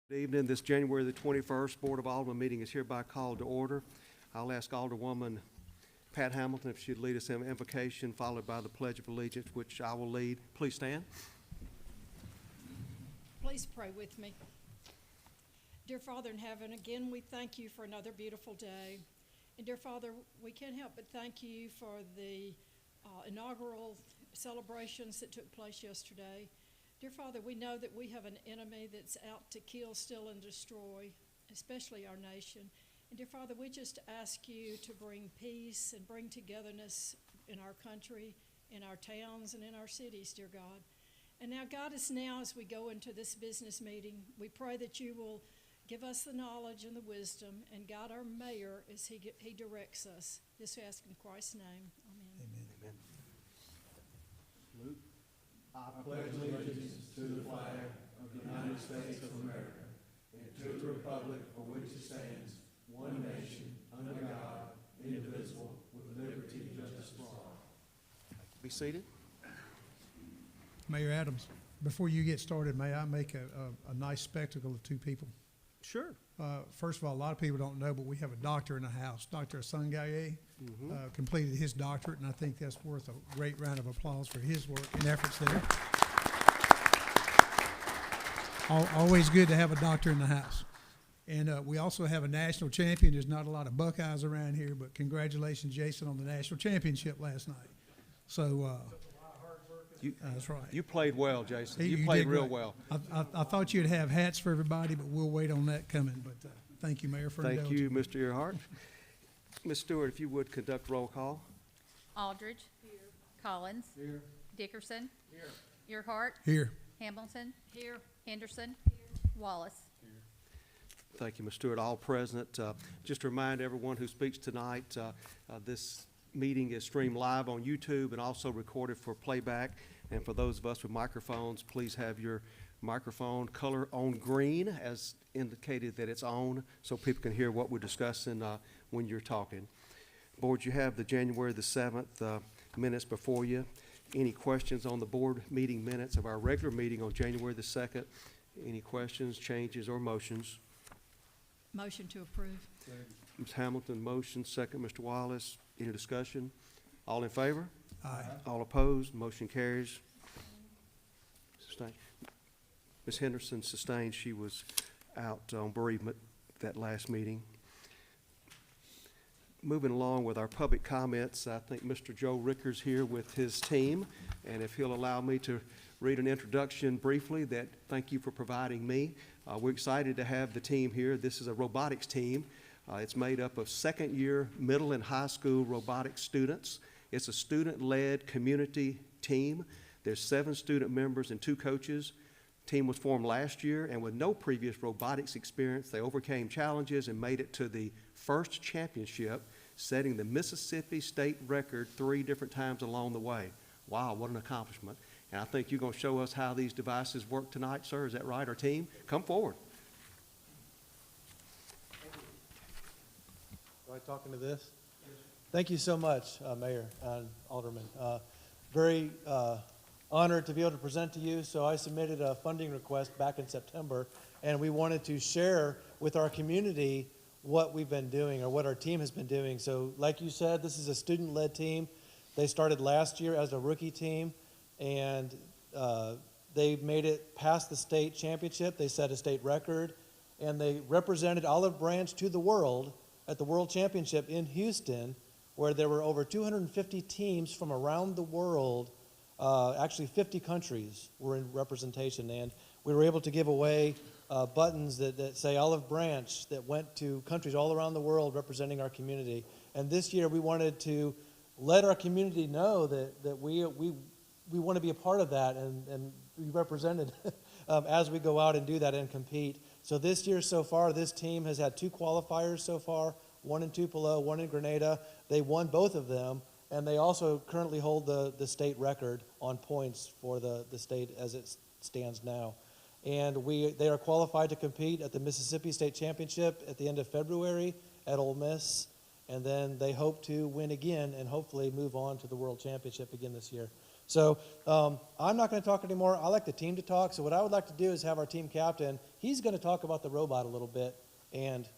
Good evening. This January the 21st Board of Aldermen meeting is hereby called to order. I'll ask Alderwoman Pat Hamilton if she'd lead us in invocation, followed by the Pledge of Allegiance, which I will lead. Please stand. Please pray with me. Dear Father in heaven, again we thank you for another beautiful day. And dear Father, we can't help but thank you for the inaugural celebrations that took place yesterday. Dear Father, we know that we have an enemy that's out to kill, steal, and destroy, especially our nation. And dear Father, we just ask you to bring peace and bring togetherness in our country, in our towns, and in our cities, dear God. And now guide us now as we go into this business meeting. We pray that you will give us the knowledge and the wisdom and guide our mayor as he directs us. This we ask in Christ's name. Amen. Amen. Luke. I pledge allegiance to the flag of the United States of America and to the republic for which it stands, one nation, under God, indivisible, with liberty and justice for all. Be seated. Mayor Adams, before you get started, may I make a nice spectacle of two people? Sure. First of all, a lot of people don't know, but we have a doctor in the house. Dr. Asangaye completed his doctorate, and I think that's worth a great round of applause for his work and efforts there. Always good to have a doctor in the house. And we also have a national champion. There's not a lot of Buckeyes around here, but congratulations, Jason, on the national championship last night. So that's right. You played well, Jason. You You played did real great. well. I thought you'd have hats for everybody, but we'll wait on that coming. But thank you, Mayor, for Thank indulging. you, Mr. Earhart. Ms. Stewart, if you would conduct roll call. Aldridge. Here. Collins. Here. Dickerson. Here. Earhart. Here. Hamilton. Here. Henderson. Wallace. Thank you, Ms. Stewart. All present. Just to remind everyone who speaks tonight, this meeting is streamed live on YouTube and also recorded for playback. And for those of us with microphones, please have your microphone color on green as indicated that it's on so people can hear what we're discussing when you're talking. Board, you have the January the 7th minutes before you. Any questions on the board meeting minutes of our regular meeting on January the 2nd? Any questions, changes, or motions? Motion to approve. Ms. Hamilton, motion. Second, Mr. Wallace. Any discussion? All in favor? Aye. All opposed? Motion carries. Sustained. Ms. Henderson sustained. She was out on bereavement that last meeting. Moving along with our public comments, I think Mr. Joe Ricker's here with his team, and if he'll allow me to read an introduction briefly that thank you for providing me. We're excited to have the team here. This is a robotics team. It's made up of second-year middle and high school robotics students. It's a student-led community team. There's 7 student members and 2 coaches. Team was formed last year, and with no previous robotics experience, they overcame challenges and made it to the first championship, setting the Mississippi state record 3 different times along the way. Wow, what an accomplishment. And I think you're going to show us how these devices work tonight, sir. Is that right? Our team, come forward. Am I talking to this? Thank you so much, Mayor and Alderman. Very honored to be able to present to you. So I submitted a funding request back in September, and we wanted to share with our community what we've been doing or what our team has been doing. So like you said, this is a student-led team. They started last year as a rookie team, and they made it past the state championship. They set a state record, and they represented Olive Branch to the world at the World Championship in Houston, where there were over 250 teams from around the world. Actually 50 countries were in representation, and we were able to give away buttons that say Olive Branch that went to countries all around the world representing our community. And this year we wanted to let our community know that we want to be a part of that and be represented as we go out and do that and compete. So this year so far, this team has had 2 qualifiers so far, 1 in Tupelo, 1 in Grenada. They won both of them, and they also currently hold the state record on points for the state as it stands now. And they are qualified to compete at the Mississippi State Championship at the end of February at Ole Miss, and then they hope to win again and hopefully move on to the World Championship again this year. So I'm not going to talk anymore. I like the team to talk. So what I would like to do is have our team captain. He's going to talk about the robot a little bit and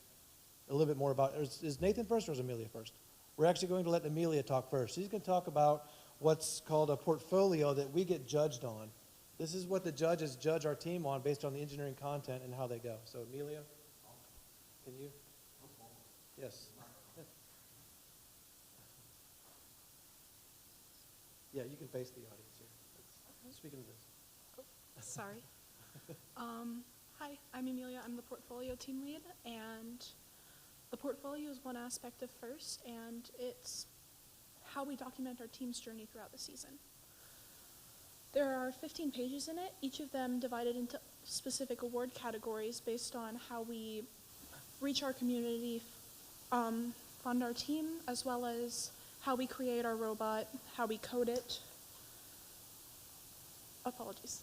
a little bit more about. Is Nathan first or is Amelia first? We're actually going to let Amelia talk first. She's going to talk about what's called a portfolio that we get judged on. This is what the judges judge our team on based on the engineering content and how they go. So Amelia, can you? Yes. Yeah, you can face the audience here. Speaking of this. Sorry. Hi, I'm Amelia. I'm the portfolio team lead, and the portfolio is one aspect of FIRST, and it's how we document our team's journey throughout the season. There are 15 pages in it, each of them divided into specific award categories based on how we reach our community, fund our team, as well as how we create our robot, how we code it. Apologies.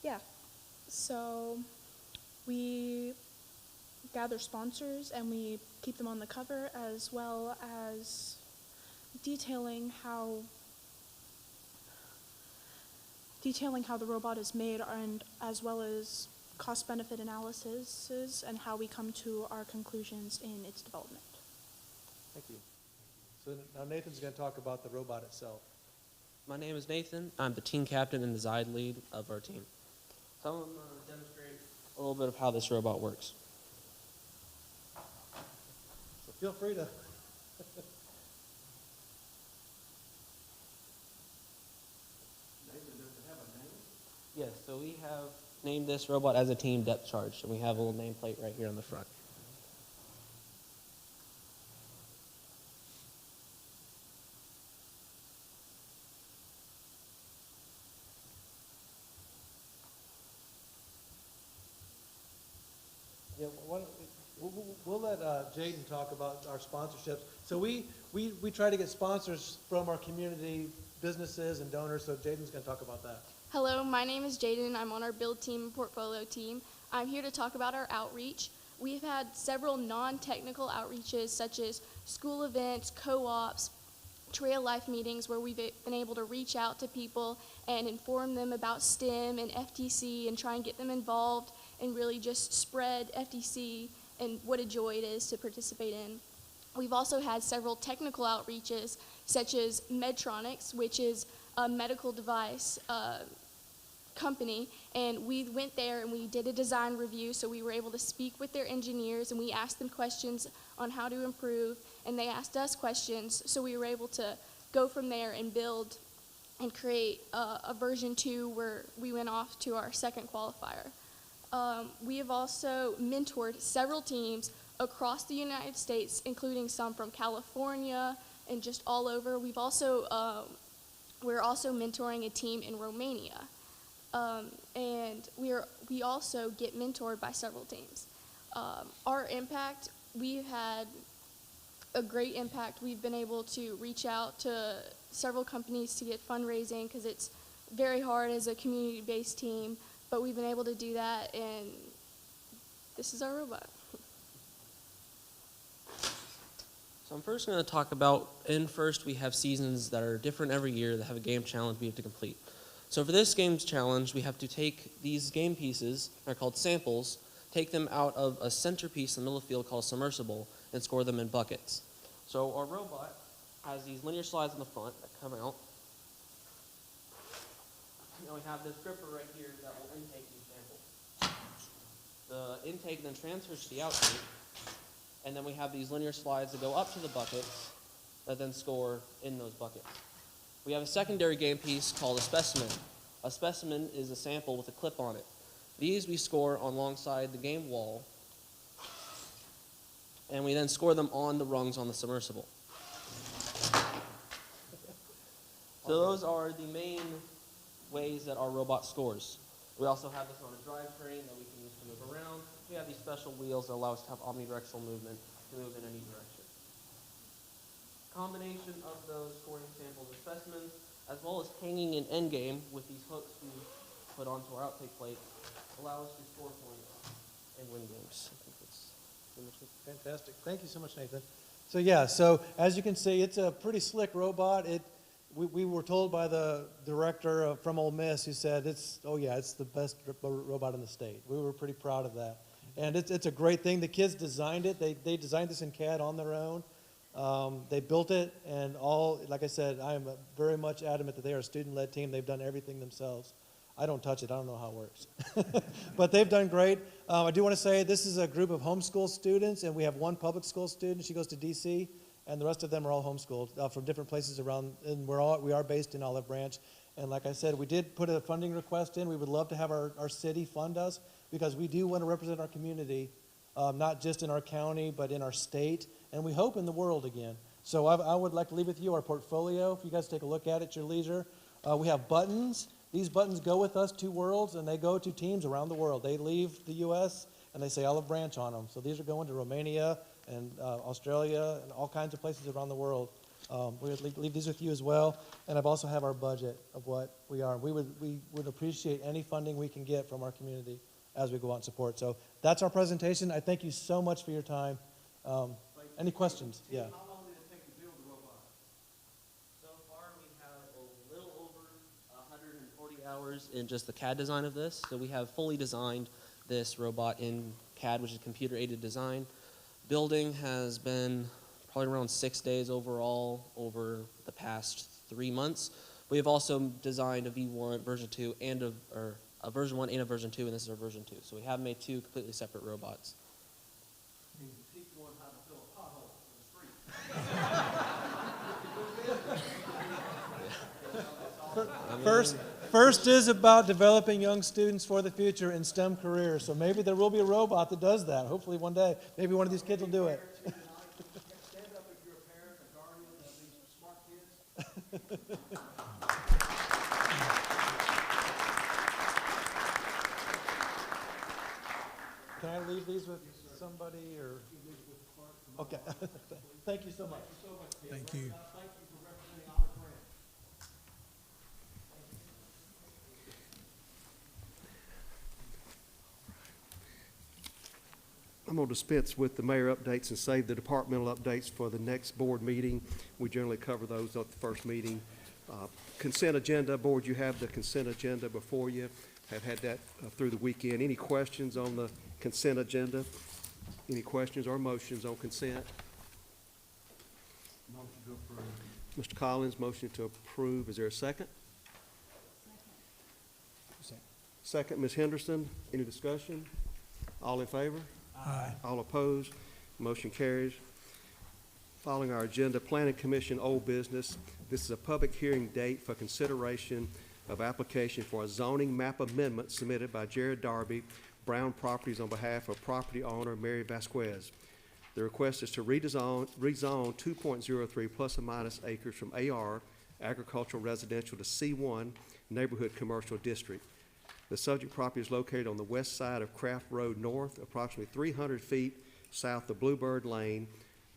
Yeah, so we gather sponsors and we keep them on the cover, as well as detailing how the robot is made, and as well as cost-benefit analysis and how we come to our conclusions in its development. Thank you. So now Nathan's going to talk about the robot itself. My name is Nathan. I'm the team captain and design lead of our team. So I'm going to demonstrate a little bit of how this robot works. So feel free to. Yes, so we have named this robot as a team depth charge, and we have a little nameplate right here on the front. Yeah, we'll let Jaden talk about our sponsorships. So we try to get sponsors from our community, businesses, and donors, so Jaden's going to talk about that. Hello, my name is Jaden. I'm on our build team and portfolio team. I'm here to talk about our outreach. We've had several non-technical outreaches such as school events, co-ops, trail life meetings where we've been able to reach out to people and inform them about STEM and FTC and try and get them involved and really just spread FTC and what a joy it is to participate in. We've also had several technical outreaches such as Medtronics, which is a medical device company, and we went there and we did a design review, so we were able to speak with their engineers and we asked them questions on how to improve, and they asked us questions, so we were able to go from there and build and create a version 2 where we went off to our second qualifier. We have also mentored several teams across the United States, including some from California and just all over. We're also mentoring a team in Romania. And we also get mentored by several teams. Our impact, we've had a great impact. We've been able to reach out to several companies to get fundraising because it's very hard as a community-based team, but we've been able to do that, and this is our robot. So I'm first going to talk about, first we have seasons that are different every year that have a game challenge we have to complete. So for this game's challenge, we have to take these game pieces, they're called samples, take them out of a centerpiece in the middle of the field called submersible, and score them in buckets. So our robot has these linear slides in the front that come out. And we have this gripper right here that will intake these samples. The intake then transfers to the outtake, and then we have these linear slides that go up to the buckets that then score in those buckets. We have a secondary game piece called a specimen. A specimen is a sample with a clip on it. These we score alongside the game wall, and we then score them on the rungs on the submersible. So those are the main ways that our robot scores. We also have this on a drivetrain that we can use to move around. We have these special wheels that allow us to have omnidirectional movement to move in any direction. Combination of those scoring samples and specimens, as well as hanging in endgame with these hooks we put onto our outtake plate, allow us to score points and win games. I think that's pretty much it. Fantastic. Thank you so much, Nathan. So yeah, so as you can see, it's a pretty slick robot. We were told by the director from Ole Miss, who said it's the best robot in the state. We were pretty proud of that. And it's a great thing. The kids designed it. They designed this in CAD on their own. They built it, and like I said, I am very much adamant that they are a student-led team. They've done everything themselves. I don't touch it. I don't know how it works. But they've done great. I do want to say this is a group of homeschool students, and we have one public school student. She goes to D.C., and the rest of them are all homeschooled from different places around, and we are based in Olive Branch. And like I said, we did put a funding request in. We would love to have our city fund us, because we do want to represent our community, not just in our county, but in our state, and we hope in the world again. So I would like to leave with you our portfolio. If you guys take a look at it at your leisure. We have buttons. These buttons go with us to Worlds, and they go to teams around the world. They leave the U.S., and they say Olive Branch on them. So these are going to Romania and Australia and all kinds of places around the world. We would leave these with you as well. And I've also have our budget of what we are. We would appreciate any funding we can get from our community as we go out and support. So that's our presentation. I thank you so much for your time. Any questions? Yeah. How long did it take to build the robot? So far, we have a little over 140 hours in just the CAD design of this. So we have fully designed this robot in CAD, which is computer-aided design. Building has been probably around 6 days overall over the past 3 months. We have also designed a V1, version 2, and a version 1 and a version 2, and this is our version 2. So we have made two completely separate robots. Teach one how to fill a pothole in the street. First is about developing young students for the future in STEM careers. So maybe there will be a robot that does that. Hopefully one day, maybe one of these kids will do it. Stand up if you're a parent, a guardian of these smart kids. Can I leave these with somebody or? Okay. Thank you so much. Thank you. Thank you for representing Olive Branch. I'm going to dispense with the mayor updates and save the departmental updates for the next board meeting. We generally cover those at the first meeting. Consent agenda, board, you have the consent agenda before you. Have had that through the weekend. Any questions on the consent agenda? Any questions or motions on consent? Motion to approve. Mr. Collins, motion to approve. Is there a second? Second, Ms. Henderson. Any discussion? All in favor? Aye. All opposed? Motion carries. Following our agenda, Planning Commission old business. This is a public hearing date for consideration of application for a zoning map amendment submitted by Jared Darby, Brown Properties, on behalf of property owner Mary Vasquez. The request is to rezone 2.03 plus or minus acres from AR, agricultural residential, to C1, neighborhood commercial district. The subject property is located on the west side of Craft Road North, approximately 300 feet south of Bluebird Lane,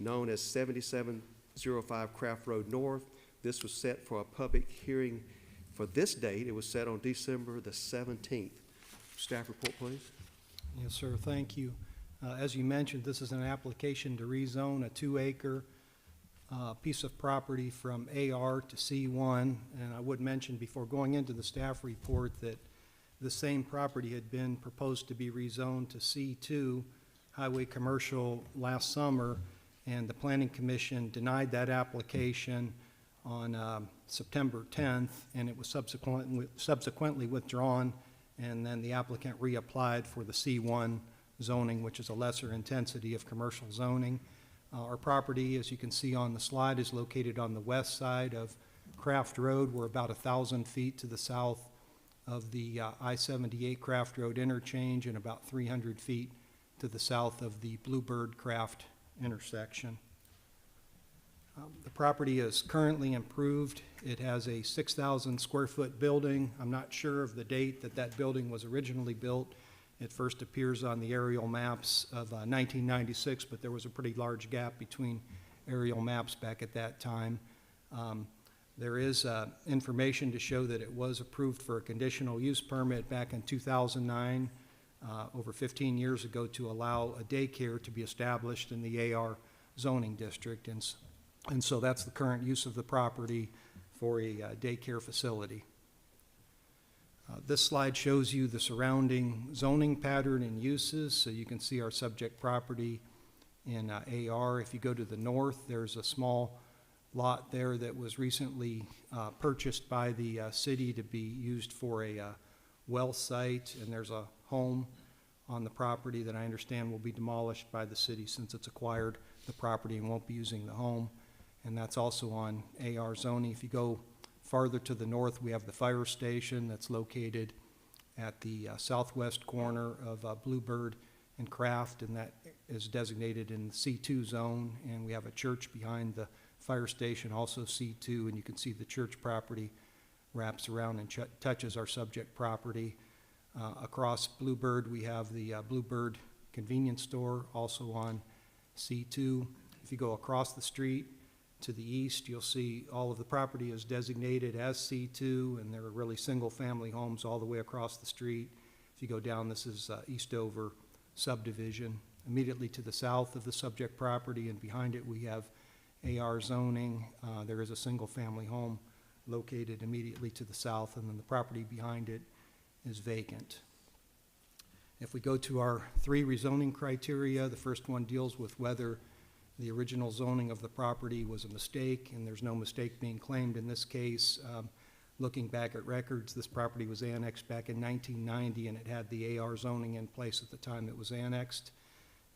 known as 7705 Craft Road North. This was set for a public hearing for this date. It was set on December the 17th. Staff report, please. Yes, sir. Thank you. As you mentioned, this is an application to rezone a 2-acre piece of property from AR to C1. And I would mention before going into the staff report that the same property had been proposed to be rezoned to C2, highway commercial, last summer, and the Planning Commission denied that application on September 10th, and it was subsequently withdrawn, and then the applicant reapplied for the C1 zoning, which is a lesser intensity of commercial zoning. Our property, as you can see on the slide, is located on the west side of Craft Road. We're about 1,000 feet to the south of the I-78 Craft Road interchange and about 300 feet to the south of the Bluebird Craft intersection. The property is currently improved. It has a 6,000 square foot building. I'm not sure of the date that that building was originally built. It first appears on the aerial maps of 1996, but there was a pretty large gap between aerial maps back at that time. There is information to show that it was approved for a conditional use permit back in 2009, over 15 years ago, to allow a daycare to be established in the AR zoning district. And so that's the current use of the property for a daycare facility. This slide shows you the surrounding zoning pattern and uses, so you can see our subject property in AR. If you go to the north, there's a small lot there that was recently purchased by the city to be used for a well site, and there's a home on the property that I understand will be demolished by the city since it's acquired the property and won't be using the home, and that's also on AR zoning. If you go farther to the north, we have the fire station that's located at the southwest corner of Bluebird and Craft, and that is designated in the C2 zone, and we have a church behind the fire station, also C2, and you can see the church property wraps around and touches our subject property. Across Bluebird, we have the Bluebird convenience store, also on C2. If you go across the street to the east, you'll see all of the property is designated as C2, and there are really single-family homes all the way across the street. If you go down, this is Eastover subdivision. Immediately to the south of the subject property and behind it, we have AR zoning. There is a single-family home located immediately to the south, and then the property behind it is vacant. If we go to our 3 rezoning criteria, the first one deals with whether the original zoning of the property was a mistake, and there's no mistake being claimed in this case. Looking back at records, this property was annexed back in 1990, and it had the AR zoning in place at the time it was annexed.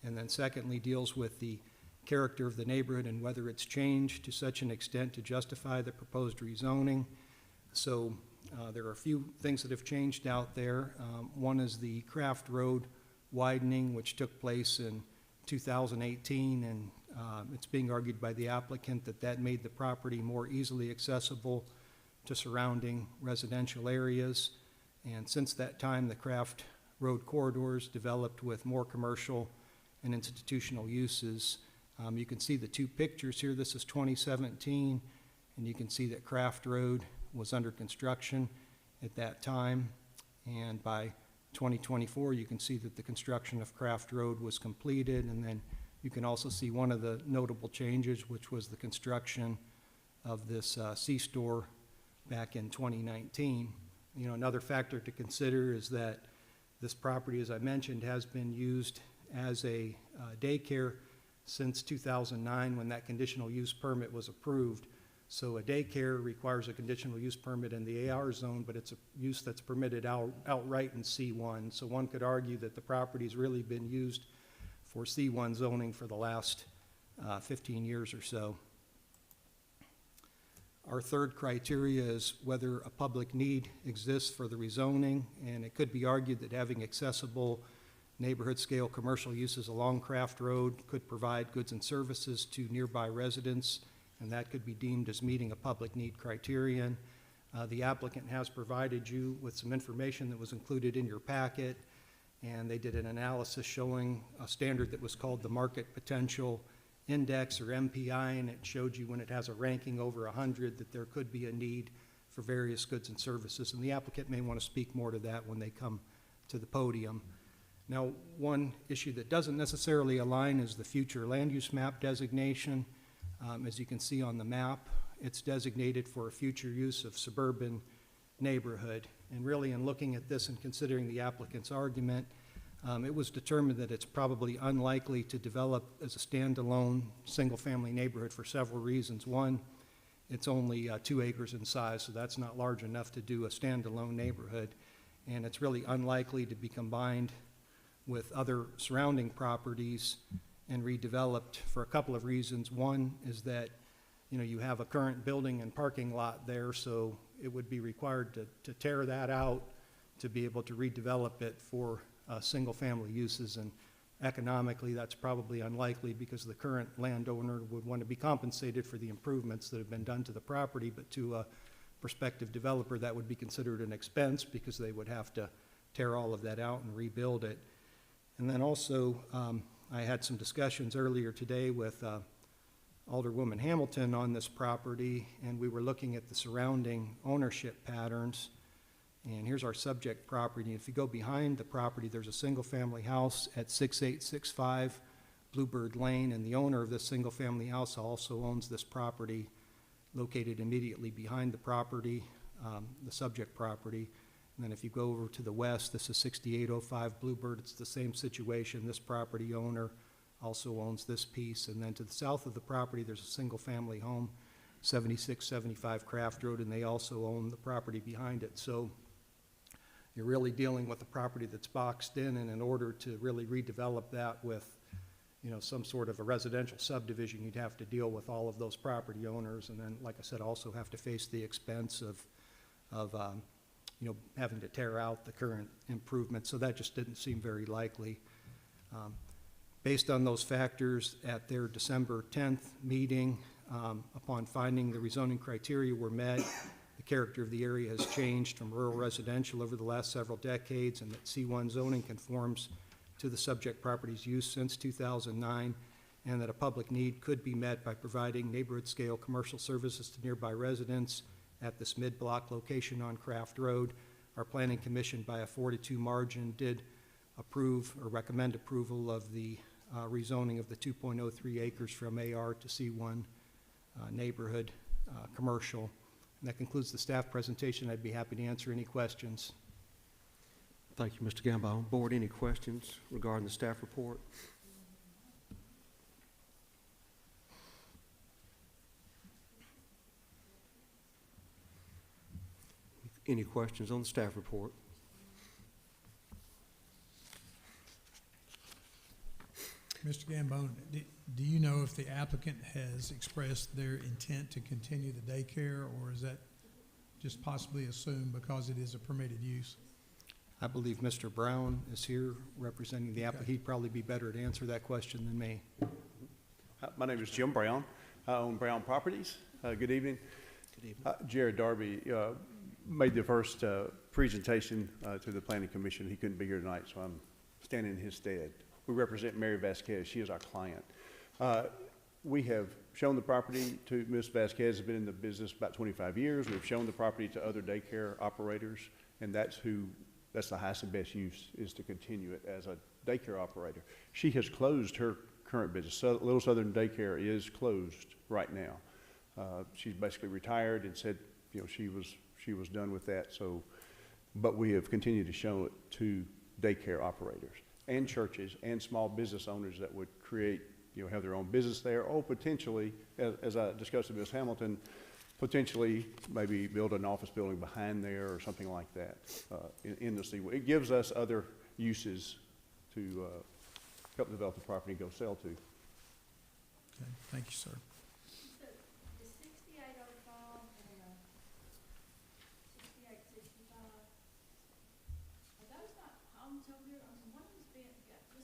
And then secondly, deals with the character of the neighborhood and whether it's changed to such an extent to justify the proposed rezoning. So there are a few things that have changed out there. One is the Craft Road widening, which took place in 2018, and it's being argued by the applicant that that made the property more easily accessible to surrounding residential areas. And since that time, the Craft Road corridors developed with more commercial and institutional uses. You can see the 2 pictures here. This is 2017, and you can see that Craft Road was under construction at that time. And by 2024, you can see that the construction of Craft Road was completed, and then you can also see one of the notable changes, which was the construction of this C-store back in 2019. You know, another factor to consider is that this property, as I mentioned, has been used as a daycare since 2009 when that conditional use permit was approved. So a daycare requires a conditional use permit in the AR zone, but it's a use that's permitted outright in C1. So one could argue that the property's really been used for C1 zoning for the last 15 years or so. Our third criteria is whether a public need exists for the rezoning, and it could be argued that having accessible neighborhood-scale commercial uses along Craft Road could provide goods and services to nearby residents, and that could be deemed as meeting a public need criterion. The applicant has provided you with some information that was included in your packet, and they did an analysis showing a standard that was called the Market Potential Index, or MPI, and it showed you when it has a ranking over 100 that there could be a need for various goods and services, and the applicant may want to speak more to that when they come to the podium. Now, one issue that doesn't necessarily align is the future land use map designation. As you can see on the map, it's designated for a future use of suburban neighborhood. And really, in looking at this and considering the applicant's argument, it was determined that it's probably unlikely to develop as a standalone single-family neighborhood for several reasons. One, it's only 2 acres in size, so that's not large enough to do a standalone neighborhood. And it's really unlikely to be combined with other surrounding properties and redeveloped for a couple of reasons. One is that, you know, you have a current building and parking lot there, so it would be required to tear that out to be able to redevelop it for single-family uses, and economically that's probably unlikely because the current landowner would want to be compensated for the improvements that have been done to the property, but to a prospective developer that would be considered an expense because they would have to tear all of that out and rebuild it. And then also, I had some discussions earlier today with Alderwoman Hamilton on this property, and we were looking at the surrounding ownership patterns. And here's our subject property. If you go behind the property, there's a single-family house at 6865 Bluebird Lane, and the owner of this single-family house also owns this property located immediately behind the property, the subject property. And then if you go over to the west, this is 6805 Bluebird. It's the same situation. This property owner also owns this piece. And then to the south of the property, there's a single-family home, 7675 Craft Road, and they also own the property behind it. So you're really dealing with a property that's boxed in, and in order to really redevelop that with, you know, some sort of a residential subdivision, you'd have to deal with all of those property owners, and then, like I said, also have to face the expense of you know, having to tear out the current improvements. So that just didn't seem very likely. Based on those factors, at their December 10th meeting, upon finding the rezoning criteria were met, the character of the area has changed from rural residential over the last several decades, and that C1 zoning conforms to the subject property's use since 2009, and that a public need could be met by providing neighborhood-scale commercial services to nearby residents at this mid-block location on Craft Road. Our Planning Commission, by a 4-2 margin, did approve or recommend approval of the rezoning of the 2.03 acres from AR to C1 neighborhood commercial. And that concludes the staff presentation. I'd be happy to answer any questions. Thank you, Mr. Gambone. Board, any questions regarding the staff report? Any questions on the staff report? Mr. Gambone, do you know if the applicant has expressed their intent to continue the daycare, or is that just possibly assumed because it is a permitted use? I believe Mr. Brown is here representing the applicant. He'd probably be better to answer that question than me. My name is Jim Brown. I own Brown Properties. Good evening. Good evening. Jared Darby made the first presentation to the Planning Commission. He couldn't be here tonight, so I'm standing in his stead. We represent Mary Vasquez. She is our client. We have shown the property to Ms. Vasquez, has been in the business about 25 years. We've shown the property to other daycare operators, and that's the highest and best use, is to continue it as a daycare operator. She has closed her current business. So Little Southern Daycare is closed right now. She's basically retired and said, you know, she was done with that. So, but we have continued to show it to daycare operators and churches and small business owners that would create, you know, have their own business there, or potentially, as I discussed with Ms. Hamilton, potentially maybe build an office building behind there or something like that in the seaway. It gives us other uses to help develop the property and go sell to. Okay, thank you, sir. The 6805 and 6865, are those not homes over here? I mean, one of them's just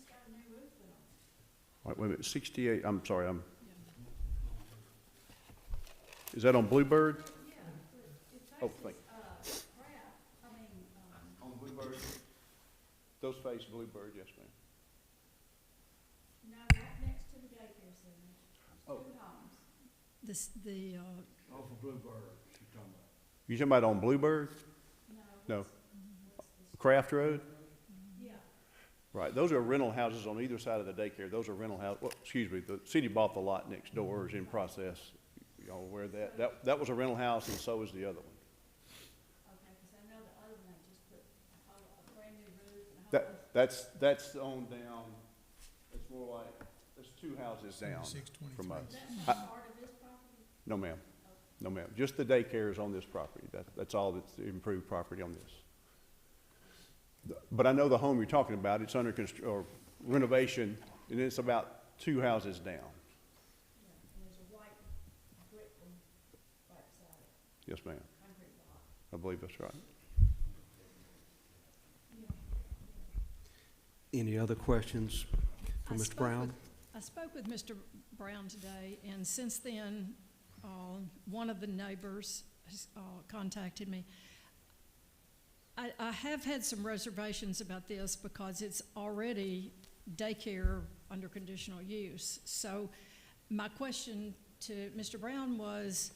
got a new roof put on it. All right, wait a minute, 68, I'm sorry, is that on Bluebird? Yeah, it Oh, faces, thank Brach, On Bluebird? Those face Bluebird, yes, ma'am. no, right next to the daycare center. Oh. Two homes. Off of Bluebird, she's talking about. You talking about on Bluebird? No. Craft Road? Yeah. Right, those are rental houses on either side of the daycare. Those are rental houses. Well, excuse me, the city bought the lot next door, is in process. Y'all aware of that? That was a rental house, and so is the other one. Okay, because I know the other one, they just put a brand new roof and a whole. That's on down, it's more like, there's two houses down 2623. from us. That's not part of this property? No, ma'am. No, ma'am. Just the daycare is on this property. That's all that's the improved property on this. But I know the home you're talking about, it's under or renovation, and it's about two houses down. Yeah, and there's a white brick one right beside it, Yes, ma'am. concrete block. I believe that's right. Any other questions for I Mr. spoke Brown? with- I spoke with Mr. Brown today, and since then, one of the neighbors has contacted me. I have had some reservations about this because it's already daycare under conditional use. So my question to Mr. Brown was,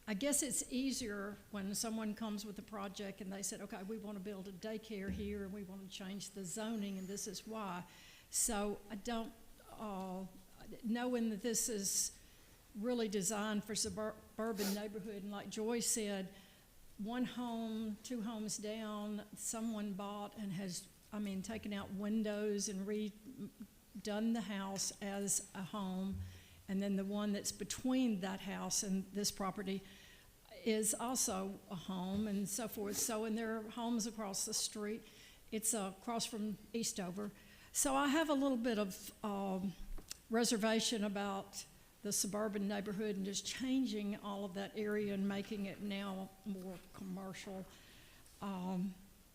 I guess it's easier when someone comes with a project and they said, okay, we want to build a daycare here and we want to change the zoning and this is why. So knowing that this is really designed for suburban neighborhood, and like Joy said, one home, 2 homes down, someone bought and has, taken out windows and redone the house as a home. And then the one that's between that house and this property is also a home and so forth. So, and there are homes across the street. It's across from Eastover. So I have a little bit of reservation about the suburban neighborhood and just changing all of that area and making it now more commercial.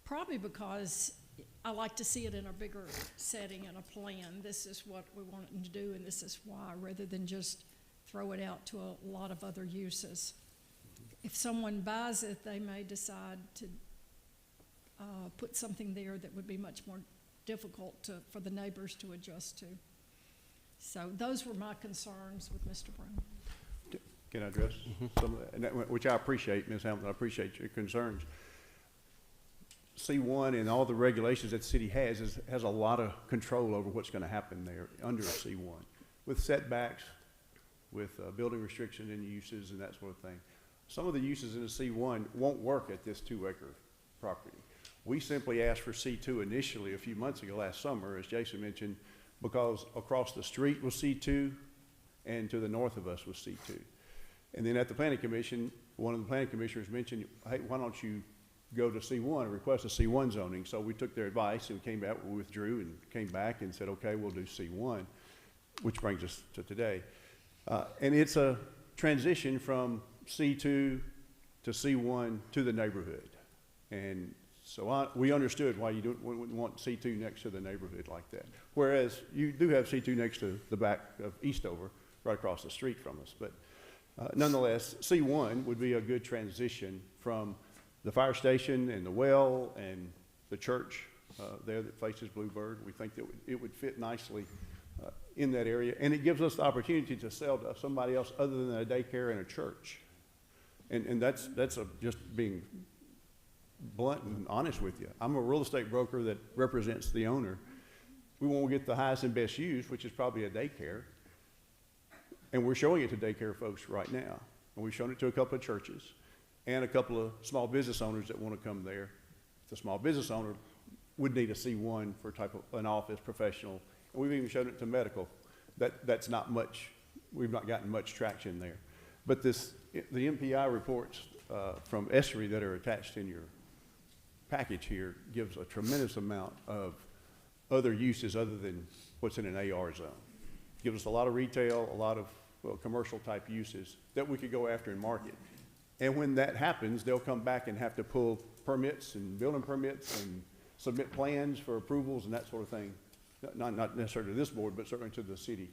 Probably because I like to see it in a bigger setting and a plan. This is what we want it to do, and this is why, rather than just throw it out to a lot of other uses. If someone buys it, they may decide to put something there that would be much more difficult for the neighbors to adjust to. So those were my concerns with Mr. Brown. Can I address some of that? And that? Which I appreciate, Ms. Hamilton, I appreciate your concerns. C1 and all the regulations that the city has a lot of control over what's going to happen there under a C1, with setbacks, with building restrictions and uses and that sort of thing. Some of the uses in a C1 won't work at this 2-acre property. We simply asked for C2 initially a few months ago, last summer, as Jason mentioned, because across the street was C2 and to the north of us was C2. And then at the Planning Commission, one of the planning commissioners mentioned, hey, why don't you go to C1 and request a C1 zoning? So we took their advice and came back, we withdrew and came back and said, okay, we'll do C1, which brings us to today. And it's a transition from C2 to C1 to the neighborhood. And so we understood why you wouldn't want C2 next to the neighborhood like that. Whereas you do have C2 next to the back of Eastover, right across the street from us. But nonetheless, C1 would be a good transition from the fire station and the well and the church there that faces Bluebird. We think that it would fit nicely in that area. And it gives us the opportunity to sell to somebody else other than a daycare and a church. And that's just being blunt and honest with you. I'm a real estate broker that represents the owner. We want to get the highest and best use, which is probably a daycare. And we're showing it to daycare folks right now. And we've shown it to a couple of churches and a couple of small business owners that want to come there. The small business owner would need a C1 for type of an office professional. And we've even shown it to medical. That's not much, we've not gotten much traction there. But the MPI reports from ESRI that are attached in your package here gives a tremendous amount of other uses other than what's in an AR zone. Gives us a lot of retail, a lot of commercial type uses that we could go after and market. And when that happens, they'll come back and have to pull permits and building permits and submit plans for approvals and that sort of thing. Not necessarily to this board, but certainly to the city,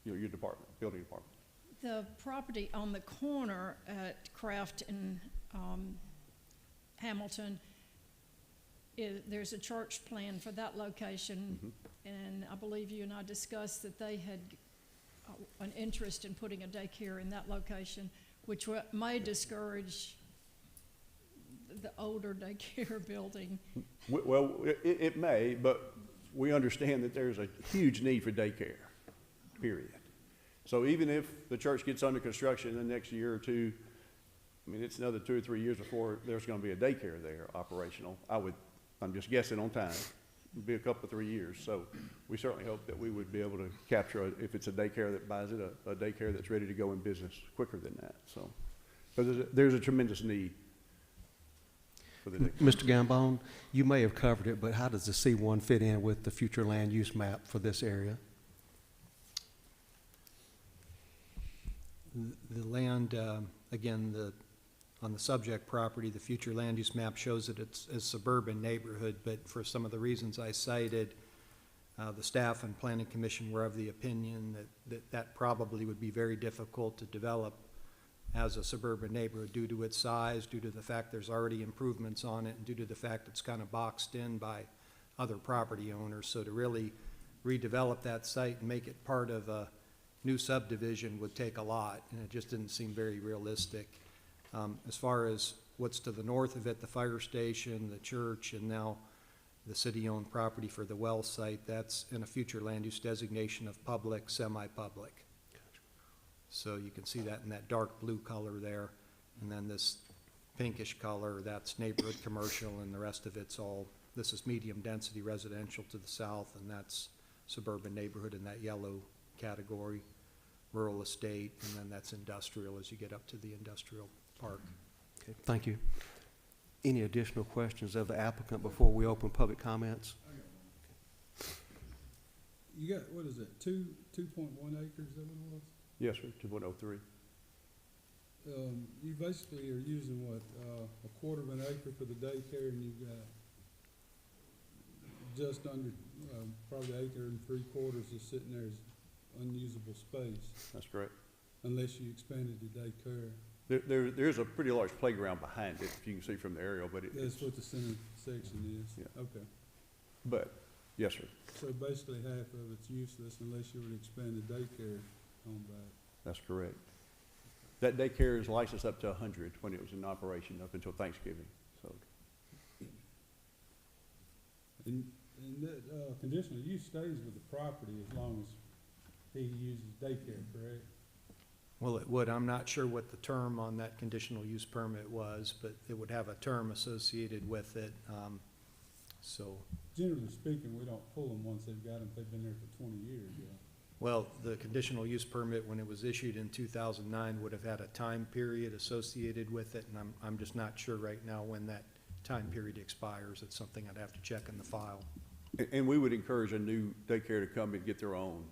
your department, building department. The property on the corner at Kraft and Hamilton, there's a church plan for that location, and I believe you and I discussed that they had an interest in putting a daycare in that location, which may discourage the older daycare building. Well, it may, but we understand that there's a huge need for daycare, period. So even if the church gets under construction in the next year or two, I mean, it's another 2 or 3 years before there's going to be a daycare there operational. I'm just guessing on time. It'll be a couple of 3 years. So we certainly hope that we would be able to capture, if it's a daycare that buys it, a daycare that's ready to go in business quicker than that. So there's a tremendous need for the daycare. Mr. Gambone, you may have covered it, but how does the C1 fit in with the future land use map for this area? The land, again, on the subject property, the future land use map shows that it's a suburban neighborhood, but for some of the reasons I cited, the staff and planning commission were of the opinion that probably would be very difficult to develop as a suburban neighborhood due to its size, due to the fact there's already improvements on it, and due to the fact it's kind of boxed in by other property owners. So to really redevelop that site and make it part of a new subdivision would take a lot, and it just didn't seem very realistic. As far as what's to the north of it, the fire station, the church, and now the city-owned property for the well site, that's in a future land use designation of public, semi-public. So you can see that in that dark blue color there. And then this pinkish color, that's neighborhood commercial, and the rest of it's all, this is medium-density residential to the south, and that's suburban neighborhood in that yellow category, rural estate, and then that's industrial as you get up to the industrial park. Okay, thank you. Any additional questions of the applicant before we open public comments? You got, what is it, 2.1 acres, is that what it was? Yes, sir, 2.03. You basically are using what, a quarter of an acre for the daycare, and you've got just under, probably an acre and 3/4 is sitting there as unusable space, That's correct. unless you expanded the daycare. There's a pretty large playground behind it, if you can see from the aerial, but That's what the center section is? Yeah. Okay. but, yes, sir, So basically half of it's useless unless you were to expand the daycare on back. that's correct. That daycare is licensed up to 100 when it was in operation up until Thanksgiving, so. And that, conditional use stays with the property as long as he uses daycare, correct? Well, it would. I'm not sure what the term on that conditional use permit was, but it would have a term associated with it. So, Generally speaking, we don't pull them once they've got them, they've been there for 20 years, yeah. well, the conditional use permit, when it was issued in 2009, would have had a time period associated with it, and I'm just not sure right now when that time period expires. It's something I'd have to check in the file. And we would encourage a new daycare to come and get their own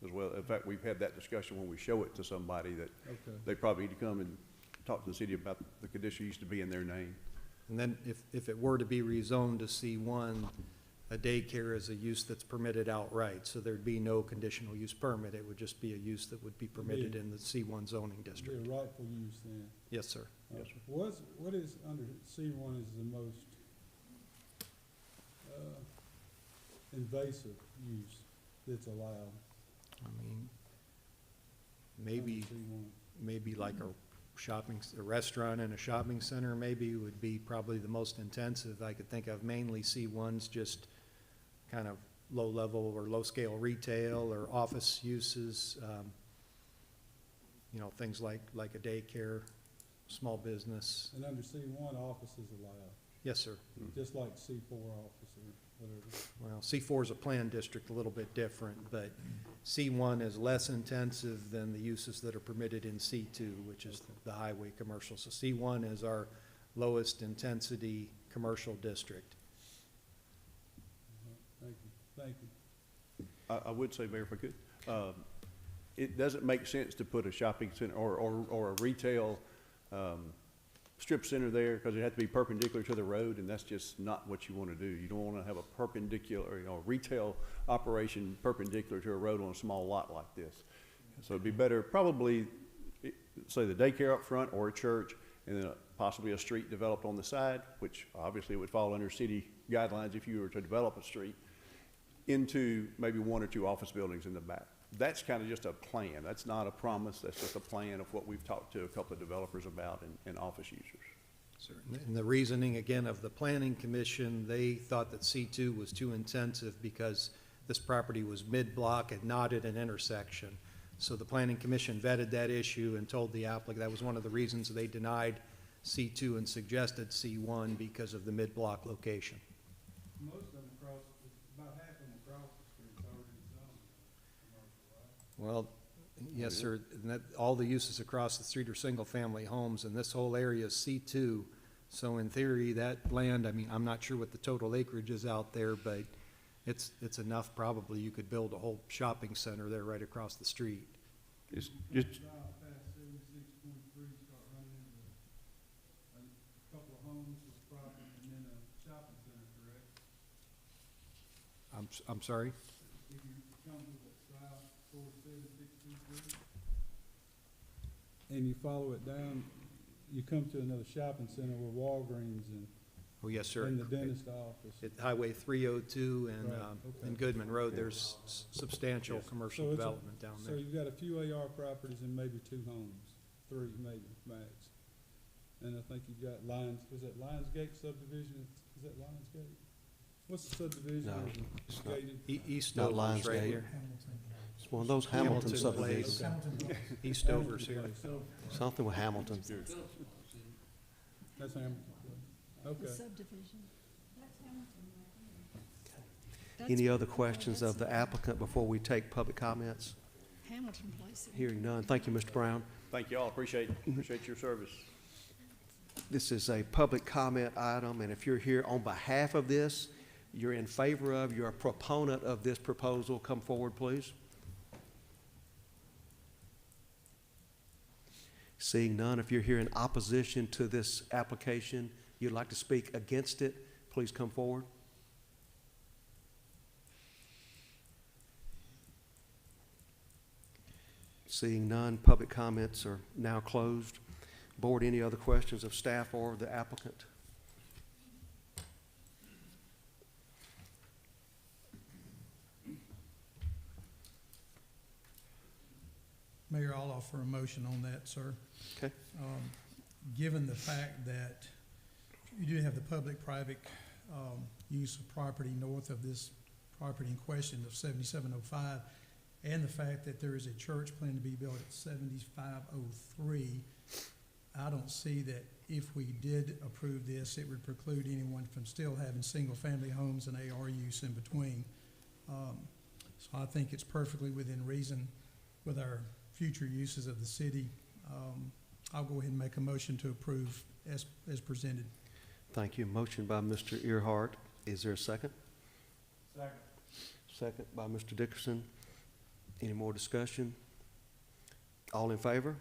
as well. In fact, we've had that discussion when we show it to somebody that Okay. they probably need to come and talk to the city about the condition used to be in their name. And then if it were to be rezoned to C1, a daycare is a use that's permitted outright, so there'd be no conditional use permit. It would just be a use that would be permitted in the C1 zoning Be district. a rightful use then. Yes, sir. Yes, sir. What is under C1 is the most, invasive use that's allowed? I mean, maybe, under C1? maybe like a restaurant and a shopping center maybe would be probably the most intensive. I could think of mainly C1's just kind of low-level or low-scale retail or office uses, you know, things like a daycare, small business. And under C1, office is allowed, Yes, sir. just like C4 office or whatever. Well, C4 is a planned district, a little bit different, but C1 is less intensive than the uses that are permitted in C2, which is the highway commercial. So C1 is our lowest intensity commercial district. Thank you, thank you. I would say, Mayor, if I could, it doesn't make sense to put a shopping center or a retail strip center there because it has to be perpendicular to the road, and that's just not what you want to do. You don't want to have a perpendicular, retail operation perpendicular to a road on a small lot like this. So it'd be better probably, say, the daycare up front or a church, and then possibly a street developed on the side, which obviously would fall under city guidelines if you were to develop a street, into maybe one or two office buildings in the back. That's kind of just a plan. That's not a promise. That's just a plan of what we've talked to a couple of developers about and office users. And the reasoning, again, of the planning commission, they thought that C2 was too intensive because this property was mid-block and not at an intersection. So the planning commission vetted that issue and told the applicant that was one of the reasons they denied C2 and suggested C1 because of the mid-block location. Most of them across, about half of them across the street's already zoned commercial, right? Well, yes, sir. And that, all the uses across the street are single-family homes, and this whole area is C2. So in theory, that land, I mean, I'm not sure what the total acreage is out there, but it's enough probably you could build a whole shopping center there right across the street. It's just, About past 76.3, start running into a couple of homes with property and then a shopping center, correct? I'm sorry? If you come to the south, 47623, and you follow it down, you come to another shopping center with Walgreens Oh, yes, sir. and the dentist office. At Highway 302 Right, okay. and Goodman Road, there's substantial Yes. commercial So it's a- development down So there. you've got a few AR properties and maybe 2 homes, 3 maybe, max. And I think you've got was that Lionsgate subdivision, is that Lionsgate? What's the subdivision? No, it's not. East Not Dover's right Lionsgate. here. It's one of those Hamilton Place. subdivisions. East Dover's here. Something with Hamilton. That's Hamilton. The Okay. subdivision. Any other questions of the applicant before we take public comments? Hamilton Place. Hearing none. Thank you, Mr. Brown. Thank you all, appreciate your service. This is a public comment item, and if you're here on behalf of this, you're in favor of, you're a proponent of this proposal, come forward, please. Seeing none, if you're here in opposition to this application, you'd like to speak against it, please come forward. Seeing none, public comments are now closed. Board, any other questions of staff or the applicant? Mayor, I'll offer a motion on that, sir. Okay. Given the fact that you do have the public-private use of property north of this property in question of 7705, and the fact that there is a church planned to be built at 7503, I don't see that if we did approve this, it would preclude anyone from still having single-family homes and AR use in between. So I think it's perfectly within reason with our future uses of the city. I'll go ahead and make a motion to approve as presented. Thank you. Motion by Mr. Earhart. Is there a second? Second. Second by Mr. Dickerson. Any more discussion? All in favor?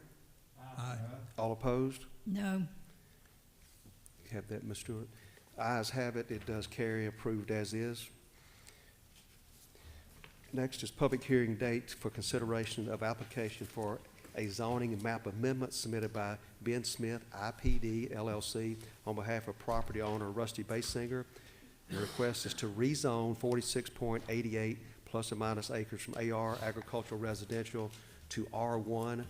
Aye. All opposed? No. You have that, Ms. Stewart? Ayes have it. It does carry, approved as is. Next is public hearing date for consideration of application for a zoning and map amendment submitted by Ben Smith, IPD LLC, on behalf of property owner Rusty Basinger. The request is to rezone 46.88 plus or minus acres from AR agricultural residential to R1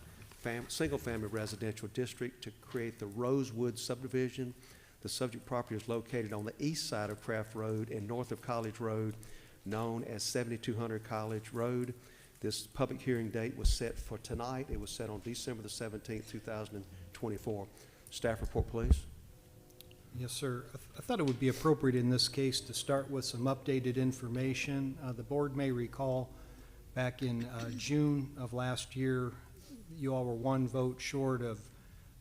single-family residential district to create the Rosewood subdivision. The subject property is located on the east side of Craft Road and north of College Road, known as 7200 College Road. This public hearing date was set for tonight. It was set on December the 17th, 2024. Staff report, please. Yes, sir. I thought it would be appropriate in this case to start with some updated information. The board may recall back in June of last year, you all were one vote short of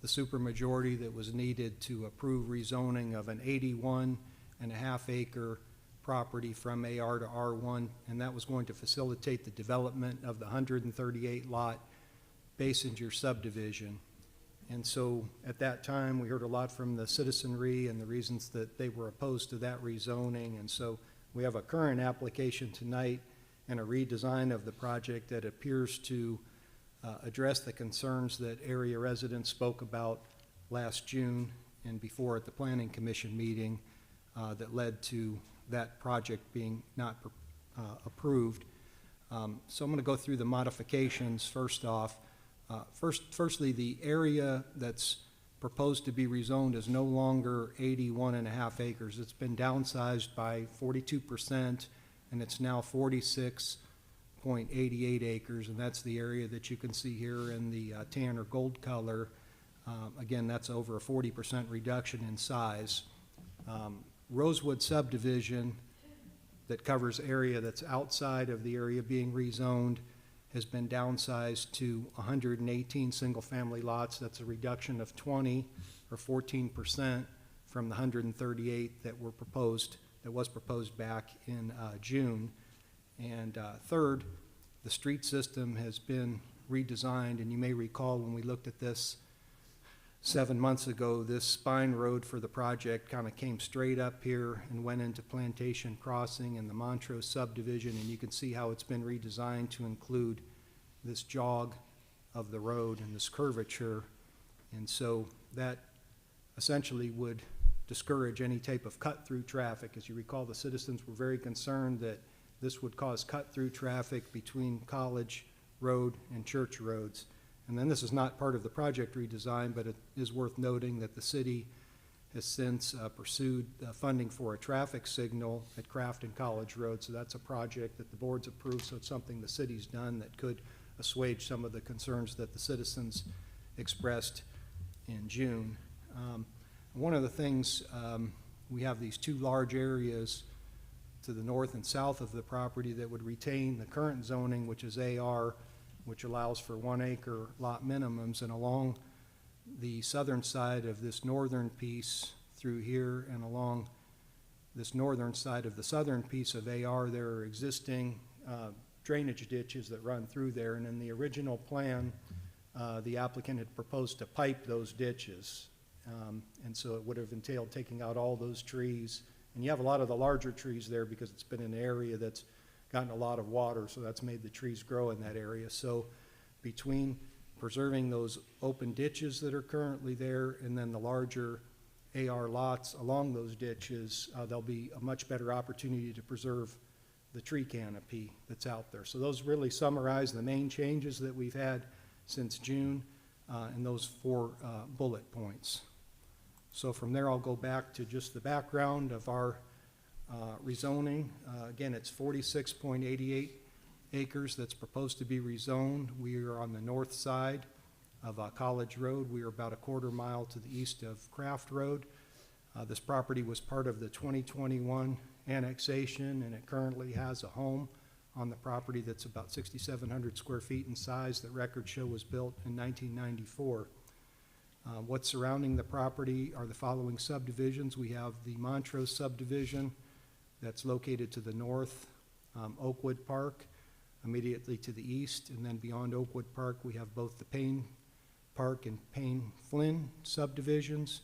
the supermajority that was needed to approve rezoning of an 81.5 acre property from AR to R1, and that was going to facilitate the development of the 138 lot Basinger subdivision. And so at that time, we heard a lot from the citizenry and the reasons that they were opposed to that rezoning. And so we have a current application tonight and a redesign of the project that appears to address the concerns that area residents spoke about last June and before at the Planning Commission meeting that led to that project being not approved. So I'm going to go through the modifications first off. Firstly, the area that's proposed to be rezoned is no longer 81.5 acres. It's been downsized by 42%, and it's now 46.88 acres, and that's the area that you can see here in the tan or gold color. Again, that's over a 40% reduction in size. Rosewood subdivision that covers area that's outside of the area being rezoned has been downsized to 118 single-family lots. That's a reduction of 20 or 14% from the 138 that was proposed back in June. And third, the street system has been redesigned, and you may recall when we looked at this 7 months ago, this spine road for the project kind of came straight up here and went into Plantation Crossing and the Montrose subdivision, and you can see how it's been redesigned to include this jog of the road and this curvature. And so that essentially would discourage any type of cut-through traffic. As you recall, the citizens were very concerned that this would cause cut-through traffic between College Road and Church Roads. And then this is not part of the project redesign, but it is worth noting that the city has since pursued funding for a traffic signal at Craft and College Road. So that's a project that the board's approved, so it's something the city's done that could assuage some of the concerns that the citizens expressed in June. One of the things, we have these two large areas to the north and south of the property that would retain the current zoning, which is AR, which allows for 1 acre lot minimums, and along the southern side of this northern piece through here and along this northern side of the southern piece of AR, there are existing drainage ditches that run through there, and in the original plan, the applicant had proposed to pipe those ditches. And so it would have entailed taking out all those trees. And you have a lot of the larger trees there because it's been an area that's gotten a lot of water, so that's made the trees grow in that area. So between preserving those open ditches that are currently there and then the larger AR lots along those ditches, there'll be a much better opportunity to preserve the tree canopy that's out there. So those really summarize the main changes that we've had since June in those 4 bullet points. So from there, I'll go back to just the background of our rezoning. Again, it's 46.88 acres that's proposed to be rezoned. We are on the north side of College Road. We are about a 1/4 mile to the east of Craft Road. This property was part of the 2021 annexation, and it currently has a home on the property that's about 6,700 square feet in size that records show was built in 1994. What's surrounding the property are the following subdivisions. We have the Montrose subdivision that's located to the north, Oakwood Park immediately to the east, and then beyond Oakwood Park we have both the Payne Park and Payne Flynn subdivisions,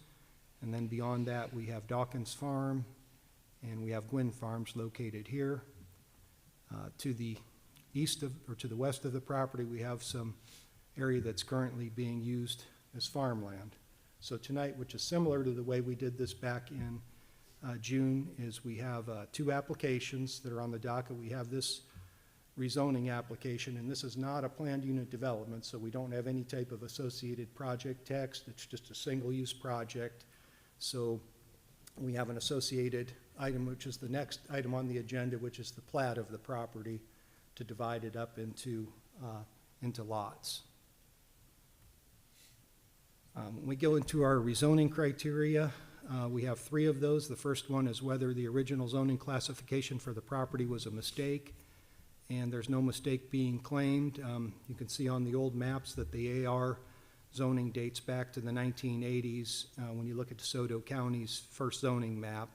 and then beyond that we have Dawkins Farm and we have Gwynn Farms located here. To the east of, or to the west of the property, we have some area that's currently being used as farmland. So tonight, which is similar to the way we did this back in June, is we have 2 applications that are on the docket. We have this rezoning application, and this is not a planned unit development, so we don't have any type of associated project text. It's just a single-use project. So we have an associated item, which is the next item on the agenda, which is the plat of the property to divide it up into lots. When we go into our rezoning criteria, we have 3 of those. The first one is whether the original zoning classification for the property was a mistake, and there's no mistake being claimed. You can see on the old maps that the AR zoning dates back to the 1980s when you look at DeSoto County's first zoning map,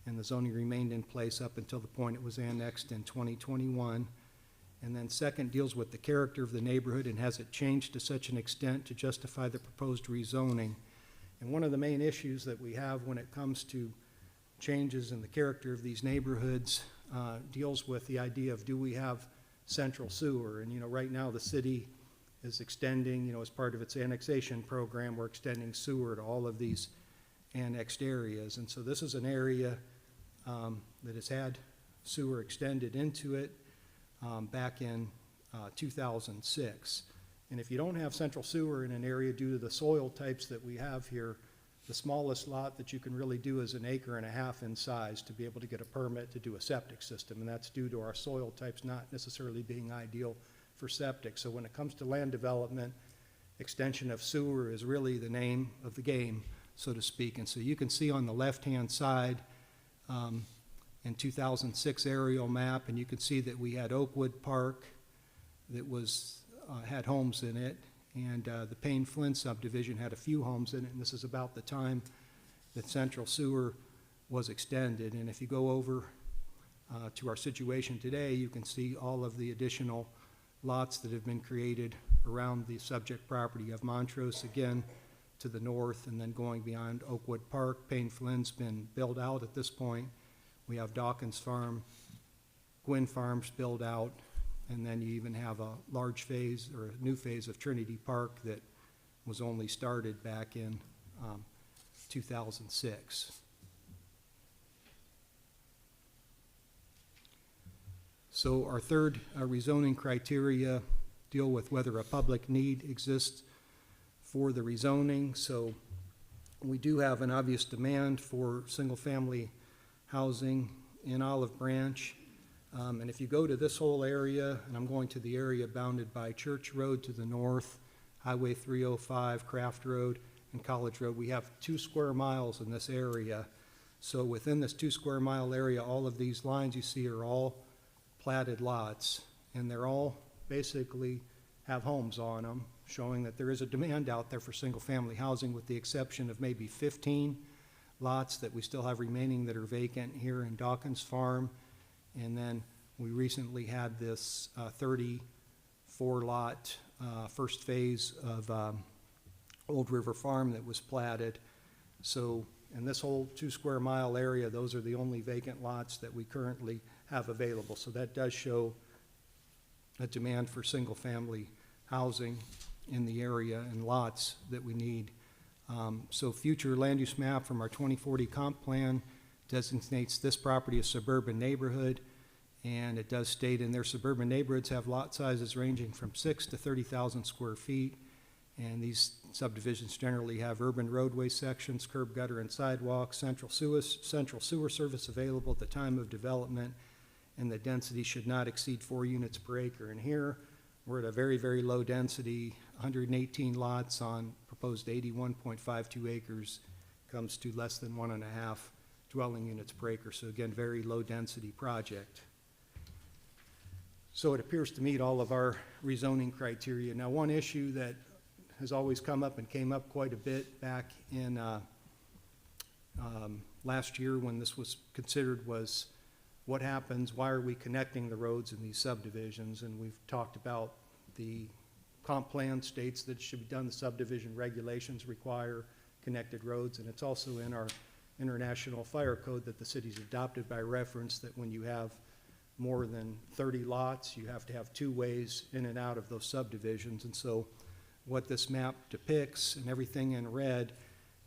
and the zoning remained in place up until the point it was annexed in 2021. And then second deals with the character of the neighborhood and has it changed to such an extent to justify the proposed rezoning. And one of the main issues that we have when it comes to changes in the character of these neighborhoods deals with the idea of, do we have central sewer? And, you know, right now the city is extending, you know, as part of its annexation program, we're extending sewer to all of these annexed areas. And so this is an area that has had sewer extended into it back in 2006. And if you don't have central sewer in an area due to the soil types that we have here, the smallest lot that you can really do is 1.5 acres in size to be able to get a permit to do a septic system. And that's due to our soil types not necessarily being ideal for septic. So when it comes to land development, extension of sewer is really the name of the game, so to speak. And so you can see on the left-hand side in 2006 aerial map, and you can see that we had Oakwood Park that was had homes in it, and the Payne Flynn subdivision had a few homes in it, and this is about the time that central sewer was extended. And if you go over to our situation today, you can see all of the additional lots that have been created around the subject property of Montrose again to the north, and then going beyond Oakwood Park. Payne Flynn's been built out at this point. We have Dawkins Farm, Gwynn Farms built out, and then you even have a large phase or a new phase of Trinity Park that was only started back in 2006. So our third rezoning criteria deal with whether a public need exists for the rezoning. So We do have an obvious demand for single-family housing in Olive Branch. And if you go to this whole area, and I'm going to the area bounded by Church Road to the north, Highway 305, Craft Road, and College Road, we have 2 square miles in this area. So within this 2 square mile area, all of these lines you see are all platted lots, and they're all basically have homes on them, showing that there is a demand out there for single-family housing, with the exception of maybe 15 lots that we still have remaining that are vacant here in Dawkins Farm. And then we recently had this 34-lot first phase of Old River Farm that was platted. So in this whole 2 square mile area, those are the only vacant lots that we currently have available. So that does show a demand for single-family housing in the area and lots that we need. So future land use map from our 2040 comp plan designates this property as suburban neighborhood, and it does state in their suburban neighborhoods have lot sizes ranging from 6,000 to 30,000 square feet, and these subdivisions generally have urban roadway sections, curb, gutter, and sidewalks, central sewer service available at the time of development, and the density should not exceed 4 units per acre. And here, we're at a very, very low density, 118 lots on proposed 81.52 acres, comes to less than 1.5 dwelling units per acre. So again, very low density project. So it appears to meet all of our rezoning criteria. Now, one issue that has always come up and came up quite a bit back in last year when this was considered was what happens, why are we connecting the roads in these subdivisions? And we've talked about the comp plan states that it should be done, the subdivision regulations require connected roads, and it's also in our international fire code that the city's adopted by reference that when you have more than 30 lots, you have to have 2 ways in and out of those subdivisions. And so what this map depicts, and everything in red,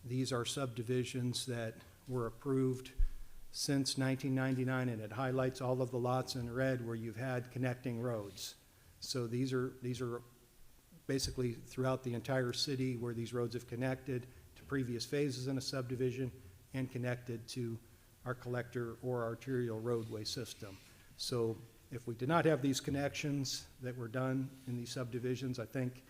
these are subdivisions that were approved since 1999, and it highlights all of the lots in red where you've had connecting roads. So these are basically throughout the entire city where these roads have connected to previous phases in a subdivision and connected to our collector or arterial roadway system. So if we did not have these connections that were done in these subdivisions, I think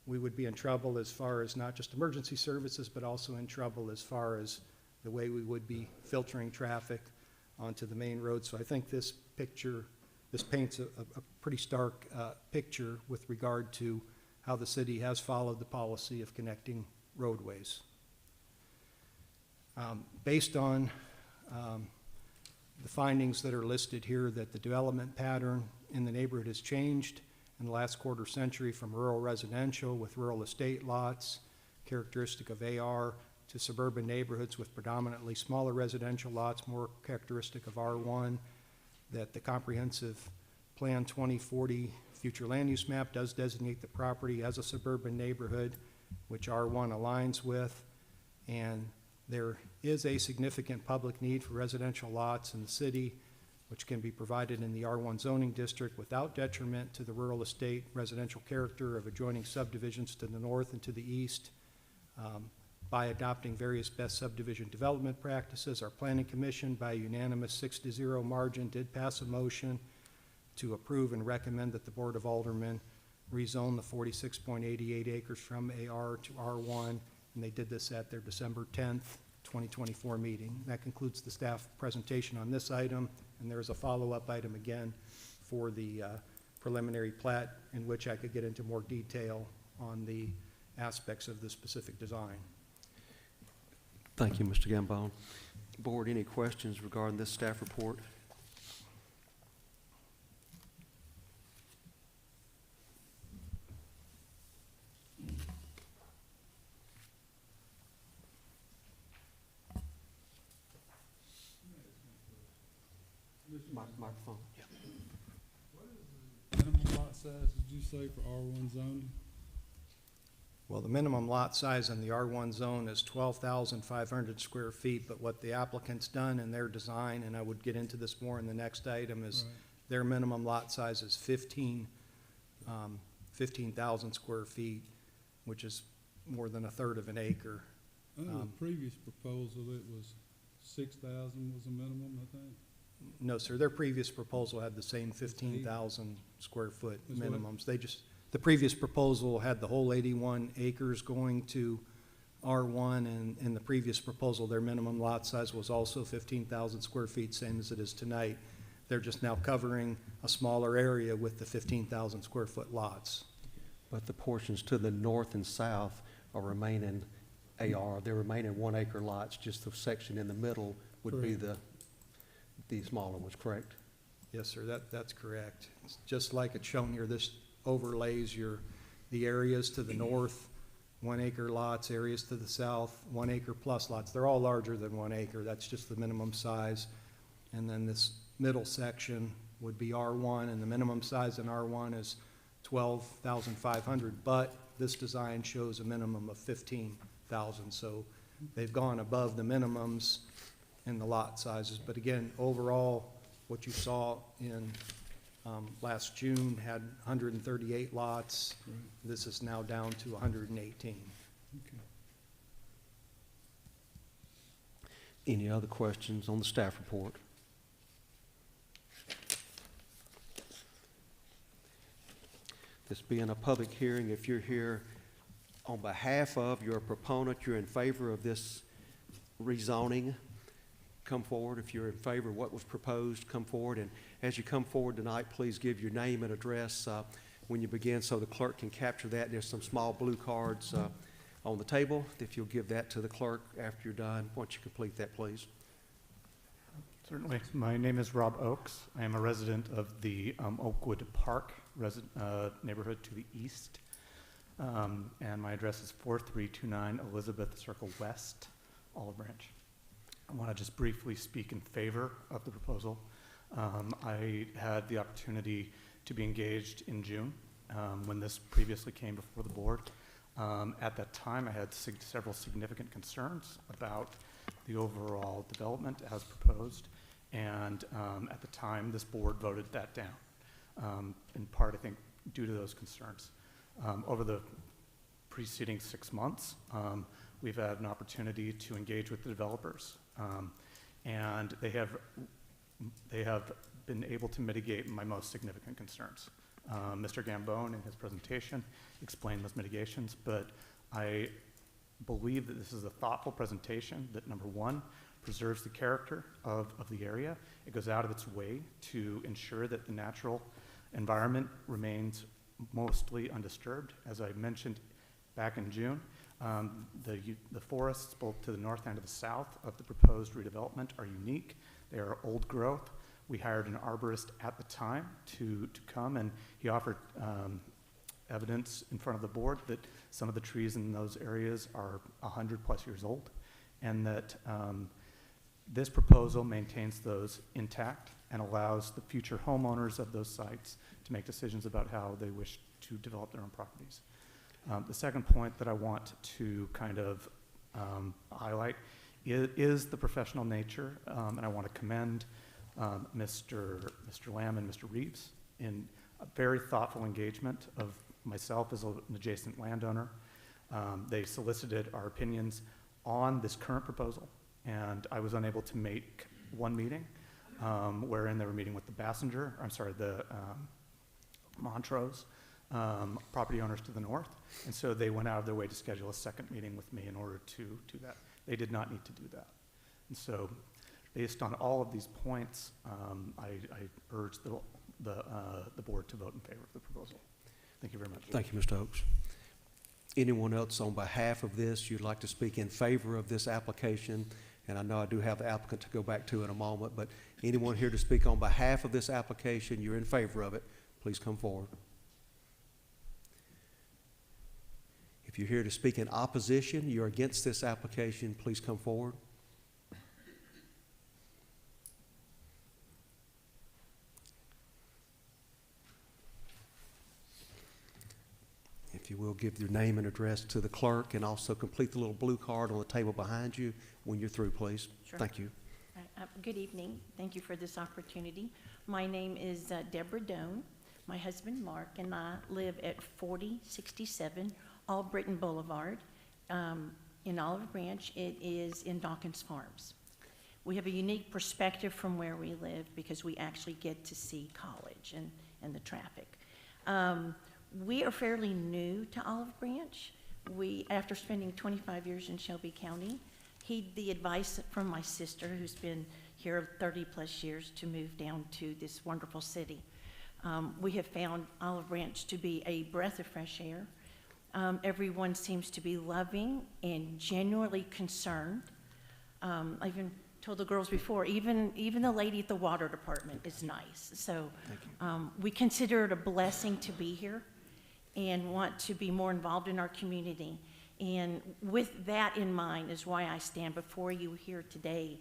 we would be in trouble as far as not just emergency services, but also in trouble as far as the way we would be filtering traffic onto the main road. So I think this picture, this paints a pretty stark picture with regard to how the city has followed the policy of connecting roadways. Based on the findings that are listed here, that the development pattern in the neighborhood has changed in the last quarter century from rural residential with rural estate lots, characteristic of AR, to suburban neighborhoods with predominantly smaller residential lots, more characteristic of R1, that the comprehensive plan 2040 future land use map does designate the property as a suburban neighborhood, which R1 aligns with, and there is a significant public need for residential lots in the city, which can be provided in the R1 zoning district without detriment to the rural estate residential character of adjoining subdivisions to the north and to the east. By adopting various best subdivision development practices, our planning commission, by a unanimous 6-0 margin, did pass a motion to approve and recommend that the Board of Aldermen rezone the 46.88 acres from AR to R1, and they did this at their December 10th, 2024 meeting. That concludes the staff presentation on this item, and there's a follow-up item again for the preliminary plat in which I could get into more detail on the aspects of the specific design. Thank you, Mr. Gambone. Board, any questions regarding this staff report? Microphone. Yeah. Minimum lot size, did you say, for R1 zoning? Well, the minimum lot size in the R1 zone is 12,500 square feet, but what the applicant's done in their design, and I would get into this more in the next item, is their minimum lot size is 15,000 square feet, which is more than 1/3 of an acre. Under the previous proposal, it was 6,000 was the minimum, I think. No, sir, their previous proposal had the same 15,000 square foot That's what- minimums. The previous proposal had the whole 81 acres going to R1, and in the previous proposal, their minimum lot size was also 15,000 square feet, same as it is tonight. They're just now covering a smaller area with the 15,000 square foot lots. But the portions to the north and south are remaining AR. They're remaining 1 acre lots, just the section in the middle would be the smaller ones, correct? Yes, sir, that's correct. It's just like it's shown here, this overlays the areas to the north, 1 acre lots, areas to the south, 1 acre plus lots. They're all larger than 1 acre. That's just the minimum size. And then this middle section would be R1, and the minimum size in R1 is 12,500, but this design shows a minimum of 15,000. So they've gone above the minimums in the lot sizes. But again, overall, what you saw in last June had 138 lots. Right. This is now down to 118. Okay. Any other questions on the staff report? This being a public hearing, if you're here on behalf of, you're a proponent, you're in favor of this rezoning, come forward. If you're in favor of what was proposed, come forward. And as you come forward tonight, please give your name and address when you begin so the clerk can capture that. There's some small blue cards on the table. If you'll give that to the clerk after you're done, once you complete that, please. Certainly. My name is Rob Oakes. I am a resident of the Oakwood Park neighborhood to the east. And my address is 4329 Elizabeth Circle West, Olive Branch. I want to just briefly speak in favor of the proposal. I had the opportunity to be engaged in June when this previously came before the board. At that time, I had several significant concerns about the overall development as proposed, and at the time, this board voted that down, in part, I think, due to those concerns. Over the preceding 6 months, we've had an opportunity to engage with the developers, and they have been able to mitigate my most significant concerns. Mr. Gambone, in his presentation, explained those mitigations, but I believe that this is a thoughtful presentation that, number one, preserves the character of the area. It goes out of its way to ensure that the natural environment remains mostly undisturbed. As I mentioned back in June, the forests both to the north and to the south of the proposed redevelopment are unique. They are old growth. We hired an arborist at the time to come, and he offered evidence in front of the board that some of the trees in those areas are 100+ years old, and that this proposal maintains those intact and allows the future homeowners of those sites to make decisions about how they wish to develop their own properties. The second point that I want to kind of highlight is the professional nature, and I want to commend Mr. Lamb and Mr. Reeves in a very thoughtful engagement of myself as an adjacent landowner. They solicited our opinions on this current proposal, and I was unable to make one meeting wherein they were meeting with the Montrose property owners to the north, and so they went out of their way to schedule a second meeting with me in order to do that. They did not need to do that. And so based on all of these points, I urge the board to vote in favor of the proposal. Thank you very much. Thank you, Mr. Oakes. Anyone else on behalf of this you'd like to speak in favor of this application? And I know I do have the applicant to go back to in a moment, but anyone here to speak on behalf of this application, you're in favor of it, please come forward. If you're here to speak in opposition, you're against this application, please come forward. If you will, give your name and address to the clerk, and also complete the little blue card on the table behind you when you're through, please. Sure. Thank you. Good evening. Thank you for this opportunity. My name is Deborah Doan. My husband, Mark, and I live at 4067 Albritton Boulevard in Olive Branch, it is in Dawkins Farms. We have a unique perspective from where we live because we actually get to see college and the traffic. We are fairly new to Olive Branch. After spending 25 years in Shelby County, heed the advice from my sister, who's been here 30 plus years, to move down to this wonderful city. We have found Olive Branch to be a breath of fresh air. Everyone seems to be loving and genuinely concerned. I even told the girls before, even the lady at the water department is nice. So we consider it a blessing to be here and want to be more involved in our community. And with that in mind is why I stand before you here today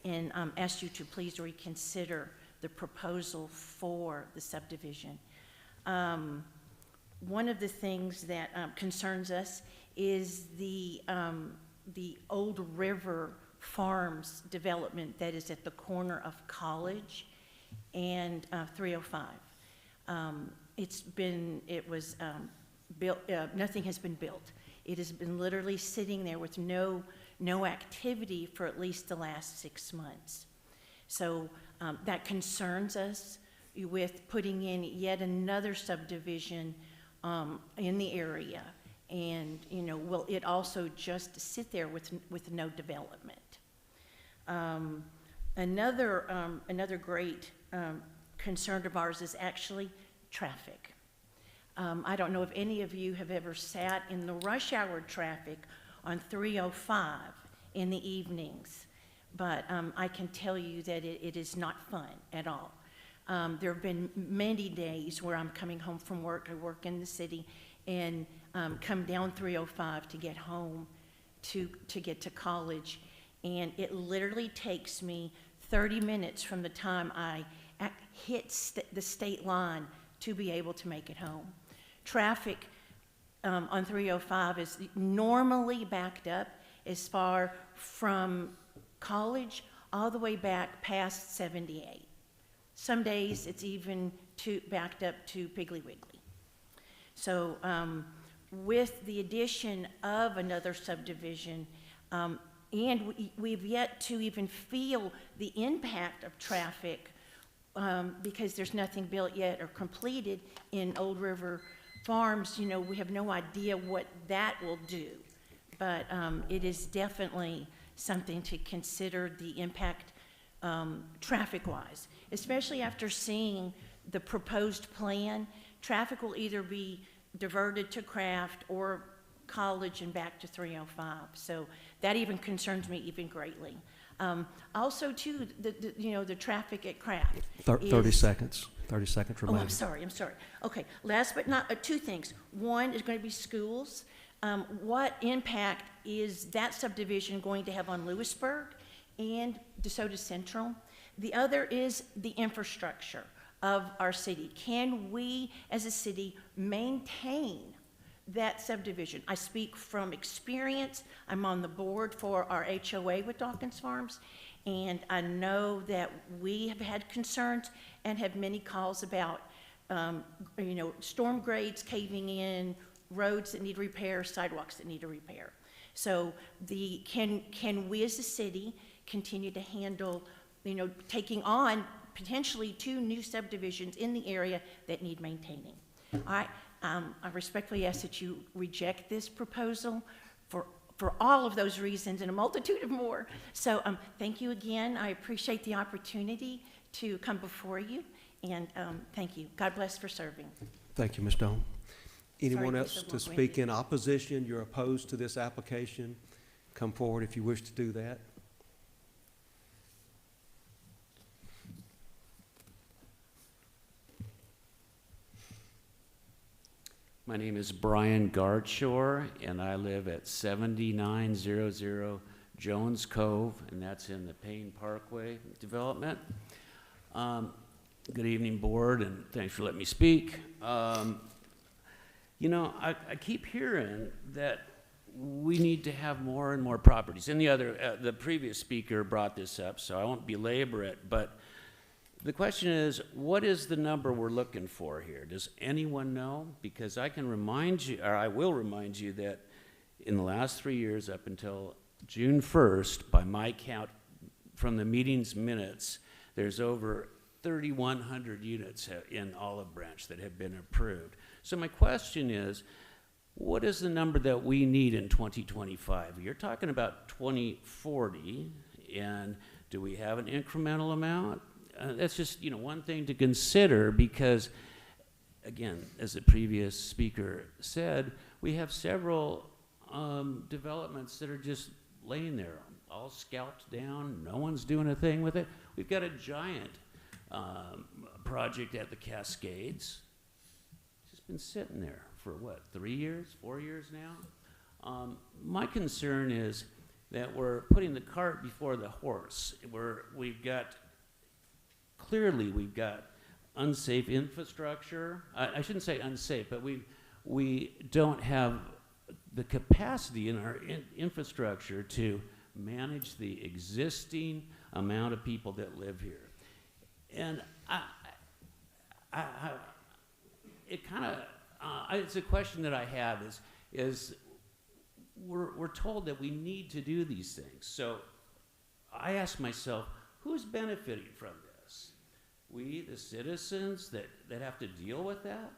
and ask you to please reconsider the proposal for the subdivision. One of the things that concerns us is the Old River Farms development that is at the corner of College and 305. Built, nothing has been built. It has been literally sitting there with no activity for at least the last 6 months. So that concerns us with putting in yet another subdivision in the area. And, will it also just sit there with no development? Another great concern of ours is actually traffic. I don't know if any of you have ever sat in the rush hour traffic on 305 in the evenings, but I can tell you that it is not fun at all. There have been many days where I'm coming home from work, I work in the city, and come down 305 to get home, to get to College, and it literally takes me 30 minutes from the time I hit the state line to be able to make it home. Traffic on 305 is normally backed up as far from College all the way back past 78. Some days it's even backed up to Piggly Wiggly. So with the addition of another subdivision, and we've yet to even feel the impact of traffic because there's nothing built yet or completed in Old River Farms, we have no idea what that will do. But it is definitely something to consider the impact traffic-wise, especially after seeing the proposed plan. Traffic will either be diverted to Craft or College and back to 305. So that even concerns me even greatly. Also, too, the traffic at Craft. 30 seconds. 30 seconds Oh, remaining. I'm sorry. Okay, last but not, two things. One is going to be schools. What impact is that subdivision going to have on Lewisburg and DeSoto Central? The other is the infrastructure of our city. Can we, as a city, maintain that subdivision? I speak from experience. I'm on the board for our HOA with Dawkins Farms, and I know that we have had concerns and have many calls about, storm grades caving in, roads that need repair, sidewalks that need a repair. So can we as a city continue to handle, taking on potentially 2 new subdivisions in the area that need maintaining? I respectfully ask that you reject this proposal for all of those reasons and a multitude of more. So thank you again. I appreciate the opportunity to come before you, and thank you. God bless for serving. Thank you, Ms. Doan. Anyone Sorry else for to so speak long-winded. in opposition? You're opposed to this application? Come forward if you wish to do that. My name is Brian Gardshore, and I live at 7900 Jones Cove, and that's in the Payne Parkway development. Good evening, board, and thanks for letting me speak. I keep hearing that we need to have more and more properties. And the previous speaker brought this up, so I won't belabor it, but the question is, what is the number we're looking for here? Does anyone know? Because I can remind you, or I will remind you, that in the last 3 years up until June 1st, by my count from the meeting's minutes, there's over 3,100 units in Olive Branch that have been approved. So my question is, what is the number that we need in 2025? You're talking about 2040, and do we have an incremental amount? That's just, one thing to consider, because, again, as the previous speaker said, we have several developments that are just laying there, all scalped down. No one's doing a thing with it. We've got a giant project at the Cascades. It's just been sitting there for what, 3 years, 4 years now? My concern is that we're putting the cart before the horse. We've got unsafe infrastructure. I shouldn't say unsafe, but we don't have the capacity in our infrastructure to manage the existing amount of people that live here. And it's a question that I have is we're told that we need to do these things. So I ask myself, who's benefiting from this? We, the citizens that have to deal with that?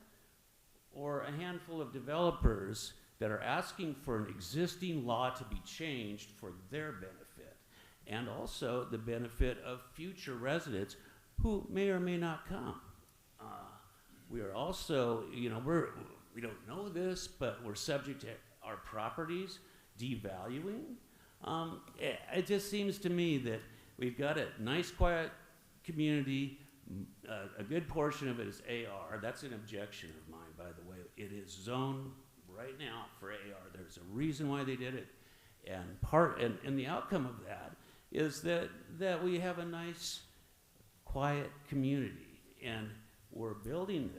Or a handful of developers that are asking for an existing law to be changed for their benefit, and also the benefit of future residents who may or may not come? We are also, we don't know this, but we're subject to our properties devaluing. It just seems to me that we've got a nice, quiet community. A good portion of it is AR. That's an objection of mine, by the way. It is zoned right now for AR. There's a reason why they did it. And the outcome of that is that we have a nice, quiet community. And we're building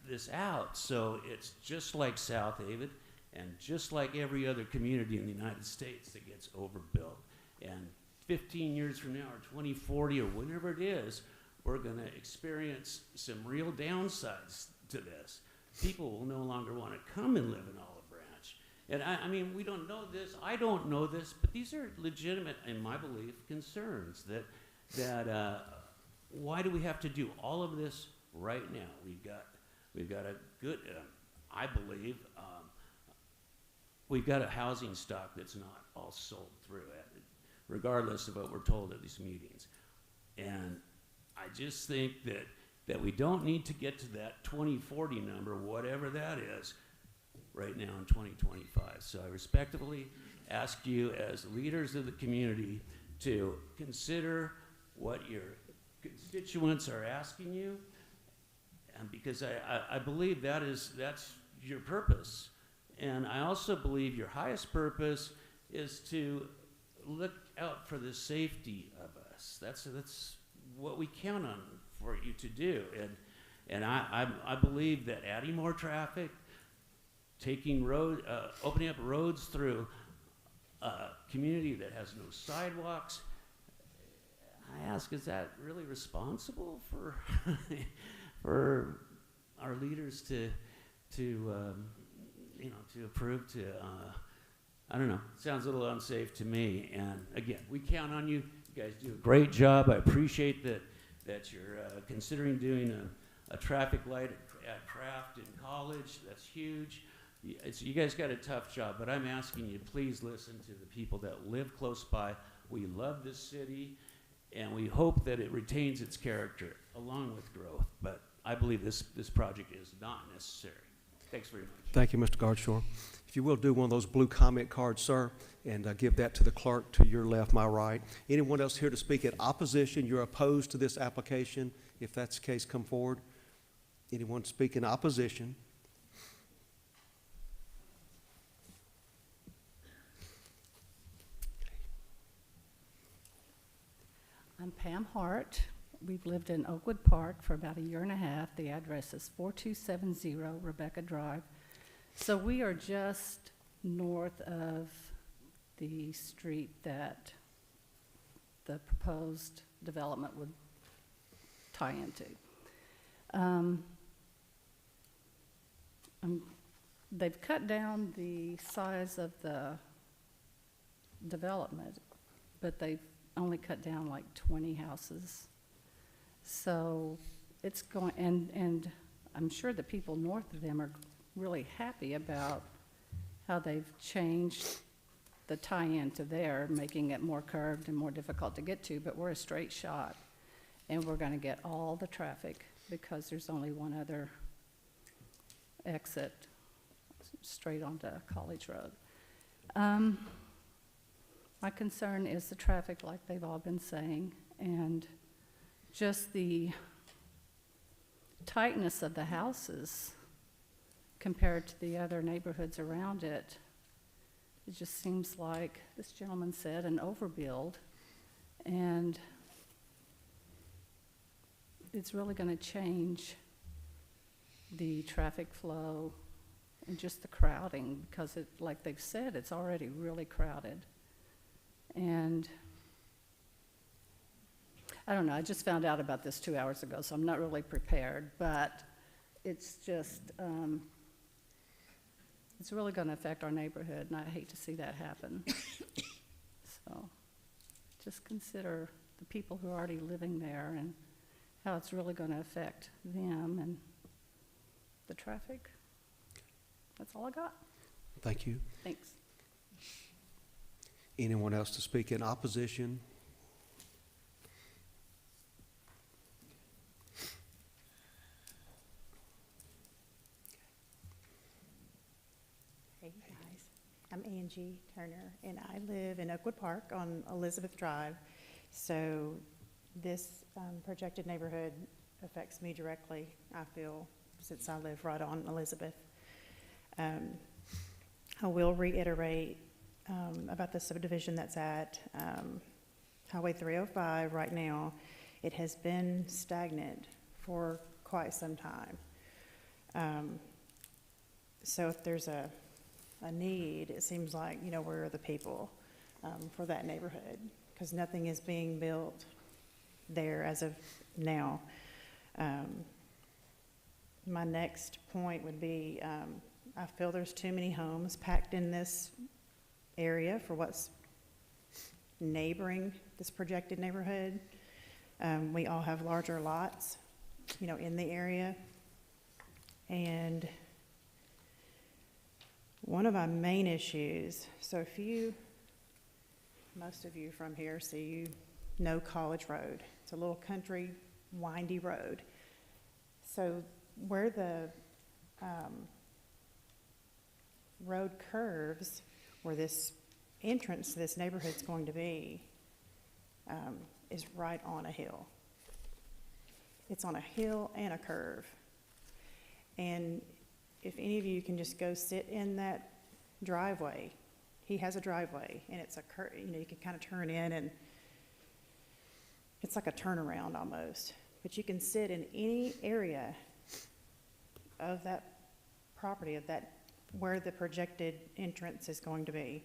this out, so it's just like South Haven and just like every other community in the United States that gets overbuilt. And 15 years from now, or 2040, or whenever it is, we're going to experience some real downsides to this. People will no longer want to come and live in Olive Branch. And I mean, we don't know this. I don't know this, but these are legitimate, in my belief, concerns that why do we have to do all of this right now? We've got a good, I believe, we've got a housing stock that's not all sold through it, regardless of what we're told at these meetings. And I just think that we don't need to get to that 2040 number, whatever that is, right now in 2025. So I respectfully ask you, as leaders of the community, to consider what your constituents are asking you, and because I believe that's your purpose. And I also believe your highest purpose is to look out for the safety of us. That's what we count on for you to do. And I believe that adding more traffic, opening up roads through a community that has no sidewalks, I ask, is that really responsible for for our leaders to approve? I don't know. It sounds a little unsafe to me. And again, we count on you. You guys do a great job. I appreciate that you're considering doing a traffic light at Craft in College. That's huge. You guys got a tough job, but I'm asking you, please listen to the people that live close by. We love this city, and we hope that it retains its character along with growth. But I believe this project is not necessary. Thanks very much. Thank you, Mr. Gardshaw. If you will, do one of those blue comment cards, sir, and give that to the clerk to your left, my right. Anyone else here to speak in opposition? You're opposed to this application? If that's the case, come forward. Anyone speak in opposition? I'm Pam Hart. We've lived in Oakwood Park for about a year and a half. The address is 4270 Rebecca Drive. So we are just north of the street that the proposed development would tie into. I'm they've cut down the size of the development, but they've only cut down like 20 houses. So it's going, and I'm sure the people north of them are really happy about how they've changed the tie-in to there, making it more curved and more difficult to get to, but we're a straight shot. And we're gonna get all the traffic because there's only one other exit straight onto College Road. My concern is the traffic, like they've all been saying, and just the tightness of the houses compared to the other neighborhoods around it. It just seems like, this gentleman said, an overbuild, and it's really going to change the traffic flow and just the crowding, because it, like they've said, it's already really crowded. And I don't know, I just found out about this 2 hours ago, so I'm not really prepared, but it's just, it's really going to affect our neighborhood, and I hate to see that happen. So just consider the people who are already living there and how it's really going to affect them and the traffic. That's all I got. Thank you. Thanks. Anyone else to speak in opposition? Hey guys, I'm Angie Turner, and I live in Oakwood Park on Elizabeth Drive. So this projected neighborhood affects me directly, I feel, since I live right on Elizabeth. I will reiterate about the subdivision that's at Highway 305 right now. It has been stagnant for quite some time. So if there's a need, it seems like, you know, where are the people for that neighborhood? Because nothing is being built there as of now. My next point would be, I feel there's too many homes packed in this area for what's neighboring this projected neighborhood. We all have larger lots, you know, in the area. And one of our main issues, so if you, most of you from here, so you know College Road. It's a little country, windy road. So where the road curves, where this entrance to this neighborhood is going to be, is right on a hill. It's on a hill and a curve. And if any of you can just go sit in that driveway, he has a driveway, and it's a you know, you can kind of turn in, and it's like a turnaround almost. But you can sit in any area of that property, of that, where the projected entrance is going to be.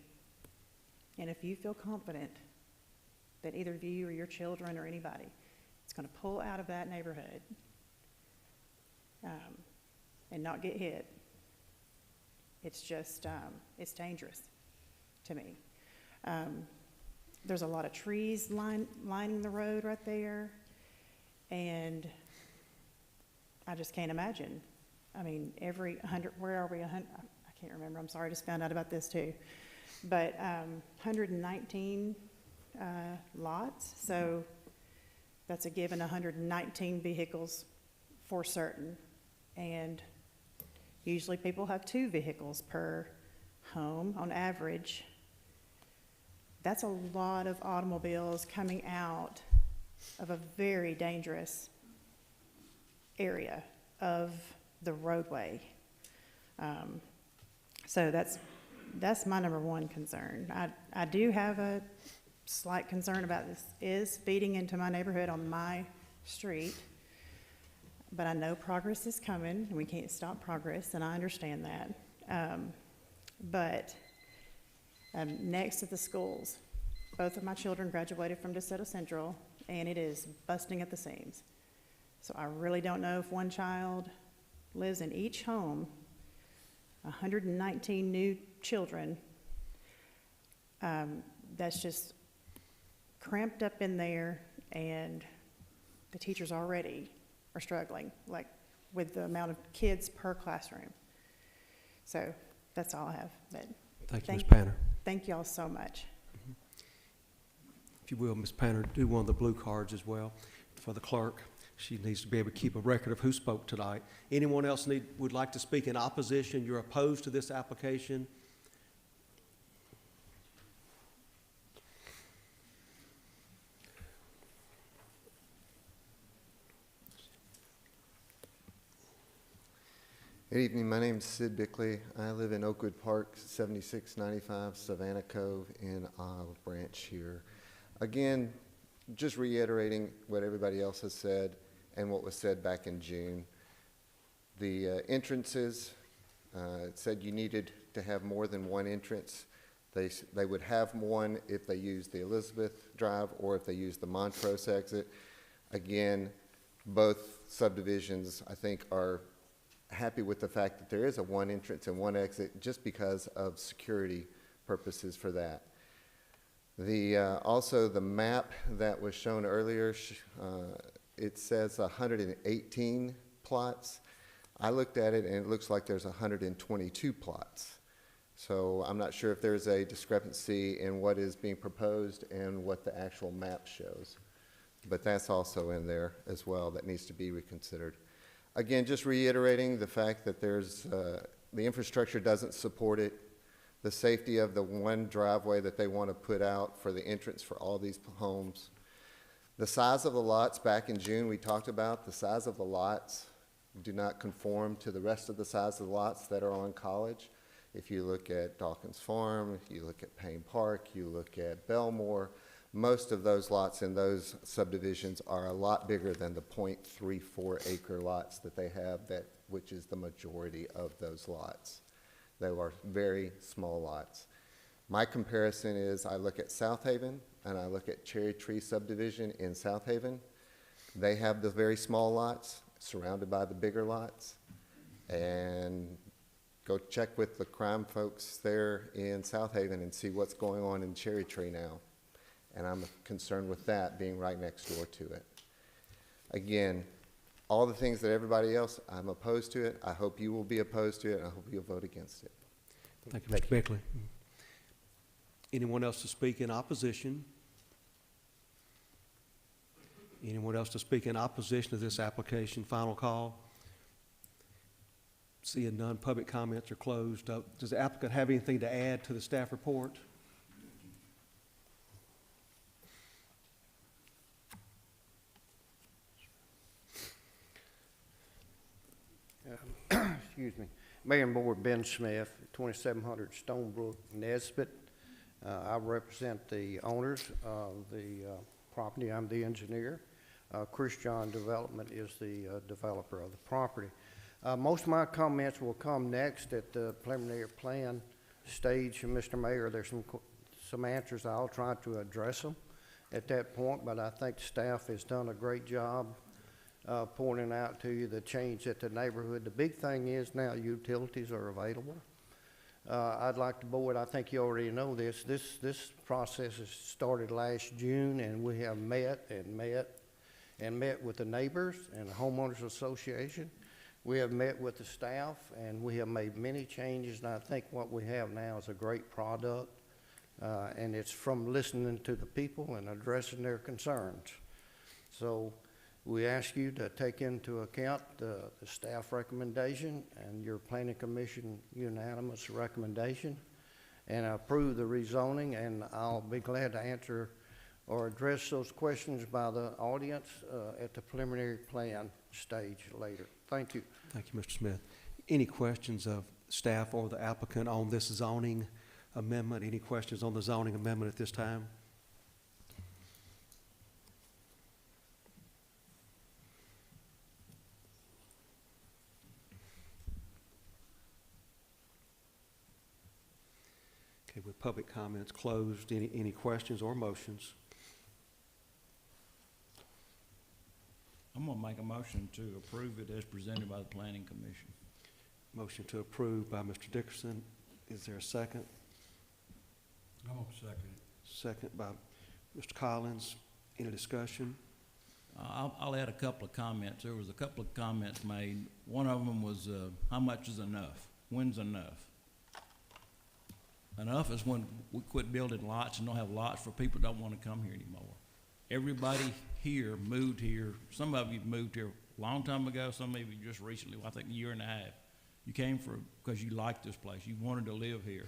And if you feel confident that either of you or your children or anybody is going to pull out of that neighborhood and not get hit, it's just, it's dangerous to me. There's a lot of trees lining the road right there, and I just can't imagine. I mean, every 100, where are we, 100, I can't remember, I'm sorry, I just found out about this too. But 119 lots, so that's a given 119 vehicles for certain. And usually people have 2 vehicles per home on average. That's a lot of automobiles coming out of a very dangerous area of the roadway. So that's my number one concern. I do have a slight concern about this, is feeding into my neighborhood on my street. But I know progress is coming, and we can't stop progress, and I understand that. Next to the schools, both of my children graduated from DeSoto Central, and it is busting at the seams. So I really don't know if one child lives in each home. 119 new children. That's just cramped up in there, and the teachers already are struggling, like with the amount of kids per classroom. So that's all I have. But Thank you, Ms. Panner. Thank you all so much. If you will, Ms. Panner, do one of the blue cards as well for the clerk. She needs to be able to keep a record of who spoke tonight. Anyone else would like to speak in opposition? You're opposed to this application? Good evening. My name is Sid Bickley. I live in Oakwood Park, 7695 Savannah Cove in Olive Branch here. Again, just reiterating what everybody else has said and what was said back in June. The entrances, it said you needed to have more than one entrance. They would have one if they used the Elizabeth Drive or if they used the Montrose exit. Again, both subdivisions, I think, are happy with the fact that there is a one entrance and one exit just because of security purposes for that. Also the map that was shown earlier, it says 118 plots. I looked at it and it looks like there's 122 plots. So I'm not sure if there's a discrepancy in what is being proposed and what the actual map shows. But that's also in there as well that needs to be reconsidered. Again, just reiterating the fact that there's, the infrastructure doesn't support it. The safety of the one driveway that they want to put out for the entrance for all these homes. The size of the lots, back in June we talked about, the size of the lots do not conform to the rest of the size of the lots that are on College. If you look at Dawkins Farm, if you look at Payne Park, you look at Belmore, most of those lots in those subdivisions are a lot bigger than the 0.34 acre lots that they have, which is the majority of those lots. They are very small lots. My comparison is I look at South Haven and I look at Cherry Tree subdivision in South Haven. They have the very small lots surrounded by the bigger lots. And go check with the crime folks there in South Haven and see what's going on in Cherry Tree now. And I'm concerned with that being right next door to it. Again, all the things that everybody else, I'm opposed to it. I hope you will be opposed to it, and I hope you'll vote against it. Thank you, Mr. Bickley. Anyone else to speak in opposition? Anyone else to speak in opposition to this application? Final call. Seeing none, public comments are closed. Does the applicant have anything to add to the staff report? Excuse me. Mayor and Board, Ben Smith, 2700 Stonebrook, Nesbitt. I represent the owners of the property. I'm the engineer. Christian Development is the developer of the property. Most of my comments will come next at the preliminary plan stage. Mr. Mayor, there's some answers. I'll try to address them at that point, but I think staff has done a great job pointing out to you the change at the neighborhood. The big thing is now utilities are available. I'd like the board, I think you already know this, this process has started last June, and we have met with the neighbors and the homeowners association. We have met with the staff, and we have made many changes, and I think what we have now is a great product, and it's from listening to the people and addressing their concerns. So we ask you to take into account the staff recommendation and your planning commission unanimous recommendation and approve the rezoning, and I'll be glad to answer or address those questions by the audience at the preliminary plan stage later. Thank you. Thank you, Mr. Smith. Any questions of staff or the applicant on this zoning amendment? Any questions on the zoning amendment at this time? Okay, with public comments closed, any questions or motions? I'm going to make a motion to approve it as presented by the Planning Commission. Motion to approve by Mr. Dickerson. Is there a second? I'm gonna second it. Second by Mr. Collins. Any discussion? I'll add a couple of comments. There was a couple of comments made. One of them was, how much is enough? When's enough? Enough is when we quit building lots and don't have lots for people who don't want to come here anymore. Everybody here moved here. Some of you moved here a long time ago. Some of you just recently, I think a year and a half. You came because you liked this place. You wanted to live here.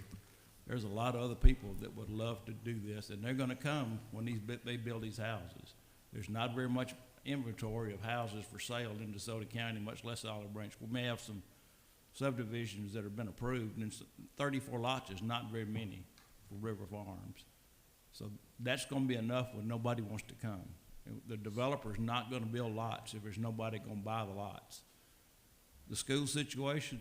There's a lot of other people that would love to do this, and they're going to come when they build these houses. There's not very much inventory of houses for sale in DeSoto County, much less Olive Branch. We may have some subdivisions that have been approved, and 34 lots is not very many for River Farms. So that's going to be enough when nobody wants to come. The developer's not going to build lots if there's nobody going to buy the lots. The school situation,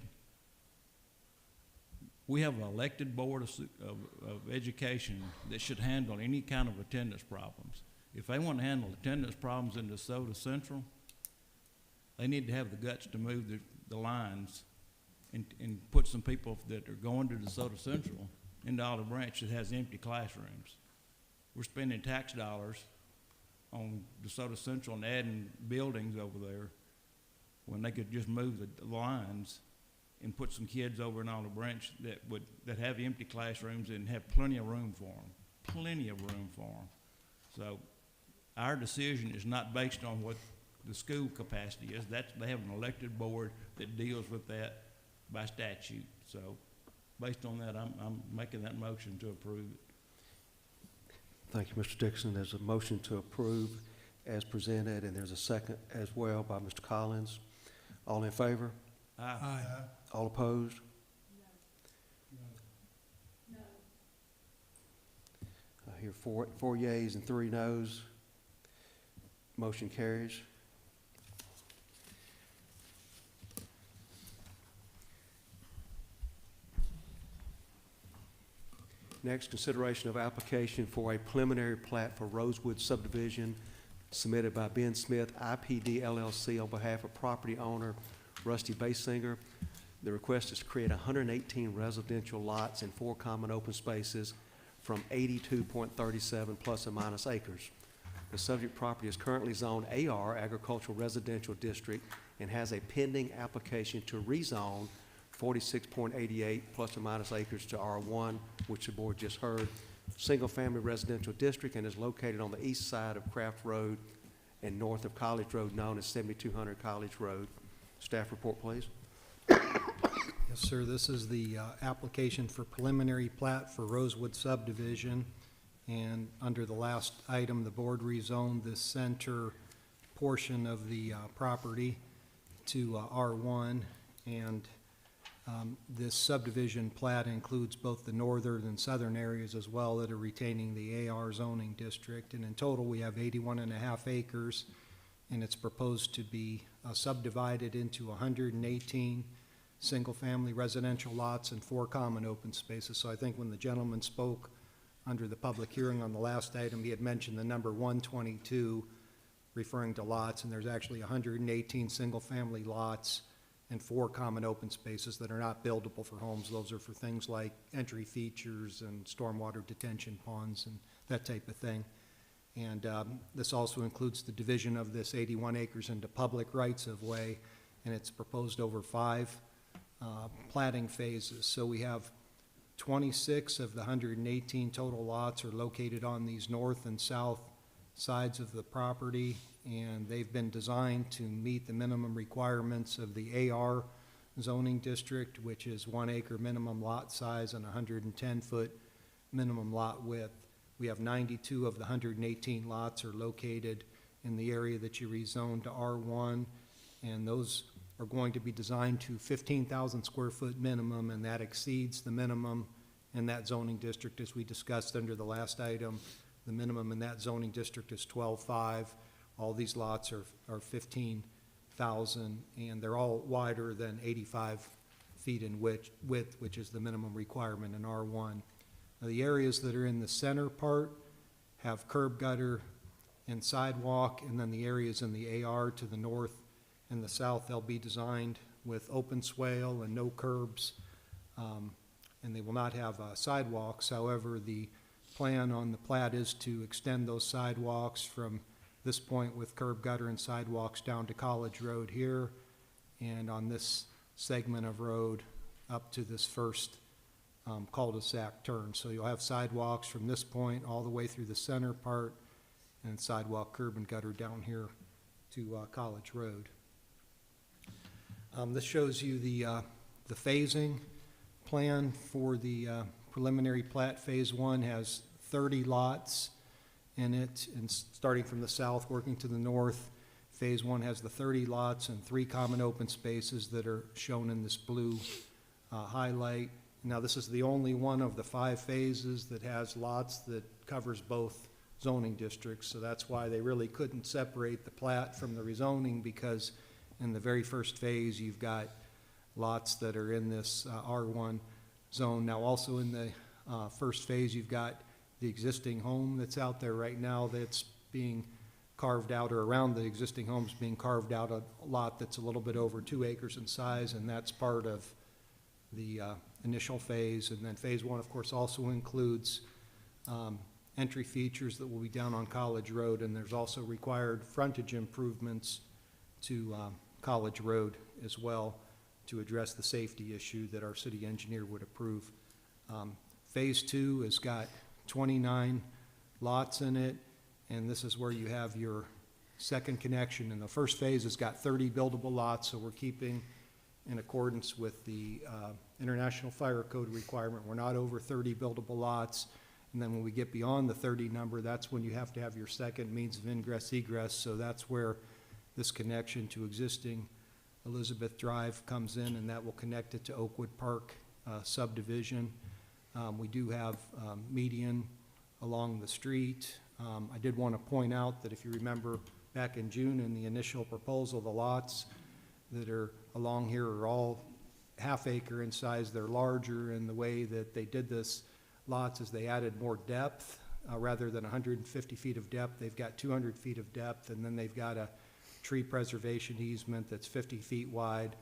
we have an elected board of education that should handle any kind of attendance problems. If they want to handle attendance problems in DeSoto Central, they need to have the guts to move the lines and put some people that are going to DeSoto Central into Olive Branch that has empty classrooms. We're spending tax dollars on DeSoto Central and adding buildings over there when they could just move the lines and put some kids over in Olive Branch that have empty classrooms and have plenty of room for them. Plenty of room for them. So our decision is not based on what the school capacity is. They have an elected board that deals with that by statute. So based on that, I'm making that motion to approve it. Thank you, Mr. Dixon. There's a motion to approve as presented, and there's a second as well by Mr. Collins. All in favor? Aye. Aye. All opposed? No. I hear four yeas and 3 noes. Motion carries. Next, consideration of application for a preliminary plat for Rosewood subdivision submitted by Ben Smith, IPD LLC, on behalf of property owner Rusty Basinger. The request is to create 118 residential lots and 4 common open spaces from 82.37 plus or minus acres. The subject property is currently zoned AR, Agricultural Residential District, and has a pending application to rezone 46.88 plus or minus acres to R1, which the board just heard, single-family residential district, and is located on the east side of Craft Road and north of College Road, known as 7200 College Road. Staff report, please. Yes, sir. This is the application for preliminary plat for Rosewood subdivision. And under the last item, the board rezoned the center portion of the property to R1. And this subdivision plat includes both the northern and southern areas as well that are retaining the AR zoning district. And in total, we have 81.5 acres, and it's proposed to be subdivided into 118 single-family residential lots and 4 common open spaces. So I think when the gentleman spoke under the public hearing on the last item, he had mentioned the number 122, referring to lots, and there's actually 118 single-family lots and 4 common open spaces that are not buildable for homes. Those are for things like entry features and stormwater detention ponds and that type of thing. And this also includes the division of this 81 acres into public rights of way, and it's proposed over 5 platting phases. So we have 26 of the 118 total lots are located on these north and south sides of the property, and they've been designed to meet the minimum requirements of the AR zoning district, which is 1 acre minimum lot size and 110-foot minimum lot width. We have 92 of the 118 lots are located in the area that you rezoned to R1, and those are going to be designed to 15,000 square foot minimum, and that exceeds the minimum in that zoning district. As we discussed under the last item, the minimum in that zoning district is 12.5. All these lots are 15,000, and they're all wider than 85 feet in width, which is the minimum requirement in R1. Now, the areas that are in the center part have curb gutter and sidewalk, and then the areas in the AR to the north and the south, they'll be designed with open swale and no curbs, and they will not have sidewalks. However, the plan on the plat is to extend those sidewalks from this point with curb, gutter, and sidewalks down to College Road here, and on this segment of road up to this first cul-de-sac turn. So you'll have sidewalks from this point all the way through the center part, and sidewalk, curb, and gutter down here to College Road. This shows you the phasing plan for the preliminary plat. Phase 1 has 30 lots in it, and starting from the south, working to the north. Phase 1 has the 30 lots and 3 common open spaces that are shown in this blue highlight. Now, this is the only one of the 5 phases that has lots that covers both zoning districts, so that's why they really couldn't separate the plat from the rezoning, because in the very first phase, you've got lots that are in this R1 zone. Now, also in the first phase, you've got the existing home that's out there right now that's being carved out, or around the existing homes being carved out, a lot that's a little bit over 2 acres in size, and that's part of the initial phase. And then phase 1, of course, also includes entry features that will be down on College Road, and there's also required frontage improvements to College Road as well to address the safety issue that our city engineer would approve. Phase 2 has got 29 lots in it, and this is where you have your second connection. And the first phase has got 30 buildable lots, so we're keeping in accordance with the International Fire Code requirement. We're not over 30 buildable lots. And then when we get beyond the 30 number, that's when you have to have your second means of ingress egress. So that's where this connection to existing Elizabeth Drive comes in, and that will connect it to Oakwood Park subdivision. We do have median along the street. I did want to point out that if you remember back in June in the initial proposal, the lots that are along here are all half acre in size. They're larger, and the way that they did this lots is they added more depth. Rather than 150 feet of depth, they've got 200 feet of depth, and then they've got a tree preservation easement that's 50 feet wide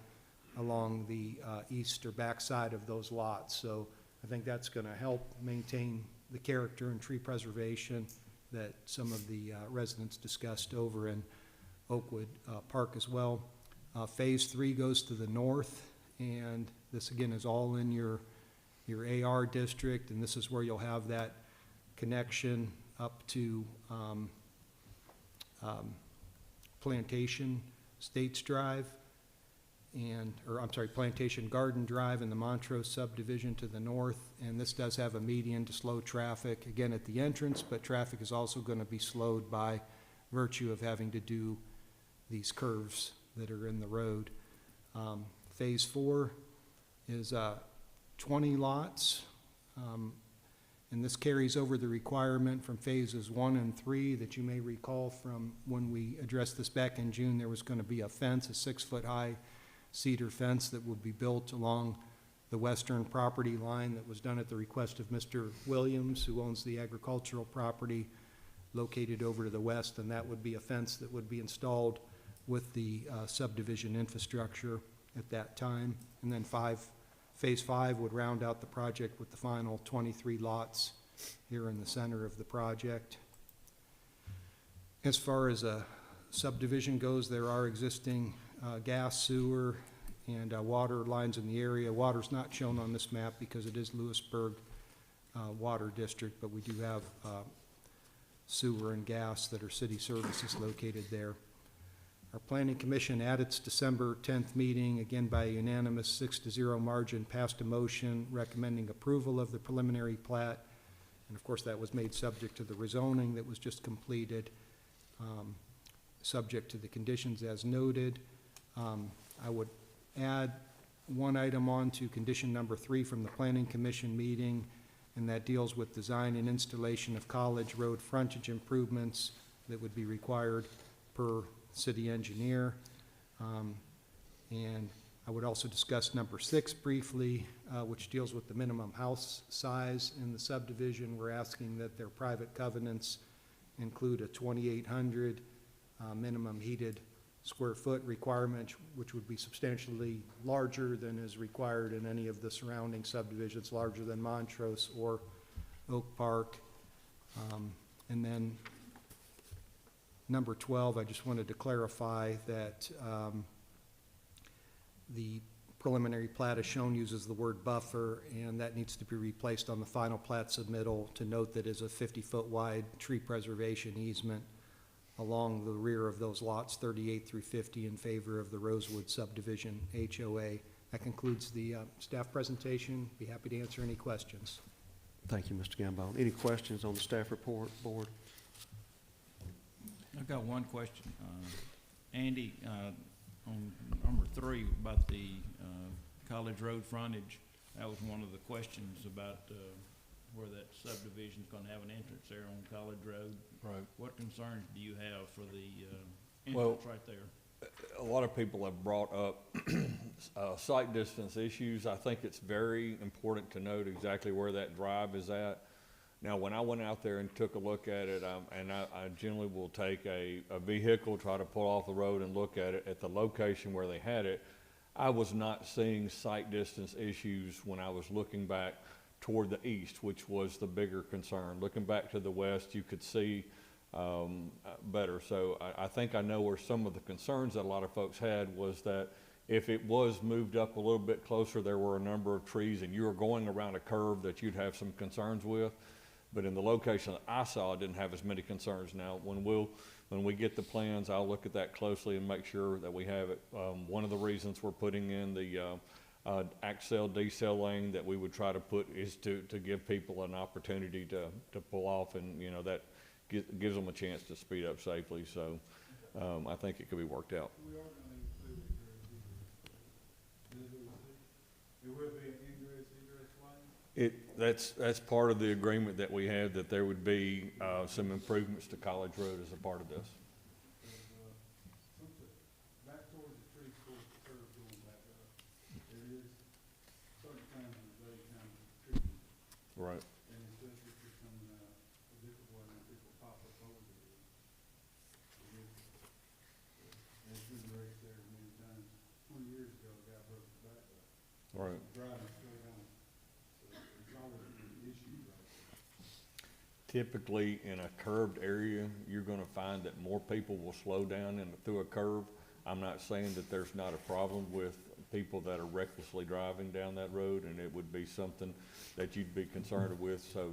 along the east or back side of those lots. So I think that's going to help maintain the character and tree preservation that some of the residents discussed over in Oakwood Park as well. Phase 3 goes to the north, and this again is all in your AR district, and this is where you'll have that connection up to Plantation States Drive, Plantation Garden Drive and the Montrose subdivision to the north. And this does have a median to slow traffic, again, at the entrance, but traffic is also going to be slowed by virtue of having to do these curves that are in the road. Phase 4 is 20 lots, and this carries over the requirement from phases 1 and 3 that you may recall from when we addressed this back in June. There was going to be a fence, a 6-foot high cedar fence that would be built along the western property line. That was done at the request of Mr. Williams, who owns the agricultural property located over to the west, and that would be a fence that would be installed with the subdivision infrastructure at that time. And then Phase 5 would round out the project with the final 23 lots here in the center of the project. As far as a subdivision goes, there are existing gas, sewer, and water lines in the area. Water's not shown on this map because it is Lewisburg Water District, but we do have sewer and gas that are city services located there. Our Planning Commission at its December 10th meeting, again by a unanimous 6-0 margin, passed a motion recommending approval of the preliminary plat. And of course, that was made subject to the rezoning that was just completed, subject to the conditions as noted. I would add one item on to condition number 3 from the Planning Commission meeting, and that deals with design and installation of College Road frontage improvements that would be required per city engineer. And I would also discuss number 6 briefly, which deals with the minimum house size in the subdivision. We're asking that their private covenants include a 2,800 minimum heated square foot requirement, which would be substantially larger than is required in any of the surrounding subdivisions, larger than Montrose or Oak Park. And then number 12, I just wanted to clarify that the preliminary plat as shown uses the word buffer, and that needs to be replaced on the final plat submittal to note that is a 50-foot wide tree preservation easement along the rear of those lots 38 through 50 in favor of the Rosewood subdivision HOA. That concludes the staff presentation. Be happy to answer any questions. Thank you, Mr. Gambone. Any questions on the staff report, board? I've got one question. Andy, on number 3 about the College Road frontage, that was one of the questions about where that subdivision's gonna have an entrance there on College Road. Right. What concerns do you have for the Well, entrance right there? A lot of people have brought up site distance issues. I think it's very important to note exactly where that drive is at. Now, when I went out there and took a look at it, I generally will take a vehicle, try to pull off the road and look at it at the location where they had it. I was not seeing site distance issues when I was looking back toward the east, which was the bigger concern. Looking back to the west, you could see better. So I think I know where some of the concerns that a lot of folks had was that if it was moved up a little bit closer, there were a number of trees and you were going around a curve that you'd have some concerns with. But in the location that I saw, I didn't have as many concerns. Now, when we get the plans, I'll look at that closely and make sure that we have it. One of the reasons we're putting in the accel decel lane that we would try to put is to give people an opportunity to pull off, and you know that gives them a chance to speed up safely. So I think it could be worked out. We are going to include it will be an ingress egress lane. That's part of the agreement that we had, that there would be some improvements to College Road as a part of this. Back towards the tree, towards the curve going back up, there is certain times in the day kind of tricky. Right. And especially if you're coming out a different way and people pop up over there. There's been wrecks there many times. 20 years ago, a guy broke his back up. Right. Driving straight on. So it's always been an issue right there. Typically, in a curved area, you're going to find that more people will slow down through a curve. I'm not saying that there's not a problem with people that are recklessly driving down that road, and it would be something that you'd be concerned with. So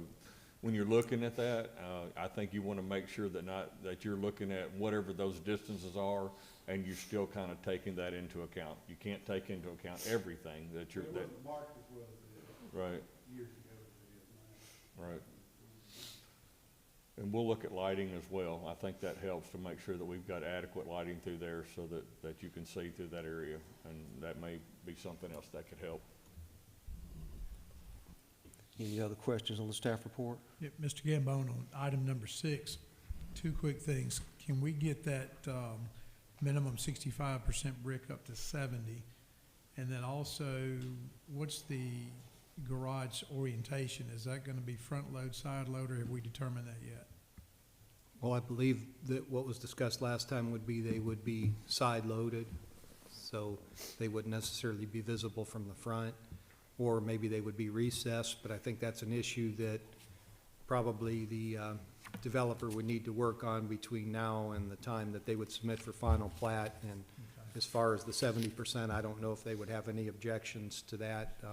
when you're looking at that, I think you want to make sure that you're looking at whatever those distances are, and you're still kind of taking that into account. You can't take into account everything that you're. It wasn't marked as well as it is. Right. Years ago as it is now. Right. And we'll look at lighting as well. I think that helps to make sure that we've got adequate lighting through there so that you can see through that area, and that may be something else that could help. Any other questions on the staff report? Yep, Mr. Gambone, on item number 6, 2 quick things. Can we get that minimum 65% brick up to 70? And then also, what's the garage orientation? Is that going to be front load, side load, or have we determined that yet? Well, I believe that what was discussed last time would be they would be side loaded, so they wouldn't necessarily be visible from the front, or maybe they would be recessed, but I think that's an issue that probably the developer would need to work on between now and the time that they would submit for final plat. And as far as the 70%, I don't know if they would have any objections to that.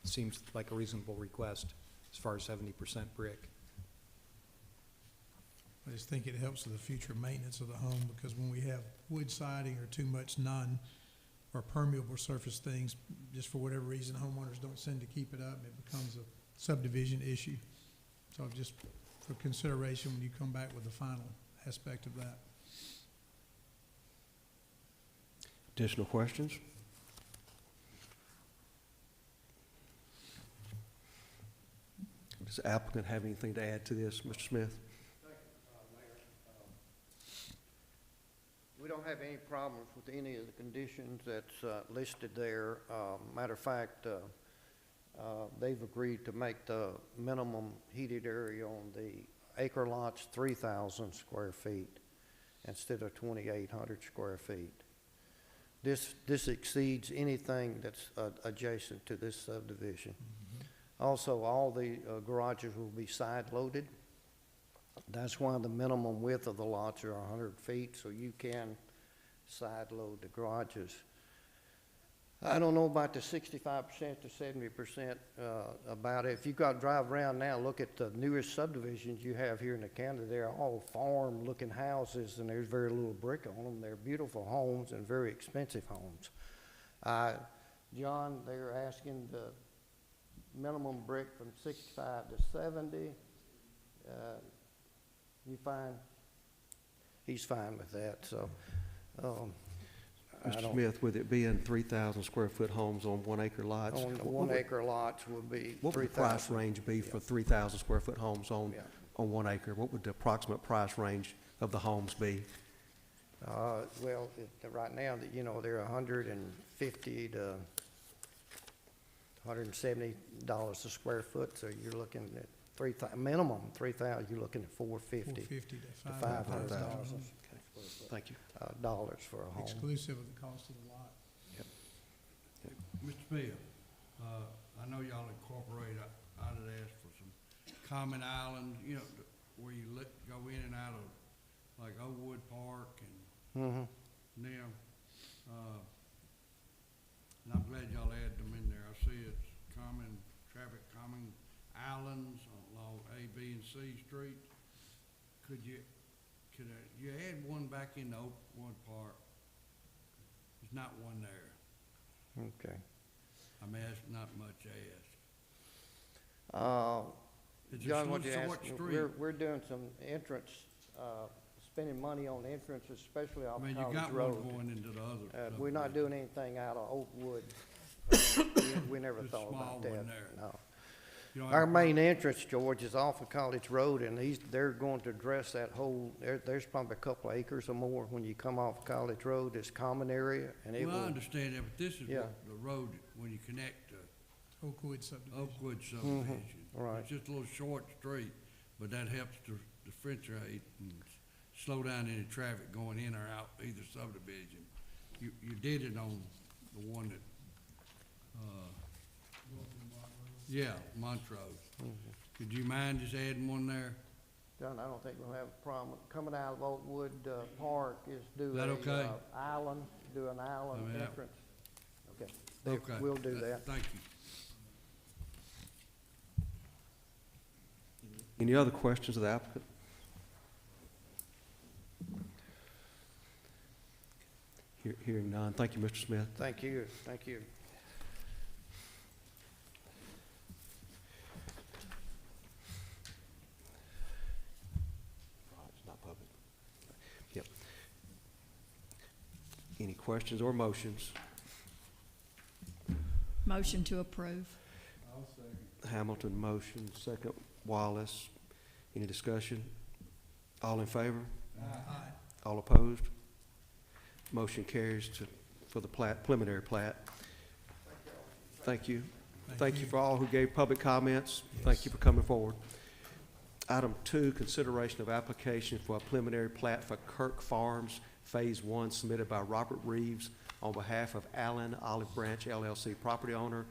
Seems like a reasonable request as far as 70% brick. I just think it helps with the future maintenance of the home, because when we have wood siding or too much non or permeable surface things, just for whatever reason, homeowners don't seem to keep it up, it becomes a subdivision issue. So just for consideration when you come back with the final aspect of that. Additional questions? Does the applicant have anything to add to this, Mr. Smith? Thank you, Mayor. We don't have any problems with any of the conditions that's listed there. Matter of fact, they've agreed to make the minimum heated area on the acre lots 3,000 square feet instead of 2,800 square feet. This exceeds anything that's adjacent to this subdivision. Also, all the garages will be side-loaded. That's why the minimum width of the lots are 100 feet, so you can side-load the garages. I don't know about the 65% to 70% about it. If you got to drive around now, look at the newest subdivisions you have here in the county. They're all farm-looking houses, and there's very little brick on them. They're beautiful homes and very expensive homes. John, they're asking the minimum brick from 65 to 70. You fine? He's fine with that, so. Mr. Smith, with it being 3,000 square foot homes on 1 acre lots? On the 1 acre lots would be 3,000. What would the price range be for 3,000 square foot homes on 1 acre? What would the approximate price range of the homes be? Well, right now, you know, they're $150 to $170 a square foot, so you're looking at minimum 3,000. You're looking at $450 to $500. Thank you. Dollars for a home. Exclusive of the cost of the lot. Mr. Smith, I know y'all incorporate out of that for some common islands, you know, where you go in and out of, like Oakwood Park and them. And I'm glad y'all added them in there. I see it's common traffic, common islands along A, B, and C Street. Could you add one back in the Oakwood Park? There's not one there. Okay. I mean, that's not much asked. John, what you asked, we're doing some entrance, spending money on entrances, especially off College Road. You got one going into the other. We're not doing anything out of Oakwood. We never thought about that. No. Our main entrance, George, is off of College Road, and they're going to address that whole. There's probably a couple of acres or more when you come off College Road. This common area, and it will. I understand that, but this is the road when you connect to Oakwood subdivision. Right. It's just a little short street, but that helps to differentiate and slow down any traffic going in or out either subdivision. You did it on the one that. Montrose. Could you mind just adding one there? John, I don't think we'll have a problem. Coming out of Oakwood Park is do That okay? Island, do an island entrance. Okay. Okay. We'll do that. Thank you. Any other questions of the applicant? Hearing none. Thank you, Mr. Smith. Thank you. Thank you. Any questions or motions? Motion to approve. I'll second. Hamilton, motion. Second, Wallace. Any discussion? All in favor? Aye. All opposed? Motion carries for the preliminary plat. Thank you. Thank you for all who gave public comments. Thank you for coming forward. Item 2, consideration of application for a preliminary plat for Kirk Farms, Phase 1, submitted by Robert Reeves on behalf of Allen Olive Branch LLC property owner.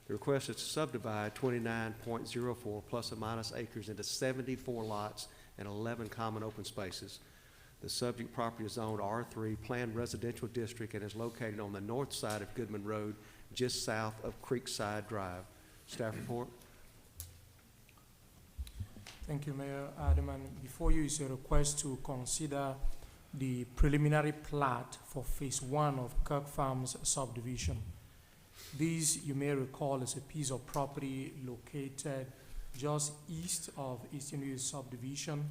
The request is to subdivide 29.04 plus or minus acres into 74 lots and 11 common open spaces. The subject property is zoned R3 Planned Residential District and is located on the north side of Goodman Road, just south of Creekside Drive. Staff report. Thank you, Mayor Aldermen. Before you is a request to consider the preliminary plat for Phase 1 of Kirk Farms subdivision. This, you may recall, is a piece of property located just east of Eastern View subdivision,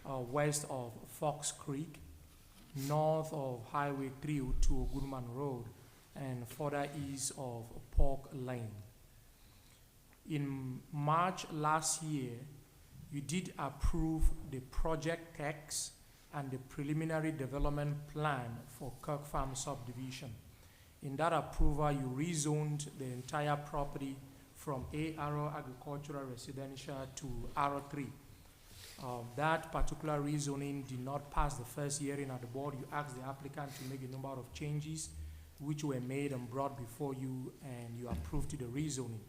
west of Fox Creek, north of Highway 302 Goodman Road, and further east of Pork Lane. In March last year, you did approve the project text and the preliminary development plan for Kirk Farm subdivision. In that approval, you rezoned the entire property from ARO agricultural residential to R3. That particular rezoning did not pass the first hearing at the board. You asked the applicant to make a number of changes which were made and brought before you, and you approved to the rezoning.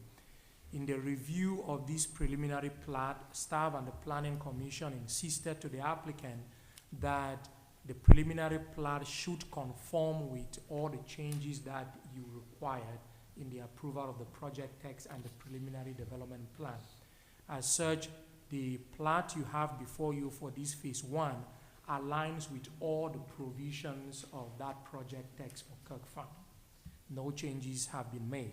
In the review of this preliminary plat, staff and the Planning Commission insisted to the applicant that the preliminary plat should conform with all the changes that you required in the approval of the project text and the preliminary development plan. As such, the plat you have before you for this phase 1 aligns with all the provisions of that project text for Kirk Farm. No changes have been made.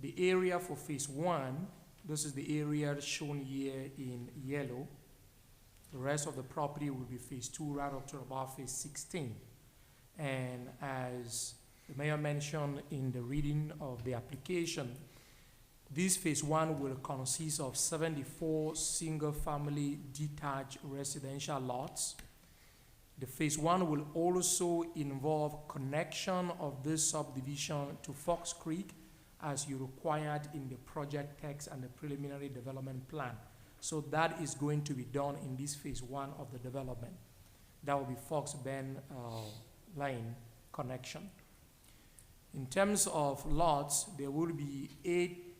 The area for phase 1, this is the area shown here in yellow. The rest of the property will be phase 2 right up to about phase 16. And as the mayor mentioned in the reading of the application, this phase 1 will consist of 74 single-family detached residential lots. The phase 1 will also involve connection of this subdivision to Fox Creek as you required in the project text and the preliminary development plan. So that is going to be done in this phase 1 of the development. That will be Fox Bend Lane connection. In terms of lots, there will be 8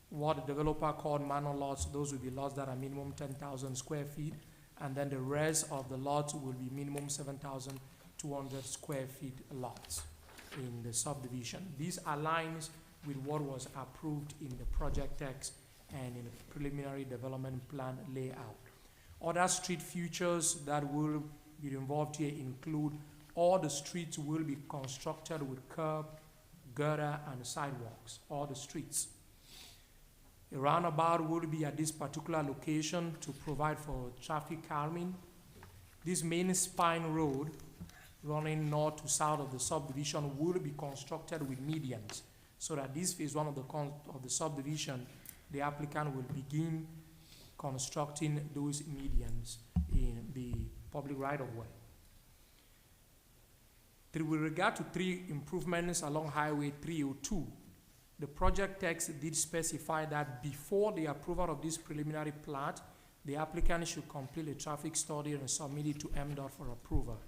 what the developer called manor lots. Those will be lots that are minimum 10,000 square feet, and then the rest of the lots will be minimum 7,200 square feet lots in the subdivision. This aligns with what was approved in the project text and in the preliminary development plan layout. Other street features that will be involved here include all the streets will be constructed with curb, gutter, and sidewalks, all the streets. A roundabout will be at this particular location to provide for traffic calming. This main spine road running north to south of the subdivision will be constructed with medians, so that this phase 1 of the subdivision, the applicant will begin constructing those medians in the public right-of-way. With regard to 3 improvements along Highway 302, the project text did specify that before the approval of this preliminary plat, the applicant should complete a traffic study and submit it to MDOT for approval.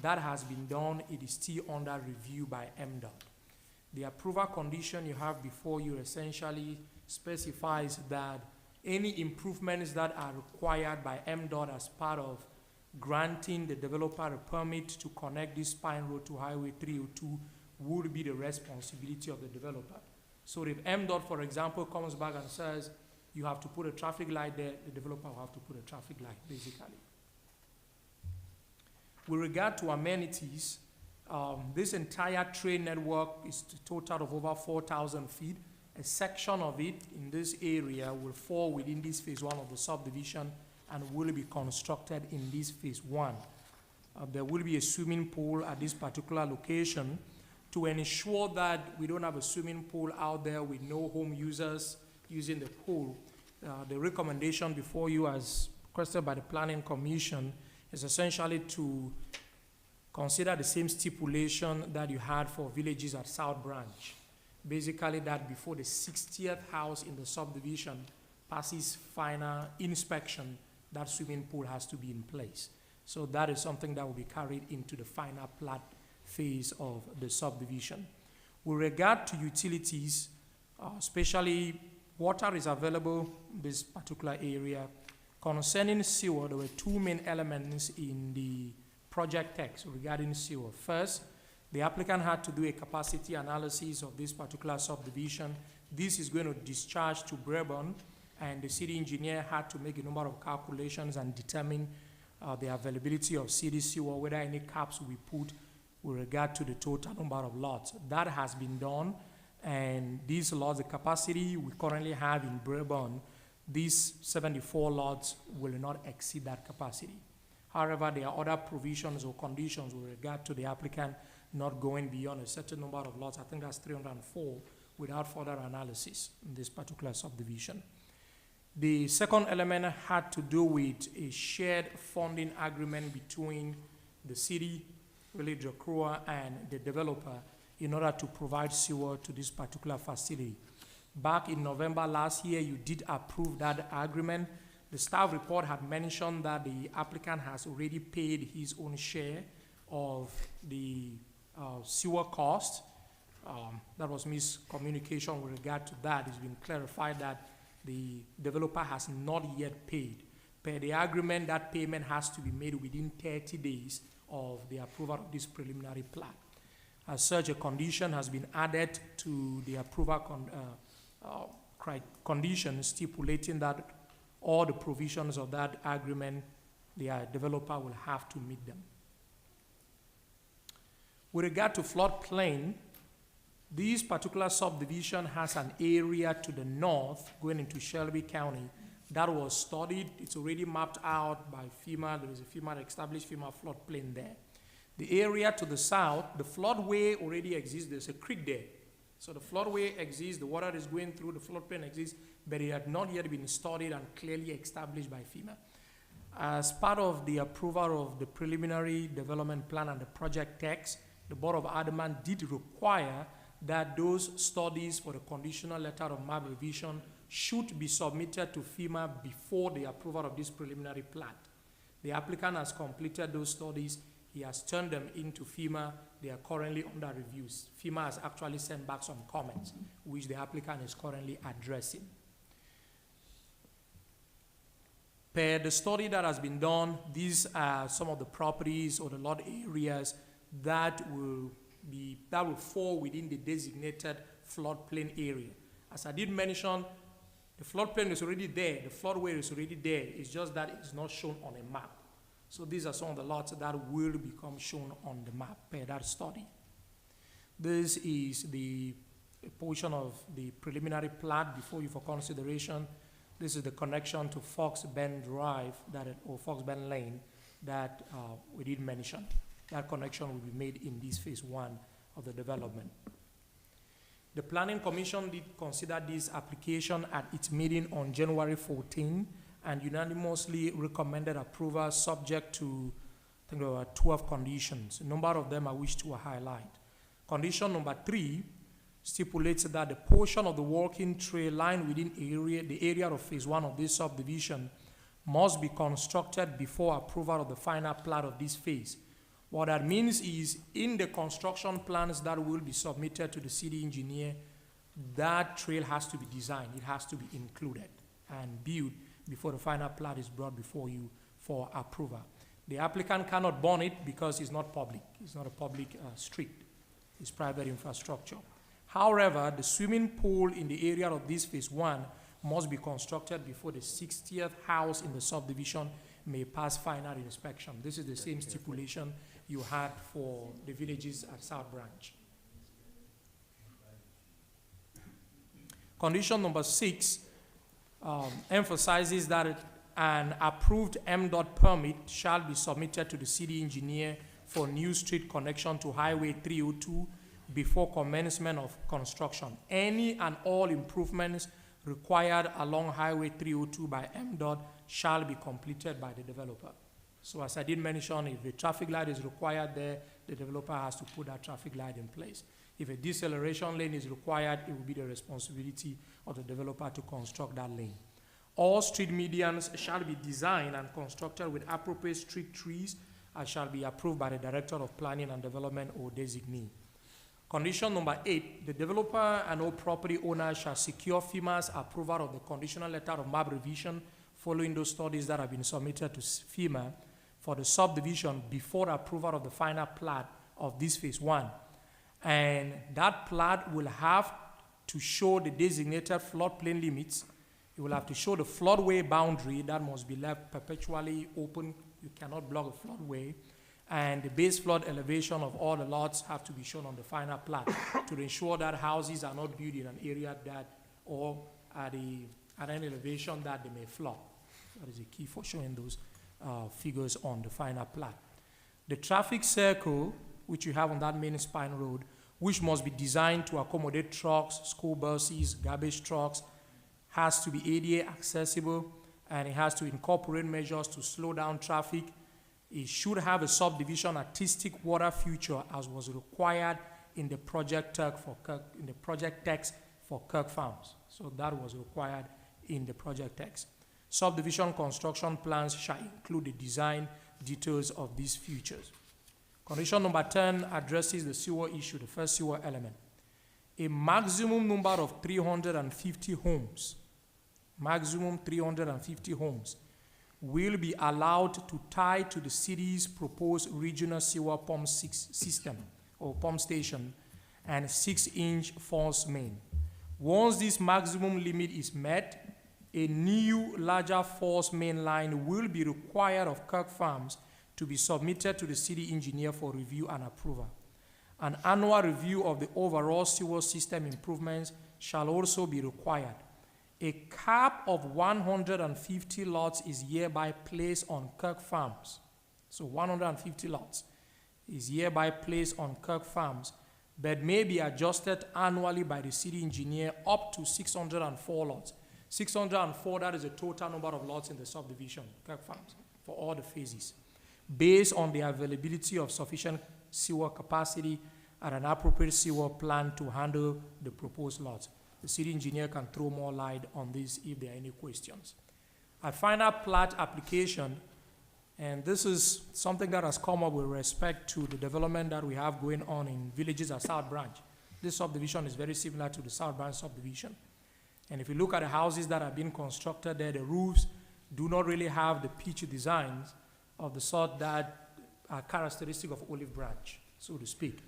That has been done. It is still under review by MDOT. The approval condition you have before you essentially specifies that any improvements that are required by MDOT as part of granting the developer a permit to connect this spine road to Highway 302 would be the responsibility of the developer. So if MDOT, for example, comes back and says, you have to put a traffic light there, the developer will have to put a traffic light, basically. With regard to amenities, this entire train network is a total of over 4,000 feet. A section of it in this area will fall within this phase 1 of the subdivision and will be constructed in this phase 1. There will be a swimming pool at this particular location. To ensure that we don't have a swimming pool out there with no home users using the pool, the recommendation before you as requested by the Planning Commission is essentially to consider the same stipulation that you had for villages at South Branch. Basically that before the 60th house in the subdivision passes final inspection, that swimming pool has to be in place. So that is something that will be carried into the final plat phase of the subdivision. With regard to utilities, especially water is available in this particular area. Concerning sewer, there were 2 main elements in the project text regarding sewer. First, the applicant had to do a capacity analysis of this particular subdivision. This is going to discharge to Brabant, and the city engineer had to make a number of calculations and determine the availability of city sewer, whether any caps will be put with regard to the total number of lots. That has been done, and these lots, the capacity we currently have in Brabant, these 74 lots will not exceed that capacity. However, there are other provisions or conditions with regard to the applicant not going beyond a certain number of lots. I think that's 304 without further analysis in this particular subdivision. The second element had to do with a shared funding agreement between the city, Village of Croix, and the developer in order to provide sewer to this particular facility. Back in November last year, you did approve that agreement. The staff report had mentioned that the applicant has already paid his own share of the sewer cost. That was miscommunication with regard to that. It's been clarified that the developer has not yet paid. Per the agreement, that payment has to be made within 30 days of the approval of this preliminary plat. As such, a condition has been added to the approval condition stipulating that all the provisions of that agreement, the developer will have to meet them. With regard to floodplain, this particular subdivision has an area to the north going into Shelby County that was studied. It's already mapped out by FEMA. There is a FEMA, established FEMA floodplain there. The area to the south, the floodway already exists. There's a creek there. So the floodway exists, the water is going through, the floodplain exists, but it had not yet been studied and clearly established by FEMA. As part of the approval of the preliminary development plan and the project text, the Board of Aldermen did require that those studies for the conditional letter of map revision should be submitted to FEMA before the approval of this preliminary plat. The applicant has completed those studies. He has turned them into FEMA. They are currently under reviews. FEMA has actually sent back some comments, which the applicant is currently addressing. Per the study that has been done, these are some of the properties or the lot areas that will fall within the designated floodplain area. As I did mention, the floodplain is already there, the floodway is already there. It's just that it's not shown on a map. So these are some of the lots that will become shown on the map per that study. This is the portion of the preliminary plat before you for consideration. This is the connection to Fox Bend Drive or Fox Bend Lane that we did mention. That connection will be made in this phase 1 of the development. The Planning Commission did consider this application at its meeting on January 14 and unanimously recommended approval subject to, I think there were 12 conditions. A number of them I wish to highlight. Condition number 3 stipulates that the portion of the walking trail lying within the area of phase 1 of this subdivision must be constructed before approval of the final plat of this phase. What that means is in the construction plans that will be submitted to the city engineer, that trail has to be designed. It has to be included and built before the final plat is brought before you for approval. The applicant cannot burn it because it's not public. It's not a public street. It's private infrastructure. However, the swimming pool in the area of this phase 1 must be constructed before the 60th house in the subdivision may pass final inspection. This is the same stipulation you had for the villages at South Branch. Condition number 6 emphasizes that an approved MDOT permit shall be submitted to the city engineer for new street connection to Highway 302 before commencement of construction. Any and all improvements required along Highway 302 by MDOT shall be completed by the developer. So as I did mention, if a traffic light is required there, the developer has to put that traffic light in place. If a deceleration lane is required, it will be the responsibility of the developer to construct that lane. All street medians shall be designed and constructed with appropriate street trees and shall be approved by the Director of Planning and Development or designee. Condition number 8, the developer and all property owners shall secure FEMA's approval of the conditional letter of map revision following those studies that have been submitted to FEMA for the subdivision before approval of the final plat of this phase 1. And that plat will have to show the designated floodplain limits. It will have to show the floodway boundary that must be left perpetually open. You cannot block a floodway. And the base flood elevation of all the lots have to be shown on the final plat to ensure that houses are not built in an area that or at an elevation that they may flood. That is a key for showing those figures on the final plat. The traffic circle, which you have on that main spine road, which must be designed to accommodate trucks, school buses, garbage trucks, has to be ADA accessible, and it has to incorporate measures to slow down traffic. It should have a subdivision artistic water feature as was required in the project text for Kirk Farms. So that was required in the project text. Subdivision construction plans shall include the design details of these features. Condition number 10 addresses the sewer issue, the first sewer element. A maximum number of 350 homes, maximum 350 homes, will be allowed to tie to the city's proposed regional sewer pump system or pump station and 6-inch false main. Once this maximum limit is met, a new larger false main line will be required of Kirk Farms to be submitted to the city engineer for review and approval. An annual review of the overall sewer system improvements shall also be required. A cap of 150 lots is hereby placed on Kirk Farms. So 150 lots is hereby placed on Kirk Farms, but may be adjusted annually by the city engineer up to 604 lots. 604, that is the total number of lots in the subdivision, Kirk Farms, for all the phases, based on the availability of sufficient sewer capacity and an appropriate sewer plan to handle the proposed lots. The city engineer can throw more light on this if there are any questions. A final plat application, and this is something that has come up with respect to the development that we have going on in villages at South Branch. This subdivision is very similar to the South Branch subdivision. And if you look at the houses that are being constructed there, the roofs do not really have the pitch designs of the sort that are characteristic of Olive Branch, so to speak.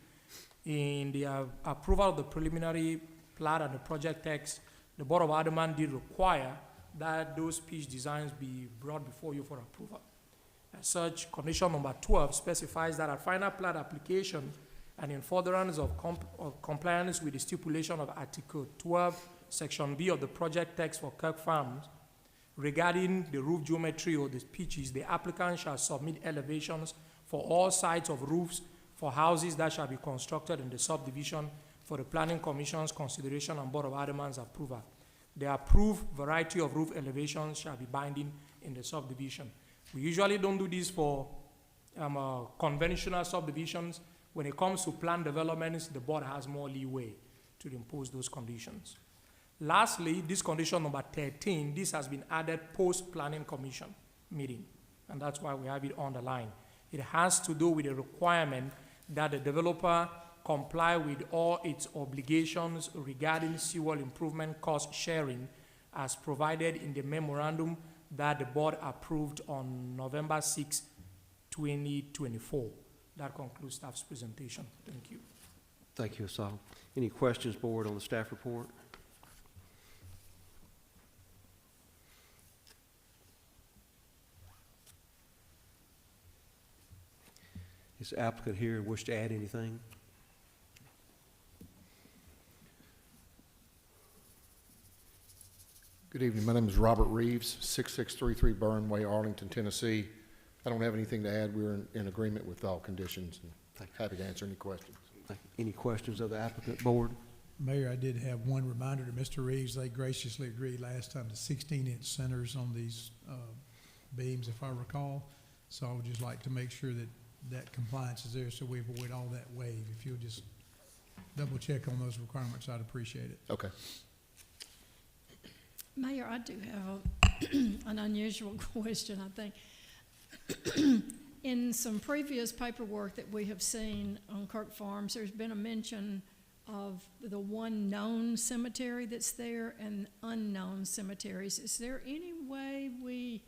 In the approval of the preliminary plat and the project text, the Board of Aldermen did require that those pitch designs be brought before you for approval. As such, condition number 12 specifies that at final plat application and in furtherance of compliance with the stipulation of Article 12, Section B of the project text for Kirk Farms, regarding the roof geometry or the pitches, the applicant shall submit elevations for all sides of roofs for houses that shall be constructed in the subdivision for the Planning Commission's consideration and Board of Aldermen's approval. The approved variety of roof elevations shall be binding in the subdivision. We usually don't do this for conventional subdivisions. When it comes to planned developments, the board has more leeway to impose those conditions. Lastly, this condition number 13, this has been added post-Planning Commission meeting, and that's why we have it on the line. It has to do with the requirement that the developer comply with all its obligations regarding sewer improvement cost sharing as provided in the memorandum that the board approved on November 6, 2024. That concludes staff's presentation. Thank you. Thank you, Asal. Any questions, board, on the staff report? Is the applicant here and wish to add anything? Good evening. My name is Robert Reeves, 6633 Burn Way, Arlington, Tennessee. I don't have anything to add. We're in agreement with all conditions and happy to answer any questions. Any questions of the applicant, board? Mayor, I did have one reminder to Mr. Reeves. They graciously agreed last time to 16-inch centers on these beams, if I recall. So I would just like to make sure that that compliance is there so we avoid all that wave. If you'll just double check on those requirements, I'd appreciate it. Okay. Mayor, I do have an unusual question, I think. In some previous paperwork that we have seen on Kirk Farms, there's been a mention of the one known cemetery that's there and unknown cemeteries. Is there any way we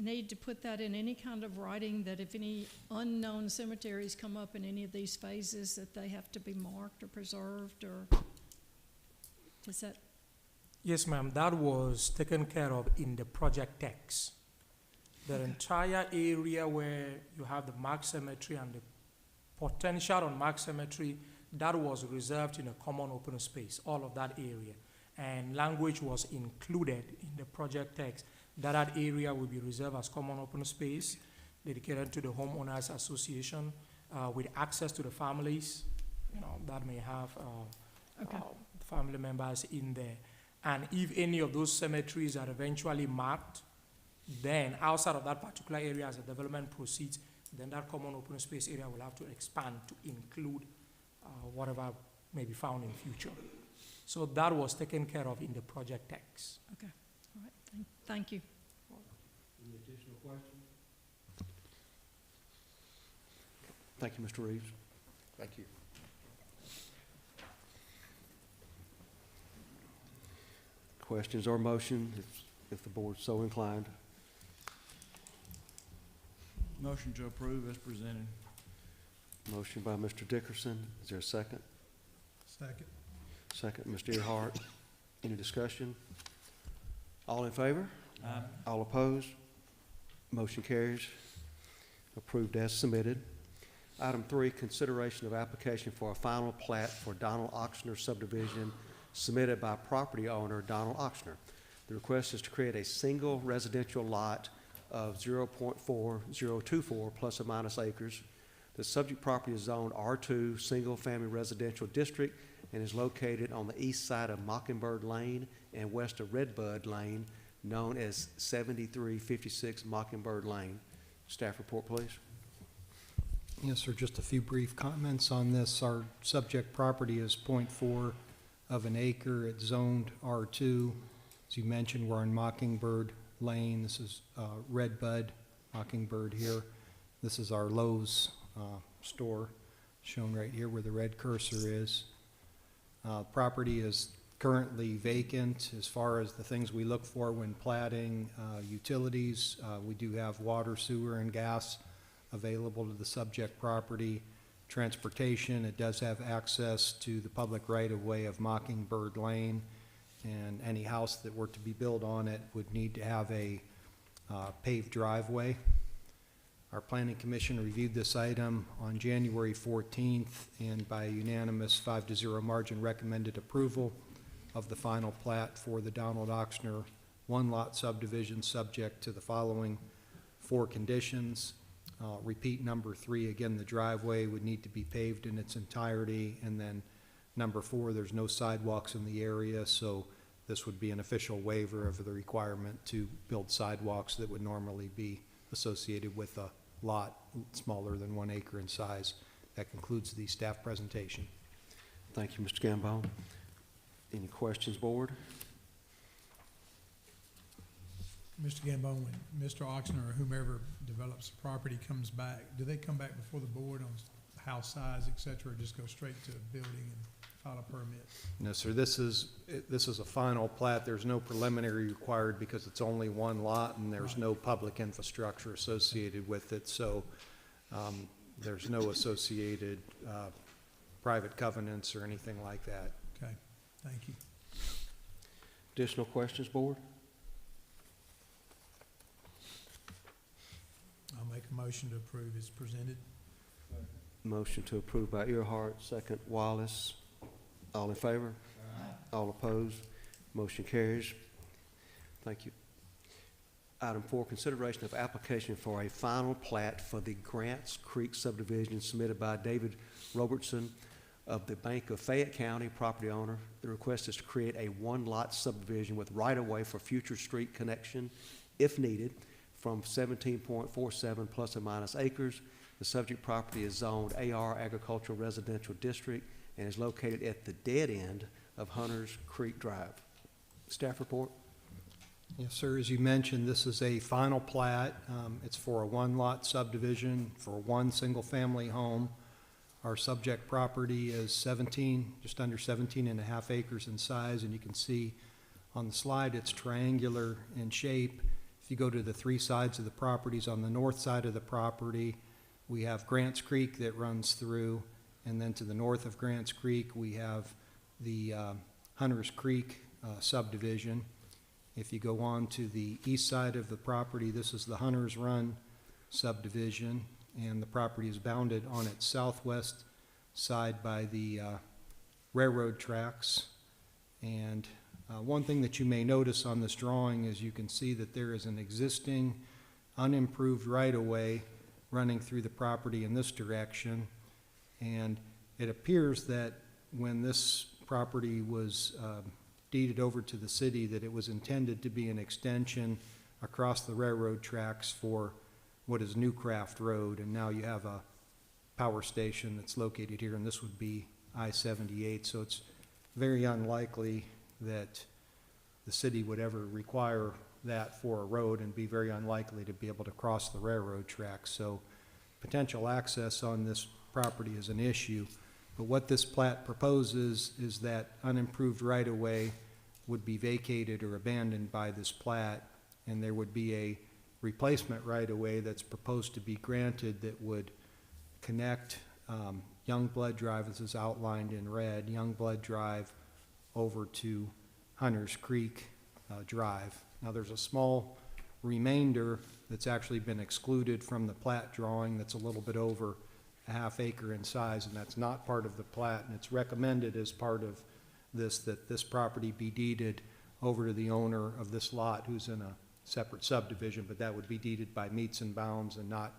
need to put that in any kind of writing, that if any unknown cemeteries come up in any of these phases, that they have to be marked or preserved, or is that? Yes, ma'am, that was taken care of in the project text. The entire area where you have the marked cemetery and the potential on marked cemetery, that was reserved in a common open space, all of that area. And language was included in the project text that area will be reserved as common open space dedicated to the homeowners association with access to the families, that may have family members in there. And if any of those cemeteries are eventually marked, then outside of that particular area as the development proceeds, then that common open space area will have to expand to include whatever may be found in future. So that was taken care of in the project text. Okay, all right, thank you. Any additional questions? Thank you, Mr. Reeves. Thank you. Questions or motion, if the board's so inclined? Motion to approve as presented. Motion by Mr. Dickerson. Is there a second? Second. Second, Mr. Earhart. Any discussion? All in favor? Aye. All opposed? Motion carries. Approved as submitted. Item 3, consideration of application for a final plat for Donald Oxner subdivision submitted by property owner Donald Oxner. The request is to create a single residential lot of 0.4024 plus or minus acres. The subject property is zoned R2 Single Family Residential District and is located on the east side of Mockingbird Lane and west of Redbud Lane, known as 7356 Mockingbird Lane. Staff report, please. Yes, sir, just a few brief comments on this. Our subject property is 0.4 of an acre. It's zoned R2. As you mentioned, we're on Mockingbird Lane. This is Redbud, Mockingbird here. This is our Lowe's store, shown right here where the red cursor is. Property is currently vacant. As far as the things we look for when platting utilities, we do have water, sewer, and gas available to the subject property. Transportation, it does have access to the public right-of-way of Mockingbird Lane, and any house that were to be built on it would need to have a paved driveway. Our Planning Commission reviewed this item on January 14th and by a unanimous 5-0 margin recommended approval of the final plat for the Donald Oxner one-lot subdivision subject to the following 4 conditions. Repeat number 3, again, the driveway would need to be paved in its entirety, and then number 4, there's no sidewalks in the area, so this would be an official waiver of the requirement to build sidewalks that would normally be associated with a lot smaller than 1 acre in size. That concludes the staff presentation. Thank you, Mr. Gambone. Any questions, board? Mr. Gambone, when Mr. Oxner or whomever develops the property comes back, do they come back before the board on house size, et cetera, or just go straight to building and file a permit? No, sir, this is a final plat. There's no preliminary required because it's only 1 lot and there's no public infrastructure associated with it, so there's no associated private covenants or anything like that. Okay, thank you. Additional questions, board? I'll make a motion to approve as presented. Motion to approve by Earhart, second Wallace. All in favor? All opposed? Motion carries. Thank you. Item 4, consideration of application for a final plat for the Grants Creek subdivision submitted by David Robertson of the Bank of Fayette County, property owner. The request is to create a 1-lot subdivision with right-of-way for future street connection, if needed, from 17.47 plus or minus acres. The subject property is zoned AR Agricultural Residential District and is located at the dead end of Hunters Creek Drive. Staff report. Yes, sir. As you mentioned, this is a final plat. It's for a 1-lot subdivision for 1 single-family home. Our subject property is just under 17.5 acres in size, and you can see on the slide it's triangular in shape. If you go to the 3 sides of the properties, on the north side of the property, we have Grants Creek that runs through, and then to the north of Grants Creek, we have the Hunters Creek subdivision. If you go on to the east side of the property, this is the Hunters Run subdivision, and the property is bounded on its southwest side by the railroad tracks. And one thing that you may notice on this drawing is you can see that there is an existing unimproved right-of-way running through the property in this direction. And it appears that when this property was deeded over to the city, that it was intended to be an extension across the railroad tracks for what is Newcraft Road, and now you have a power station that's located here, and this would be I-78, so it's very unlikely that the city would ever require that for a road, and be very unlikely to be able to cross the railroad tracks. So potential access on this property is an issue. But what this plat proposes is that unimproved right-of-way would be vacated or abandoned by this plat, and there would be a replacement right-of-way that's proposed to be granted that would connect Youngblood Drive, this is outlined in red, Youngblood Drive over to Hunters Creek Drive. Now there's a small remainder that's actually been excluded from the plat drawing that's a little bit over a half acre in size, and that's not part of the plat, and it's recommended as part of this that this property be deeded over to the owner of this lot who's in a separate subdivision, but that would be deeded by meets and bounds and not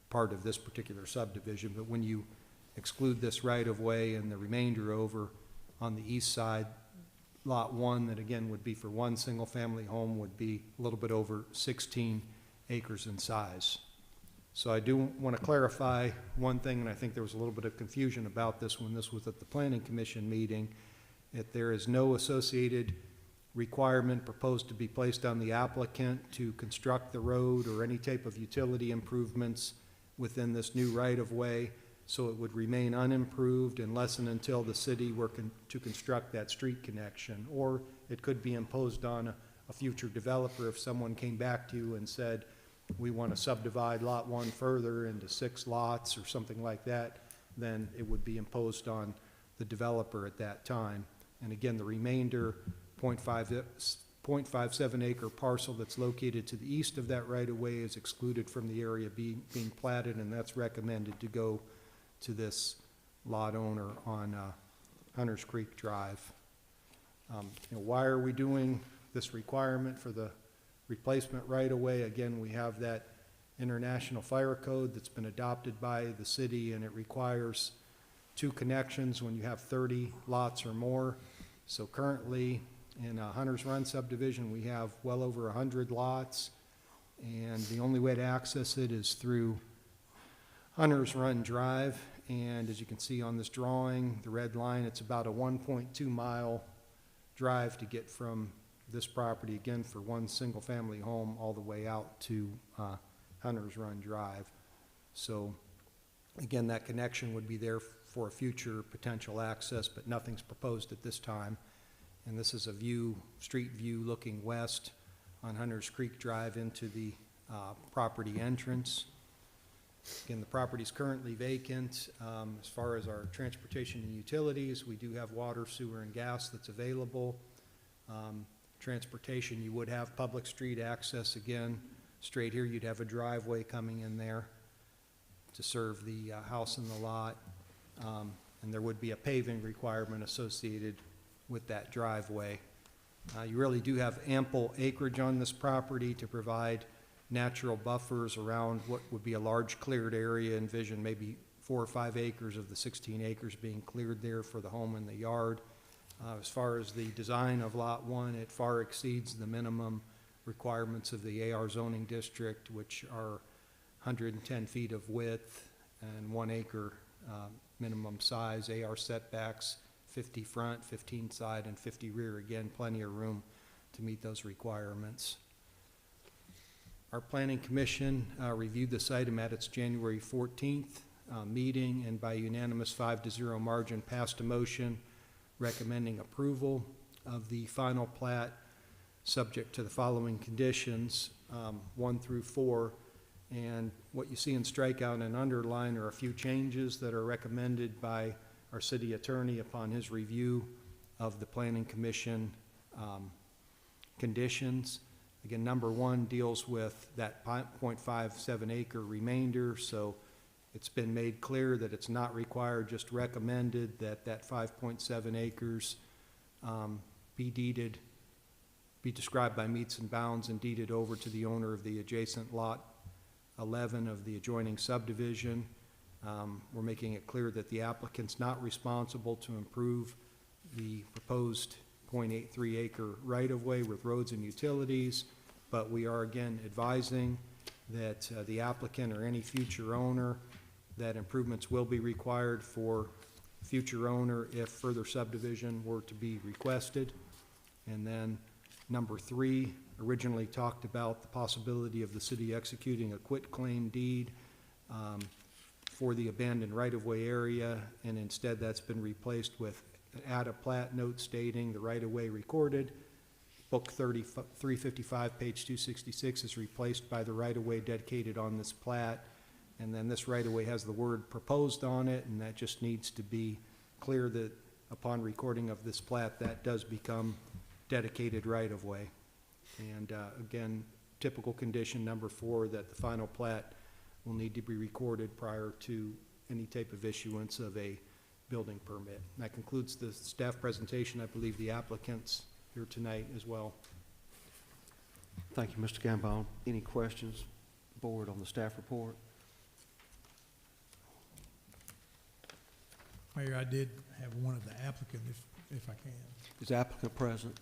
part of this particular subdivision. But when you exclude this right-of-way and the remainder over on the east side, Lot 1, that again would be for one single-family home, would be a little bit over 16 acres in size. So I do want to clarify one thing, and I think there was a little bit of confusion about this when this was at the Planning Commission meeting, that there is no associated requirement proposed to be placed on the applicant to construct the road or any type of utility improvements within this new right-of-way, so it would remain unimproved unless and until the city were to construct that street connection. Or it could be imposed on a future developer if someone came back to you and said, we want to subdivide Lot 1 further into 6 lots or something like that, then it would be imposed on the developer at that time. And again, the remainder 0.57 acre parcel that's located to the east of that right-of-way is excluded from the area being platted, and that's recommended to go to this lot owner on Hunters Creek Drive. Why are we doing this requirement for the replacement right-of-way? Again, we have that international fire code that's been adopted by the city, and it requires 2 connections when you have 30 lots or more. So currently in Hunters Run subdivision, we have well over 100 lots, and the only way to access it is through Hunters Run Drive. And as you can see on this drawing, the red line, it's about a 1.2 mile drive to get from this property, again, for one single family home, all the way out to Hunters Run Drive. So again, that connection would be there for a future potential access, but nothing's proposed at this time. And this is a view, street view looking west on Hunters Creek Drive into the property entrance. Again, the property is currently vacant. As far as our transportation and utilities, we do have water, sewer, and gas that's available. Transportation, you would have public street access. Again, straight here, you'd have a driveway coming in there to serve the house in the lot. And there would be a paving requirement associated with that driveway. You really do have ample acreage on this property to provide natural buffers around what would be a large cleared area. Envision maybe 4 or 5 acres of the 16 acres being cleared there for the home and the yard. As far as the design of Lot 1, it far exceeds the minimum requirements of the AR zoning district, which are 110 feet of width and 1 acre minimum size. AR setbacks 50 front, 15 side, and 50 rear. Again, plenty of room to meet those requirements. Our Planning Commission reviewed this item at its January 14th meeting, and by unanimous 5-0 margin passed a motion recommending approval of the final plat subject to the following conditions, 1 through 4. And what you see in strikeout and underline are a few changes that are recommended by our city attorney upon his review of the Planning Commission conditions. Again, number 1 deals with that 0.57 acre remainder, so it's been made clear that it's not required, just recommended that that 5.7 acres be deeded, be described by meets and bounds and deeded over to the owner of the adjacent lot 11 of the adjoining subdivision. We're making it clear that the applicant's not responsible to improve the proposed 0.83 acre right-of-way with roads and utilities, but we are again advising that the applicant or any future owner, that improvements will be required for future owner if further subdivision were to be requested. And then number 3 originally talked about the possibility of the city executing a quitclaim deed. for the abandoned right-of-way area, and instead that's been replaced with add a plat note stating the right-of-way recorded. Book 355, page 266 is replaced by the right-of-way dedicated on this plat. And then this right-of-way has the word proposed on it, and that just needs to be clear that upon recording of this plat, that does become dedicated right-of-way. And again, typical condition number 4, that the final plat will need to be recorded prior to any type of issuance of a building permit. And that concludes the staff presentation. I believe the applicant's here tonight as well. Thank you, Mr. Gambone. Any questions, board, on the staff report? Mayor, I did have one of the applicants, if I can. Is the applicant present?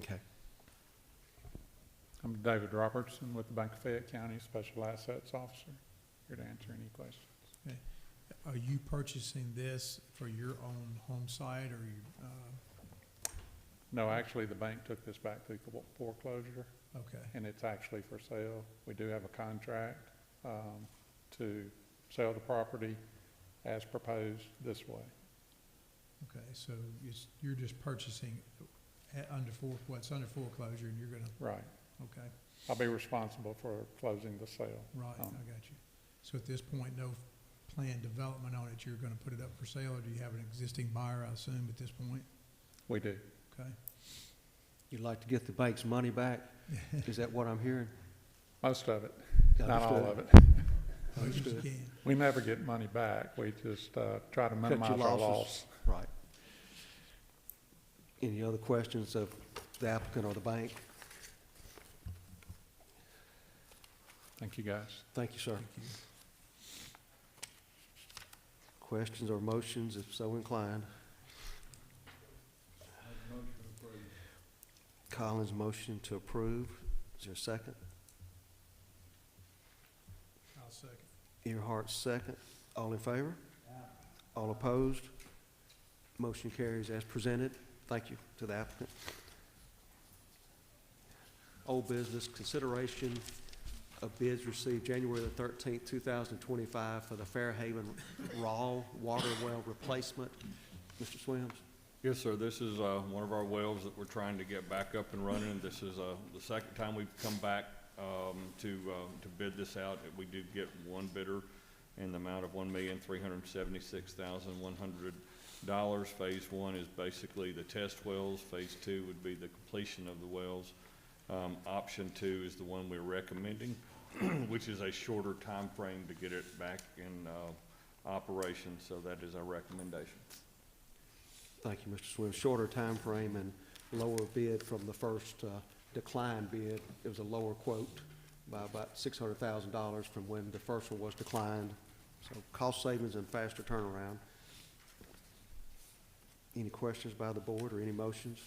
Okay. I'm David Robertson with the Bank of Fayette County Special Assets Officer. Here to answer any questions. Okay. Are you purchasing this for your own home site, or you, No, actually, the bank took this back through foreclosure. Okay. And it's actually for sale. We do have a contract to sell the property as proposed this way. okay, so you're just purchasing under foreclosure, and you're gonna, Right. okay, I'll be responsible for closing the sale. right, I got you. So at this point, no planned development on it, you're gonna put it up for sale, or do you have an existing buyer, I assume, at this point? We do. Okay. You'd like to get the bank's money back? Is that what I'm hearing? Most of it, Understood. not all of it. Understood. We never get money back. We just try to Cut minimize your our losses. loss. Right. Any other questions of the applicant or the bank? Thank you, guys. Thank you, sir. Questions or motions, if so inclined? Collins, motion to approve. Is there a second? I'll second. Earhart, second. All in favor? All opposed? Motion carries as presented. Thank you to the applicant. Old business, consideration of bids received January the 13th, 2025 for the Fairhaven Raw Water Well Replacement. Mr. Swims? Yes, sir. This is one of our wells that we're trying to get back up and running. This is the second time we've come back to bid this out. We did get one bidder in the amount of $1,376,100. Phase 1 is basically the test wells. Phase 2 would be the completion of the wells. Option 2 is the one we're recommending, which is a shorter time frame to get it back in operation. So that is our recommendation. Thank you, Mr. Swims. Shorter time frame and lower bid from the first decline bid. It was a lower quote by about $600,000 from when the first one was declined. So cost savings and faster turnaround. Any questions by the board or any motions?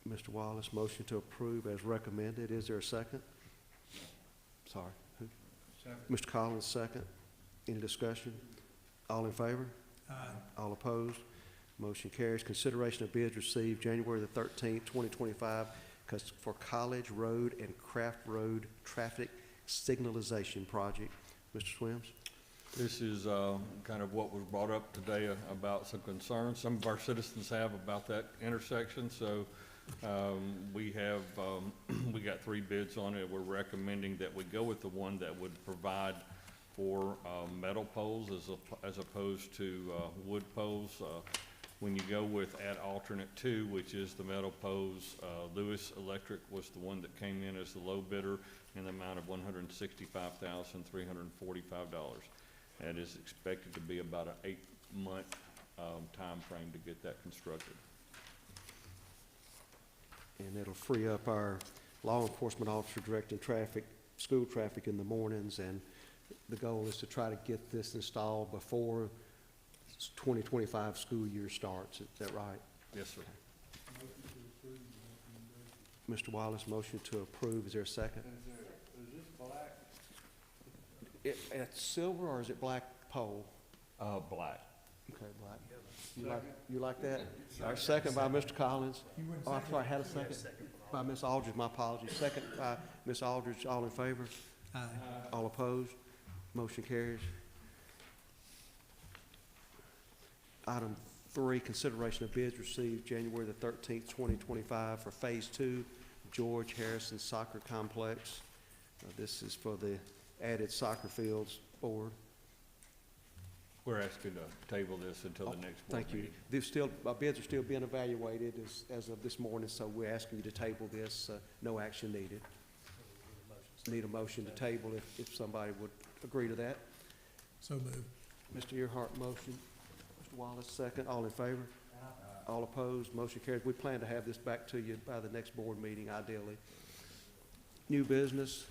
Mr. Wallace, motion to approve as recommended. Is there a second? Sorry. Who? Second. Mr. Collins, second. Any discussion? All in favor? Aye. All opposed? Motion carries. Consideration of bids received January the 13th, 2025 for College Road and Craft Road Traffic Signalization Project. Mr. Swims? This is kind of what was brought up today about some concerns some of our citizens have about that intersection. So we have we got 3 bids on it. We're recommending that we go with the one that would provide for metal poles as opposed to wood poles. When you go with add alternate 2, which is the metal poles, Lewis Electric was the one that came in as the low bidder in the amount of $165,345. That is expected to be about an 8-month time frame to get that constructed. And it'll free up our law enforcement officer directing traffic, school traffic in the mornings, and the goal is to try to get this installed before 2025 school year starts. Is that right? Yes, sir. Mr. Wallace, motion to approve. Is there a second? Is this black? It's silver or is it black pole? Black. Okay, black. You like that? All right, second by Mr. Collins. Oh, I'm sorry, had a second? By Ms. Aldridge, my apologies. Second by Ms. Aldridge, all in favor? Aye. All opposed? Motion carries. Item 3, consideration of bids received January the 13th, 2025 for Phase 2, George Harrison Soccer Complex. This is for the added soccer fields board. We're asking to table this until the next board Thank you. meeting. There's still, bids are still being evaluated as of this morning, so we're asking you to table this, no action needed. Need a motion to table if somebody would agree to that. So moved. Mr. Earhart, motion. Mr. Wallace, second. All in favor? All opposed? Motion carries. We plan to have this back to you by the next board meeting, ideally. New business.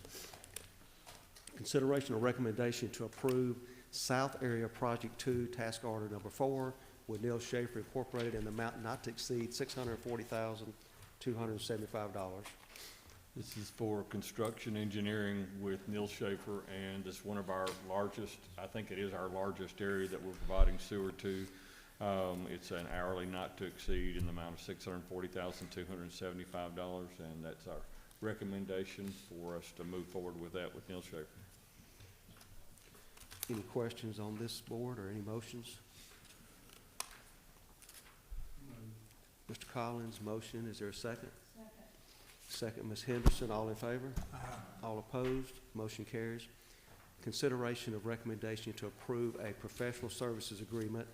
Consideration or recommendation to approve South Area Project 2, Task Order Number 4, with Neil Schaefer Incorporated in the amount not to exceed $640,275. This is for construction engineering with Neil Schaefer, and it's one of our largest, I think it is our largest area that we're providing sewer to. It's an hourly not to exceed in the amount of $640,275, and that's our recommendation for us to move forward with that with Neil Schaefer. Any questions on this board or any motions? Mr. Collins, motion. Is there a second? Second, Ms. Henderson. All in favor? All opposed? Motion carries. Consideration of recommendation to approve a professional services agreement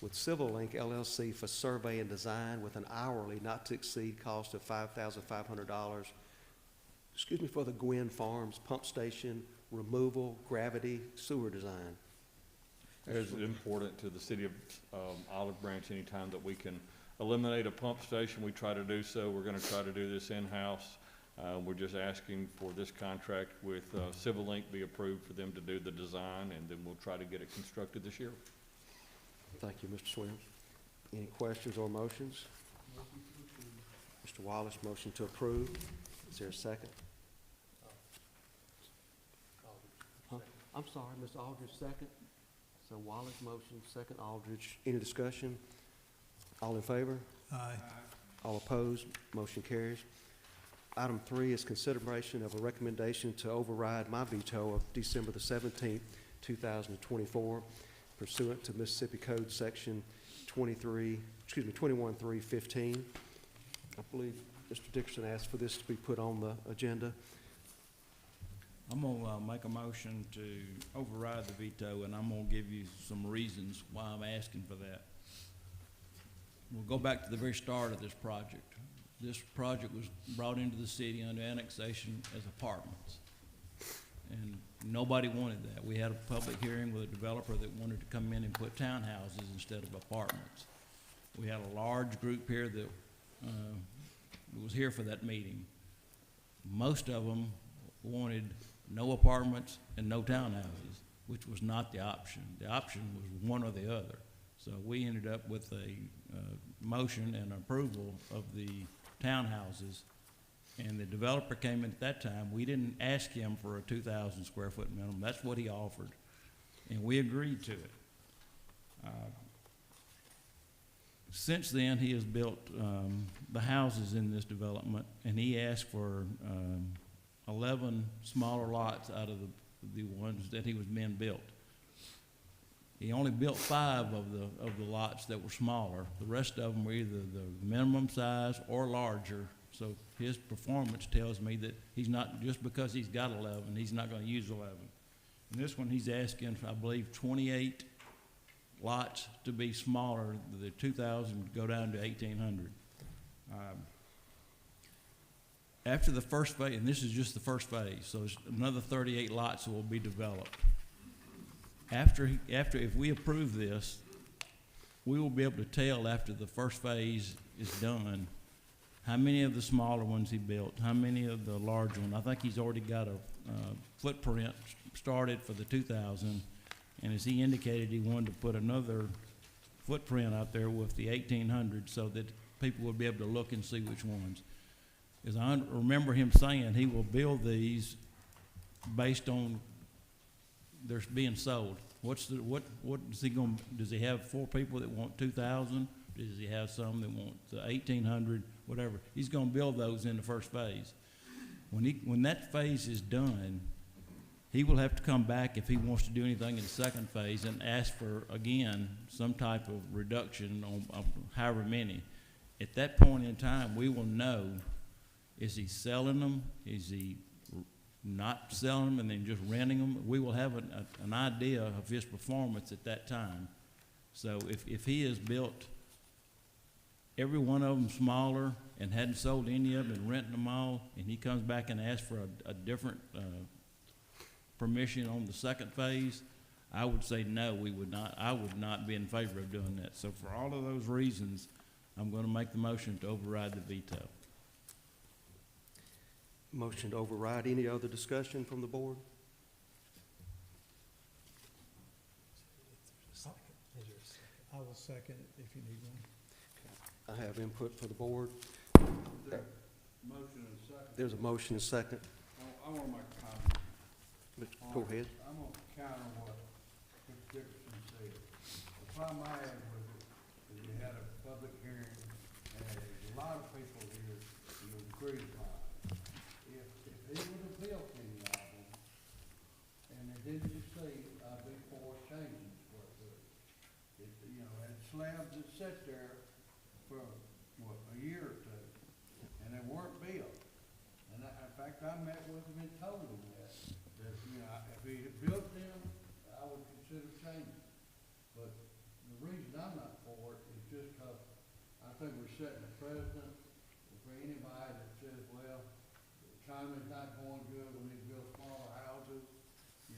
with Civil Link LLC for survey and design with an hourly not to exceed cost of $5,500, for the Gwynn Farms Pump Station removal, gravity, sewer design. It's important to the city of Olive Branch. Anytime that we can eliminate a pump station, we try to do so. We're going to try to do this in-house. We're just asking for this contract with Civil Link be approved for them to do the design, and then we'll try to get it constructed this year. Thank you, Mr. Swims. Any questions or motions? Mr. Wallace, motion to approve. Is there a second? Huh? I'm sorry, Ms. Aldridge, second. So Wallace, motion, second, Aldridge. Any discussion? All in favor? Aye. All opposed? Motion carries. Item 3 is consideration of a recommendation to override my veto of December the 17th, 2024, pursuant to Mississippi Code Section 21.315. I believe Mr. Dickerson asked for this to be put on the agenda. I'm gonna make a motion to override the veto, and I'm gonna give you some reasons why I'm asking for that. We'll go back to the very start of this project. This project was brought into the city under annexation as apartments, and nobody wanted that. We had a public hearing with a developer that wanted to come in and put townhouses instead of apartments. We had a large group here that was here for that meeting. Most of them wanted no apartments and no townhouses, which was not the option. The option was one or the other. So we ended up with a motion and approval of the townhouses, and the developer came in at that time. We didn't ask him for a 2,000 square foot minimum. That's what he offered, and we agreed to it. Since then, he has built the houses in this development, and he asked for 11 smaller lots out of the ones that he was being built. He only built 5 of the lots that were smaller. The rest of them were either the minimum size or larger. So his performance tells me that he's not, just because he's got 11, he's not going to use 11. And this one, he's asking for, I believe, 28 lots to be smaller. The 2,000 go down to 1,800. After the first phase, and this is just the first phase, so there's another 38 lots that will be developed. If we approve this, we will be able to tell after the first phase is done how many of the smaller ones he built, how many of the large ones. I think he's already got a footprint started for the 2,000, and as he indicated, he wanted to put another footprint out there with the 1,800 so that people will be able to look and see which ones. As I remember him saying, he will build these based on they're being sold. What is he gonna, does he have 4 people that want 2,000? Does he have some that want 1,800, whatever? He's gonna build those in the first phase. When that phase is done, he will have to come back if he wants to do anything in the second phase and ask for, again, some type of reduction on however many. At that point in time, we will know, is he selling them? Is he not selling them and then just renting them? We will have an idea of his performance at that time. So if he has built every one of them smaller and hadn't sold any of them and renting them all, and he comes back and asks for a different permission on the second phase, I would say no, I would not be in favor of doing that. So for all of those reasons, I'm going to make the motion to override the veto. Motion to override. Any other discussion from the board? I will second it if you need one. I have input for the board. Motion and second. There's a motion and second. I want to make a comment. Go ahead. I'm going to counter what Mr. Dickerson said. The problem I had with it is you had a public hearing, and a lot of people here you agreed upon. If he would have built any of them, and they didn't succeed, I'd be for changing square footage. And slabs that sat there for, what, a year or two, and they weren't built. And in fact, I met with him and told him that if he had built them, I would consider changing. But the reason I'm not for it is just because I think we're setting a precedent for anybody that says, well, the economy's not going good, we need to build smaller houses,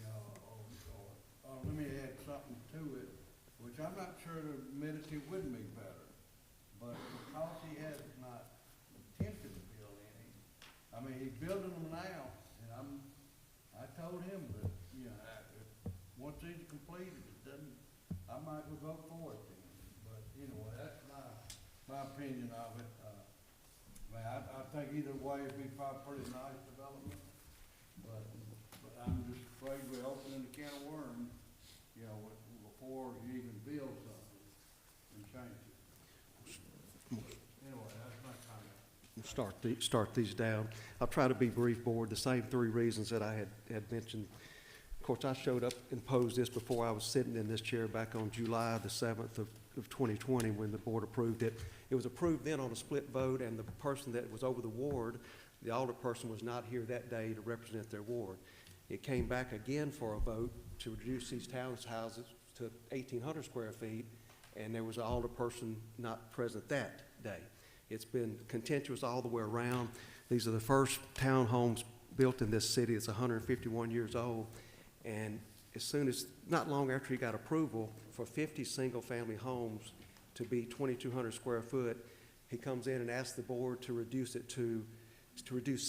or let me add something to it, which I'm not sure the amenity would be better. But because he has not attempted to build any, I mean, he's building them now, and I told him that, once these are completed, I might vote for it then. But anyway, that's my opinion of it. I think either way it'd be probably pretty nice development, but I'm just afraid we're opening the can of worms, before you even build something and change it. Anyway, that's my comment. Start these down. I'll try to be brief, board. The same 3 reasons that I had mentioned. Of course, I showed up and posed this before I was sitting in this chair back on July the 7th of 2020 when the board approved it. It was approved then on a split vote, and the person that was over the ward, the alderperson, was not here that day to represent their ward. It came back again for a vote to reduce these townhouses to 1,800 square feet, and there was an alderperson not present that day. It's been contentious all the way around. These are the first townhomes built in this city. It's 151 years old. And not long after he got approval for 50 single-family homes to be 2,200 square foot, he comes in and asks the board to reduce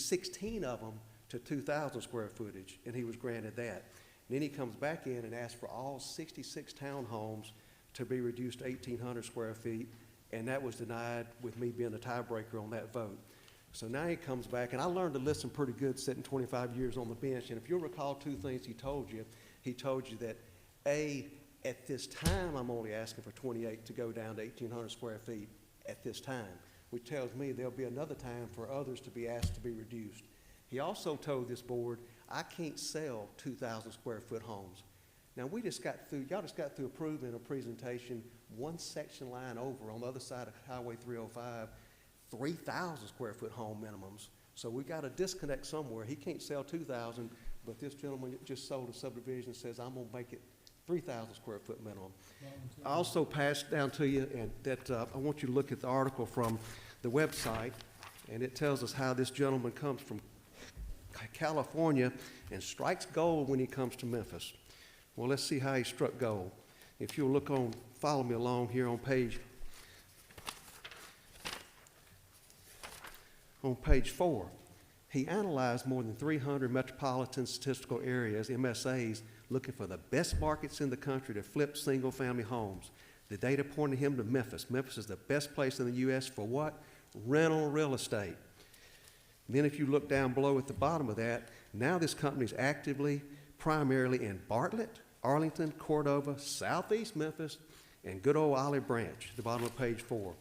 16 of them to 2,000 square footage, and he was granted that. And then he comes back in and asks for all 66 townhomes to be reduced to 1,800 square feet, and that was denied with me being the tiebreaker on that vote. So now he comes back, and I learned to listen pretty good sitting 25 years on the bench, and if you'll recall 2 things he told you that, A, at this time, I'm only asking for 28 to go down to 1,800 square feet at this time, which tells me there'll be another time for others to be asked to be reduced. He also told this board, I can't sell 2,000 square foot homes. Now, y'all just got through approving a presentation 1 section line over on the other side of Highway 305, 3,000 square foot home minimums. So we got a disconnect somewhere. He can't sell 2,000, but this gentleman just sold a subdivision and says, I'm gonna make it 3,000 square foot minimum. I also passed down to you and that I want you to look at the article from the website, and it tells us how this gentleman comes from California and strikes gold when he comes to Memphis. Well, let's see how he struck gold. If you'll follow me along here on page 4, he analyzed more than 300 metropolitan statistical areas, MSAs, looking for the best markets in the country to flip single-family homes. The data pointed him to Memphis. Memphis is the best place in the U.S. for what? Rental real estate. And then if you look down below at the bottom of that, now this company is actively, primarily in Bartlett, Arlington, Cordova, Southeast Memphis, and good old Olive Branch, the bottom of page 4.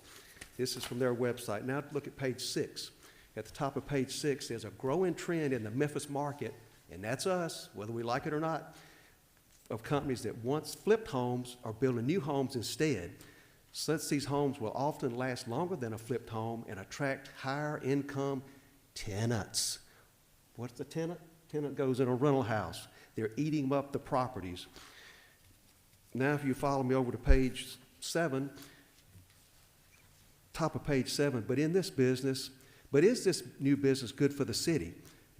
This is from their website. Now look at page 6. At the top of page 6, there's a growing trend in the Memphis market, and that's us, whether we like it or not, of companies that once flipped homes are building new homes instead, since these homes will often last longer than a flipped home and attract higher income tenants. What's the tenant? Tenant goes in a rental house. They're eating up the properties. Now if you follow me over to page 7, top of page 7, but is this new business good for the city?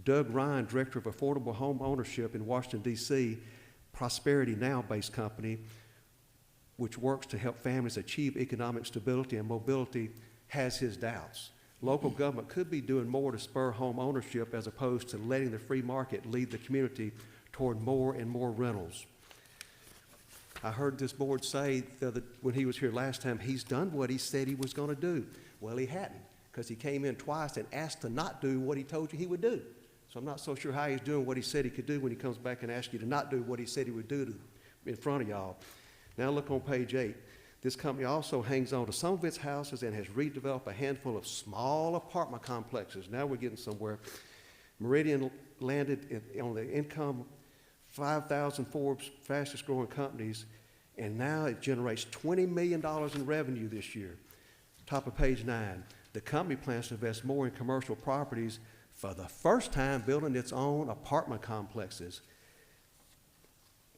Doug Ryan, Director of Affordable Home Ownership in Washington, D.C., Prosperity Now-based company, which works to help families achieve economic stability and mobility, has his doubts. Local government could be doing more to spur home ownership as opposed to letting the free market lead the community toward more and more rentals. I heard this board say when he was here last time, he's done what he said he was going to do. Well, he hadn't, because he came in twice and asked to not do what he told you he would do. So I'm not so sure how he's doing what he said he could do when he comes back and asks you to not do what he said he would do in front of y'all. Now look on page 8. This company also hangs on to some of its houses and has redeveloped a handful of small apartment complexes. Now we're getting somewhere. Meridian landed on the income 5,000 Forbes fastest growing companies, and now it generates $20 million in revenue this year. Top of page 9. The company plans to invest more in commercial properties for the first time, building its own apartment complexes.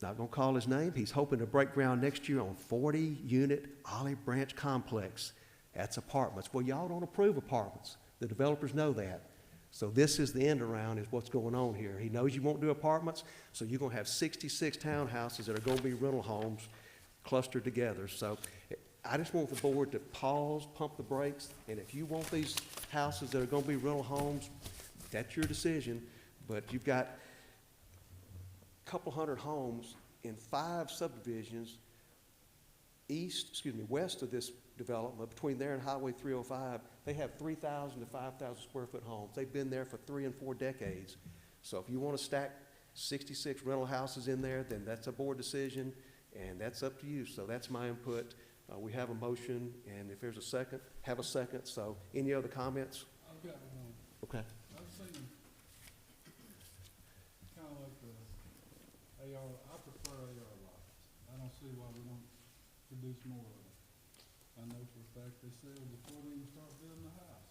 Not going to call his name. He's hoping to break ground next year on 40-unit Olive Branch complex. That's apartments. Well, y'all don't approve apartments. The developers know that. So this is the end around is what's going on here. He knows you won't do apartments, so you're going to have 66 townhouses that are going to be rental homes clustered together. So I just want the board to pause, pump the brakes, and if you want these houses that are going to be rental homes, that's your decision. But you've got a couple hundred homes in 5 subdivisions west of this development, between there and Highway 305. They have 3,000 to 5,000 square foot homes. They've been there for 3 and 4 decades. So if you want to stack 66 rental houses in there, then that's a board decision, and that's up to you. So that's my input. We have a motion, and if there's a second, have a second. So any other comments? I've got one. Okay. I've seen kind of like the AR, I prefer AR lots. I don't see why we don't produce more of them. I know for a fact they sell before they even start building the house.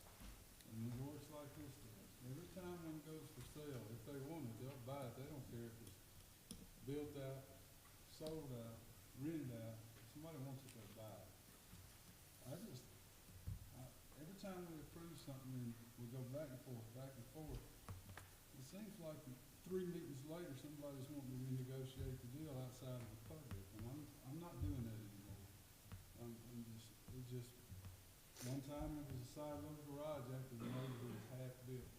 And it works like this to us. Every time one goes for sale, if they want it, they'll buy it. They don't care if it's built out, sold out, rented out. If somebody wants it, they'll buy it. Every time we approve something and we go back and forth, it seems like 3 meetings later, somebody's wanting to renegotiate the deal outside of the public. And I'm not doing that anymore. One time it was a side-load garage after the neighborhood was half built.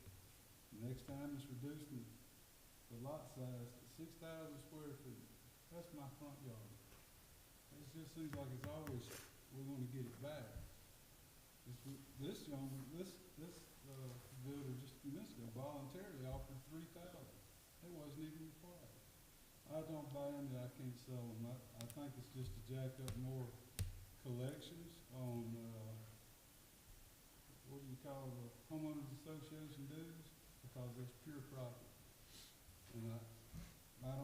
The next time it's reducing the lot size to 6,000 square feet. That's my front yard. It just seems like it's always, we want to get it back. This builder just a few minutes ago voluntarily offered 3,000. It wasn't even required. I don't buy into that. I can't sell them. I think it's just to jack up more collections on, what do you call the homeowners association dues? Because that's pure profit. And I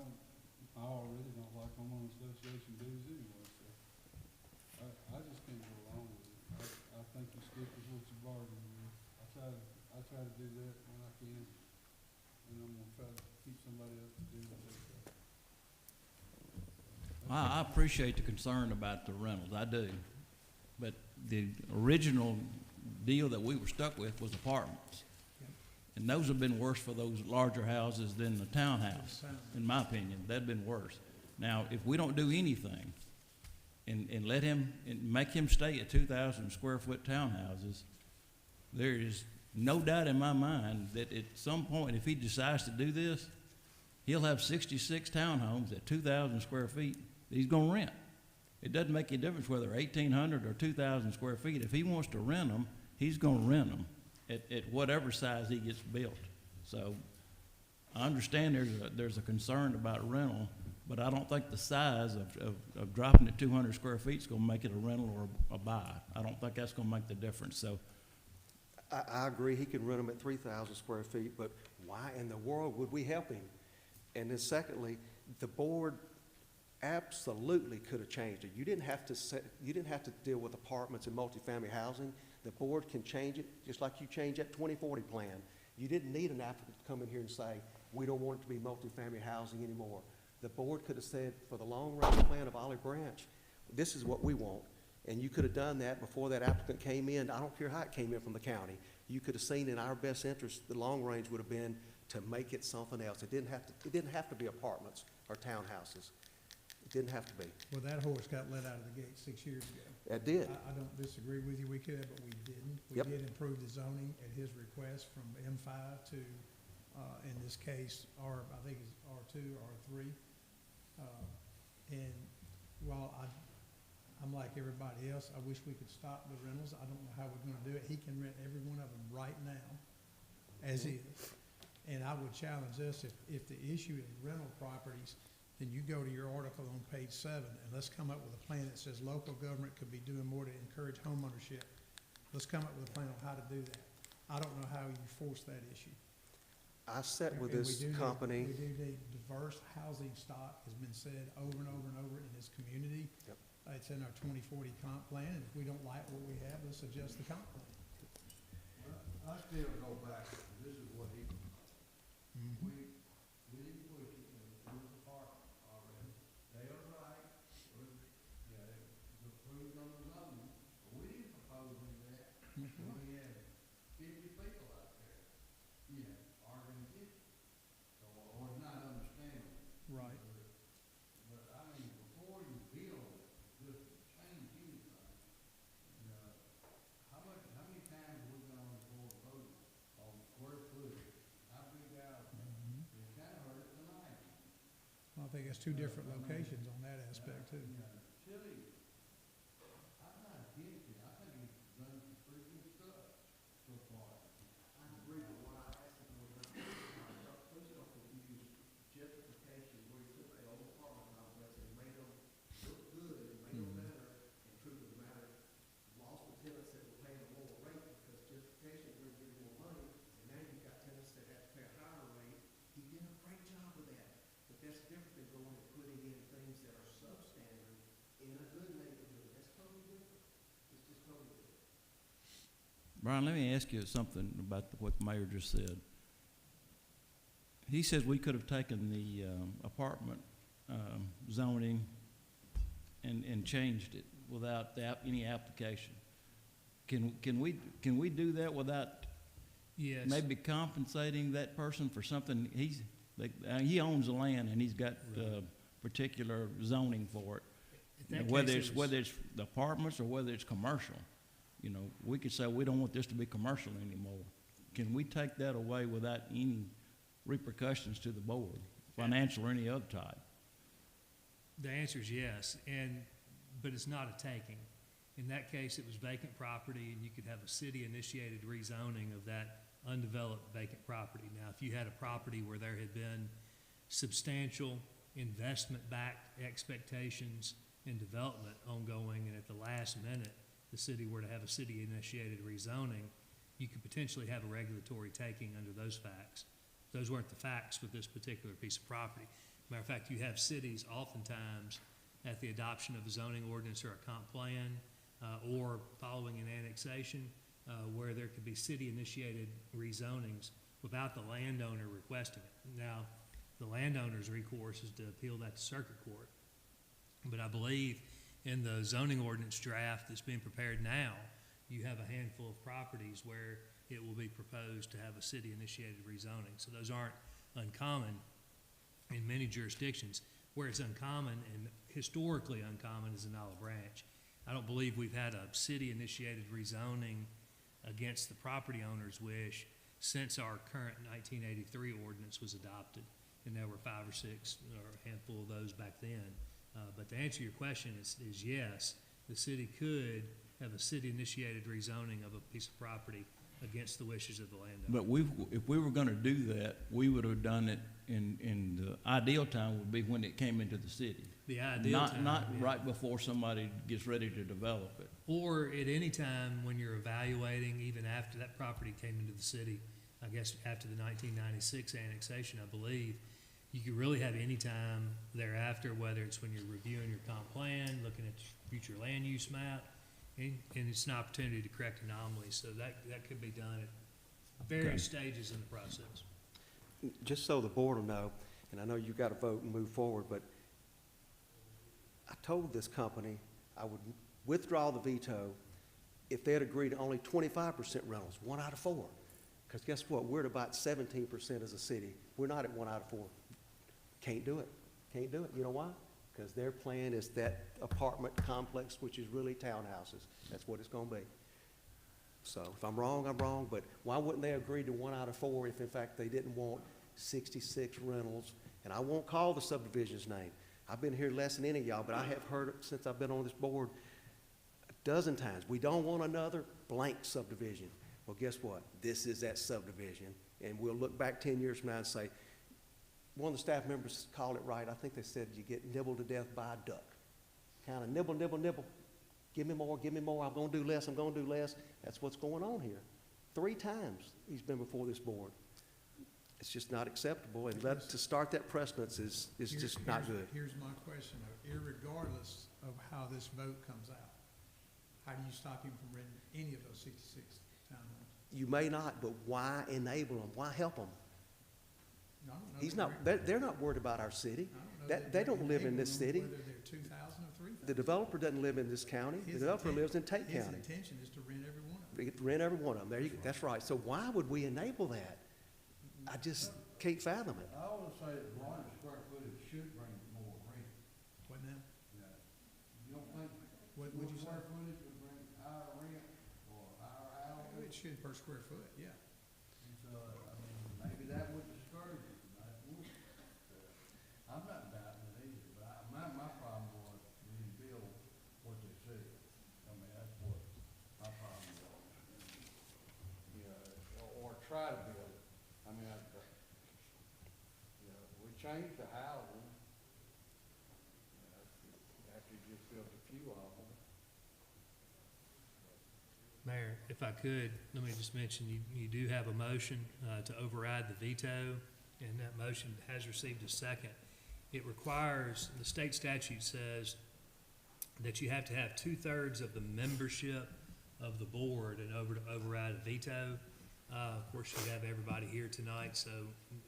already don't like homeowners association dues anyway, so I just can't go along with it. I think you stick with what you bargained with. I try to do that when I can, and I'm gonna try to keep somebody else to do what they say. I appreciate the concern about the rentals, I do. But the original deal that we were stuck with was apartments. And those have been worse for those larger houses than the townhouse, in my opinion. That'd been worse. Now, if we don't do anything and let him, and make him stay at 2,000 square foot townhouses, there is no doubt in my mind that at some point, if he decides to do this, he'll have 66 townhomes at 2,000 square feet that he's gonna rent. It doesn't make any difference whether they're 1,800 or 2,000 square feet. If he wants to rent them, he's gonna rent them at whatever size he gets built. So I understand there's a concern about rental, But I don't think the size of dropping it 200 square feet is gonna make it a rental or a buy. I don't think that's gonna make the difference, so. I agree, he can rent them at 3,000 square feet, but why in the world would we help him? And then secondly, the board absolutely could have changed it. You didn't have to deal with apartments and multifamily housing. The board can change it, just like you changed that 2040 plan. You didn't need an applicant to come in here and say, we don't want it to be multifamily housing anymore. The board could have said, for the long-range plan of Olive Branch, this is what we want. And you could have done that before that applicant came in. I don't care how it came in from the county. You could have seen in our best interest, the long range would have been to make it something else. It didn't have to be apartments or townhouses. It didn't have to be. Well, that horse got let out of the gate 6 years ago. It did. I don't disagree with you, we could have, but we didn't. We Yep. did improve the zoning at his request from M5 to, in this case, I think it's R2, R3. And while I'm like everybody else, I wish we could stop the rentals. I don't know how we're gonna do it. He can rent every one of them right now, as is. And I would challenge us, if the issue is rental properties, then you go to your article on page 7, and let's come up with a plan that says local government could be doing more to encourage homeownership. Let's come up with a plan on how to do that. I don't know how you force that issue. I sat with And we this do need- company. We do need diverse housing stock, has been said over and over and over in this community. Yep. It's in our 2040 comp plan, and if we don't like what we have, let's adjust the comp plan. Well, I still go back, this is what he, Mm-hmm. we didn't push it, it was a part already. They are right, yeah, it was approved on the zoning, but we didn't propose any of that. We had 50 people out there, you know, arguing it, or not understanding. Right. But I mean, before you build, just change anything, you know, how many times have we gone before the vote on square footage? How big out, it kind of hurt tonight. Well, I think it's two different locations on that aspect, too. Chili, I'm not against it, I think he's done some pretty good stuff so far. I agree with what I asked him was, please don't confuse justification where you took the old apartment complex and made them look good and made them better, and truth of the matter, lost the tenants that were paying a lower rate because justification was giving more money, and now you've got tenants that have to pay a higher rate. He did a great job with that, but that's different than going and putting in things that are substandard in a good neighborhood. That's totally different. It's just totally different. Brian, let me ask you something about what the mayor just said. He says we could have taken the apartment zoning and changed it without any application. Can we do that without Yes. maybe compensating that person for something? He owns the land and he's got particular zoning for it. In that Whether case, it's the apartments or whether it's commercial, you know, we could say we don't want this to be commercial anymore. Can we take that away without any repercussions to the board, financial or any other type? The answer is yes, but it's not a taking. In that case, it was vacant property, and you could have a city-initiated rezoning of that undeveloped vacant property. Now, if you had a property where there had been substantial investment-backed expectations and development ongoing, and at the last minute, the city were to have a city-initiated rezoning, you could potentially have a regulatory taking under those facts. Those weren't the facts with this particular piece of property. Matter of fact, you have cities oftentimes at the adoption of a zoning ordinance or a comp plan, or following an annexation, where there could be city-initiated rezonings without the landowner requesting it. Now, the landowner's recourse is to appeal that to circuit court. But I believe in the zoning ordinance draft that's being prepared now, you have a handful of properties where it will be proposed to have a city-initiated rezoning. So those aren't uncommon in many jurisdictions. Where it's uncommon and historically uncommon is in Olive Branch. I don't believe we've had a city-initiated rezoning against the property owner's wish since our current 1983 ordinance was adopted. And there were 5 or 6 or a handful of those back then. But to answer your question is yes, the city could have a city-initiated rezoning of a piece of property against the wishes of the landowner. But if we were gonna do that, we would have done it in the ideal time would be when it came into the city. The ideal time. Not yeah. right before somebody gets ready to develop it. Or at any time when you're evaluating, even after that property came into the city, I guess after the 1996 annexation, I believe, you could really have any time thereafter, whether it's when you're reviewing your comp plan, looking at your future land use map, and it's an opportunity to correct anomalies. So that could be done at various stages in the process. Just so the board will know, and I know you've got to vote and move forward, but I told this company I would withdraw the veto if they had agreed to only 25% rentals, 1 out of 4. Because guess what? We're at about 17% as a city. We're not at 1 out of 4. Can't do it. Can't do it. You know why? Because their plan is that apartment complex, which is really townhouses. That's what it's going to be. So if I'm wrong, I'm wrong. But why wouldn't they agree to 1 out of 4 if, in fact, they didn't want 66 rentals? And I won't call the subdivision's name. I've been here less than any of y'all, but I have heard it since I've been on this board a dozen times. We don't want another blank subdivision. Well, guess what? This is that subdivision. And we'll look back 10 years from now and say, one of the staff members called it right. I think they said you get nibbled to death by a duck. Kind of nibble, nibble, nibble. Give me more, give me more. I'm going to do less, I'm going to do less. That's what's going on here. 3 times he's been before this board. It's just not acceptable, and to start that precedence is just not good. Here's my question, though. Irregardless of how this vote comes out, how do you stop him from renting any of those 66 townhomes? You may not, but why enable them? Why help them? No, I don't know. He's not, they're not worried about our city. They don't live in this city. Whether they're 2,000 or 3,000. The developer doesn't live in this county. The developer lives in Tate County. His intention is to rent every one of them. Rent every one of them. There you go. That's right. So why would we enable that? I just can't fathom it. I always say that larger square footage should bring more rent. What now? You don't think What would you say? square footage would bring higher rent or higher hours? It should per square foot, yeah. And so, I mean, maybe that would discourage it. That would. I'm not doubting it either, but my problem was we didn't build what they said. I mean, that's what my problem was. You know, or try to build it. I mean, you know, we changed the housing. After you just built a few of them. Mayor, if I could, let me just mention, you do have a motion to override the veto, and that motion has received a second. It requires, the state statute says that you have to have 2/3 of the membership of the board in order to override a veto. Of course, you have everybody here tonight, so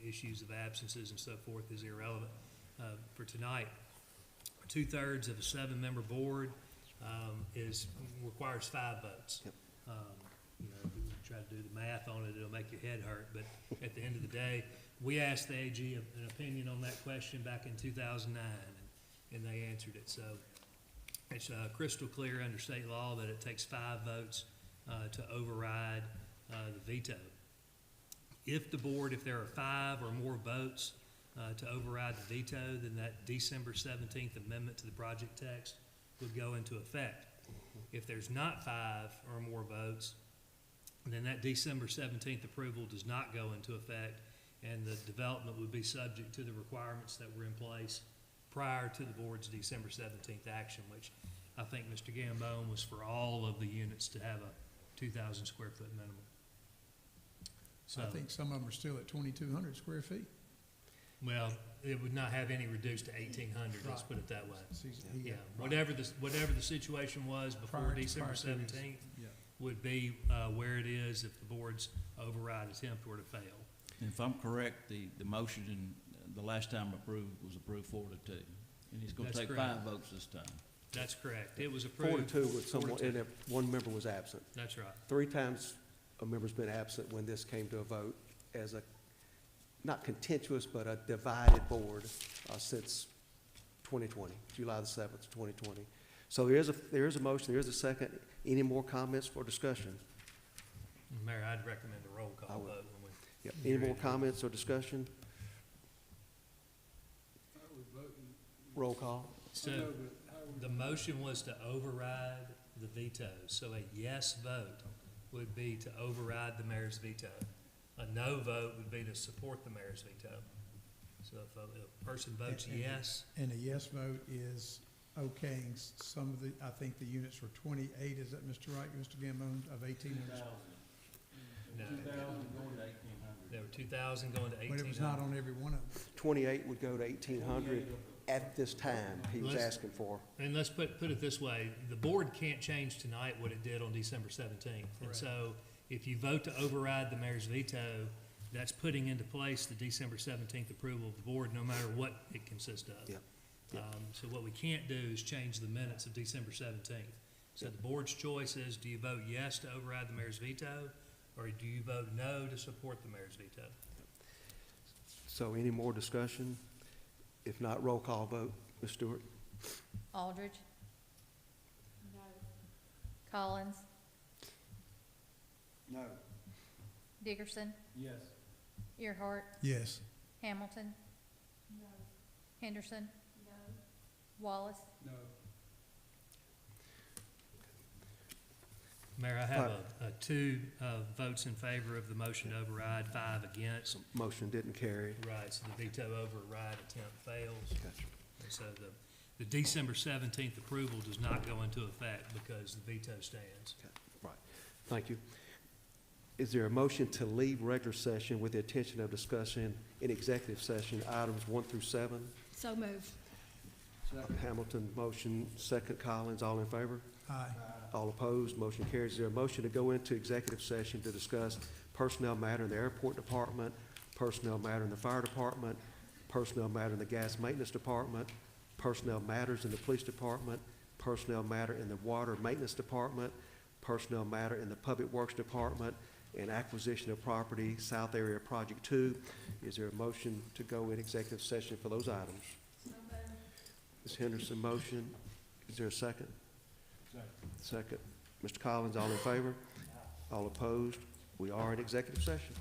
issues of absences and so forth is irrelevant. For tonight, 2/3 of a 7-member board requires 5 votes. Yep. You know, if you try to do the math on it, it'll make your head hurt, but at the end of the day, we asked the AG an opinion on that question back in 2009, and they answered it. So it's crystal clear under state law that it takes 5 votes to override the veto. If there are 5 or more votes to override the veto, then that December 17th amendment to the project text would go into effect. If there's not 5 or more votes, then that December 17th approval does not go into effect, and the development would be subject to the requirements that were in place prior to the board's December 17th action, which I think Mr. Gambone was for all of the units to have a 2,000 square foot minimum. So, I think some of them are still at 2,200 square feet. well, it would not have any reduced to 1,800, let's Right. put it that way. Yeah, Yeah, whatever the situation was before Prior to December this. 17th Yeah. would be where it is if the board's override attempt were to fail. And if I'm correct, the motion in the last time approved was approved 4-2. And he's gonna That's take correct. 5 votes this time. That's correct. It was 4 approved. to 2 with 4 to someone, 2. and if one member was absent. That's right. 3 times a member's been absent when this came to a vote as a, not contentious, but a divided board since 2020, July the 7th, 2020. So there is a motion, there is a second. Any more comments for discussion? Mayor, I'd recommend a roll I call would. vote when we. Yep. Any more comments or discussion? Roll call. So the motion was to override the veto, so a yes vote would be to override the mayor's veto. A no vote would be to support the mayor's veto. So if a person votes yes, And a yes vote is okaying some of the, I think the units were 28, is that Mr. Wright, Mr. Gambone, of 1,800? no. 2,000 going to 1,800. There were 2,000 going to 1,800. But it was not on every one of them. 28 would go to 1,800 at this time, he was Let's- asking for. And let's put it this way, the board can't change tonight what it did on December 17th. And Correct. so if you vote to override the mayor's veto, that's putting into place the December 17th approval of the board, no matter what it consists of. Yep. Yep. So what we can't do is change the minutes of December 17th. So the board's choice is, do you vote yes to override the mayor's veto, or do you vote no to support the mayor's veto? So any more discussion? If not, roll call vote. Ms. Stewart? Aldridge. No. Collins. No. Dickerson. Yes. Earhart. Yes. Hamilton. No. Henderson. No. Wallace. No. Mayor, I have two votes in favor of the motion to override, 5 against. Motion didn't carry. Right, so the veto override attempt fails. Gotcha. And so the December 17th approval does not go into effect because the veto stands. Okay, right. Thank you. Is there a motion to leave regular session with the intention of discussing in executive session items 1 through 7? So moved. Hamilton, motion, second Collins, all in favor? Aye. All opposed, motion carries. Is there a motion to go into executive session to discuss personnel matter in the airport department, personnel matter in the fire department, personnel matter in the gas maintenance department, personnel matters in the police department, personnel matter in the water maintenance department, personnel matter in the public works department, and acquisition of property, South Area Project 2. Is there a motion to go in executive session for those items? Ms. Henderson, motion. Is there a second? Second. Mr. Collins, all in favor? All opposed? We are in executive session.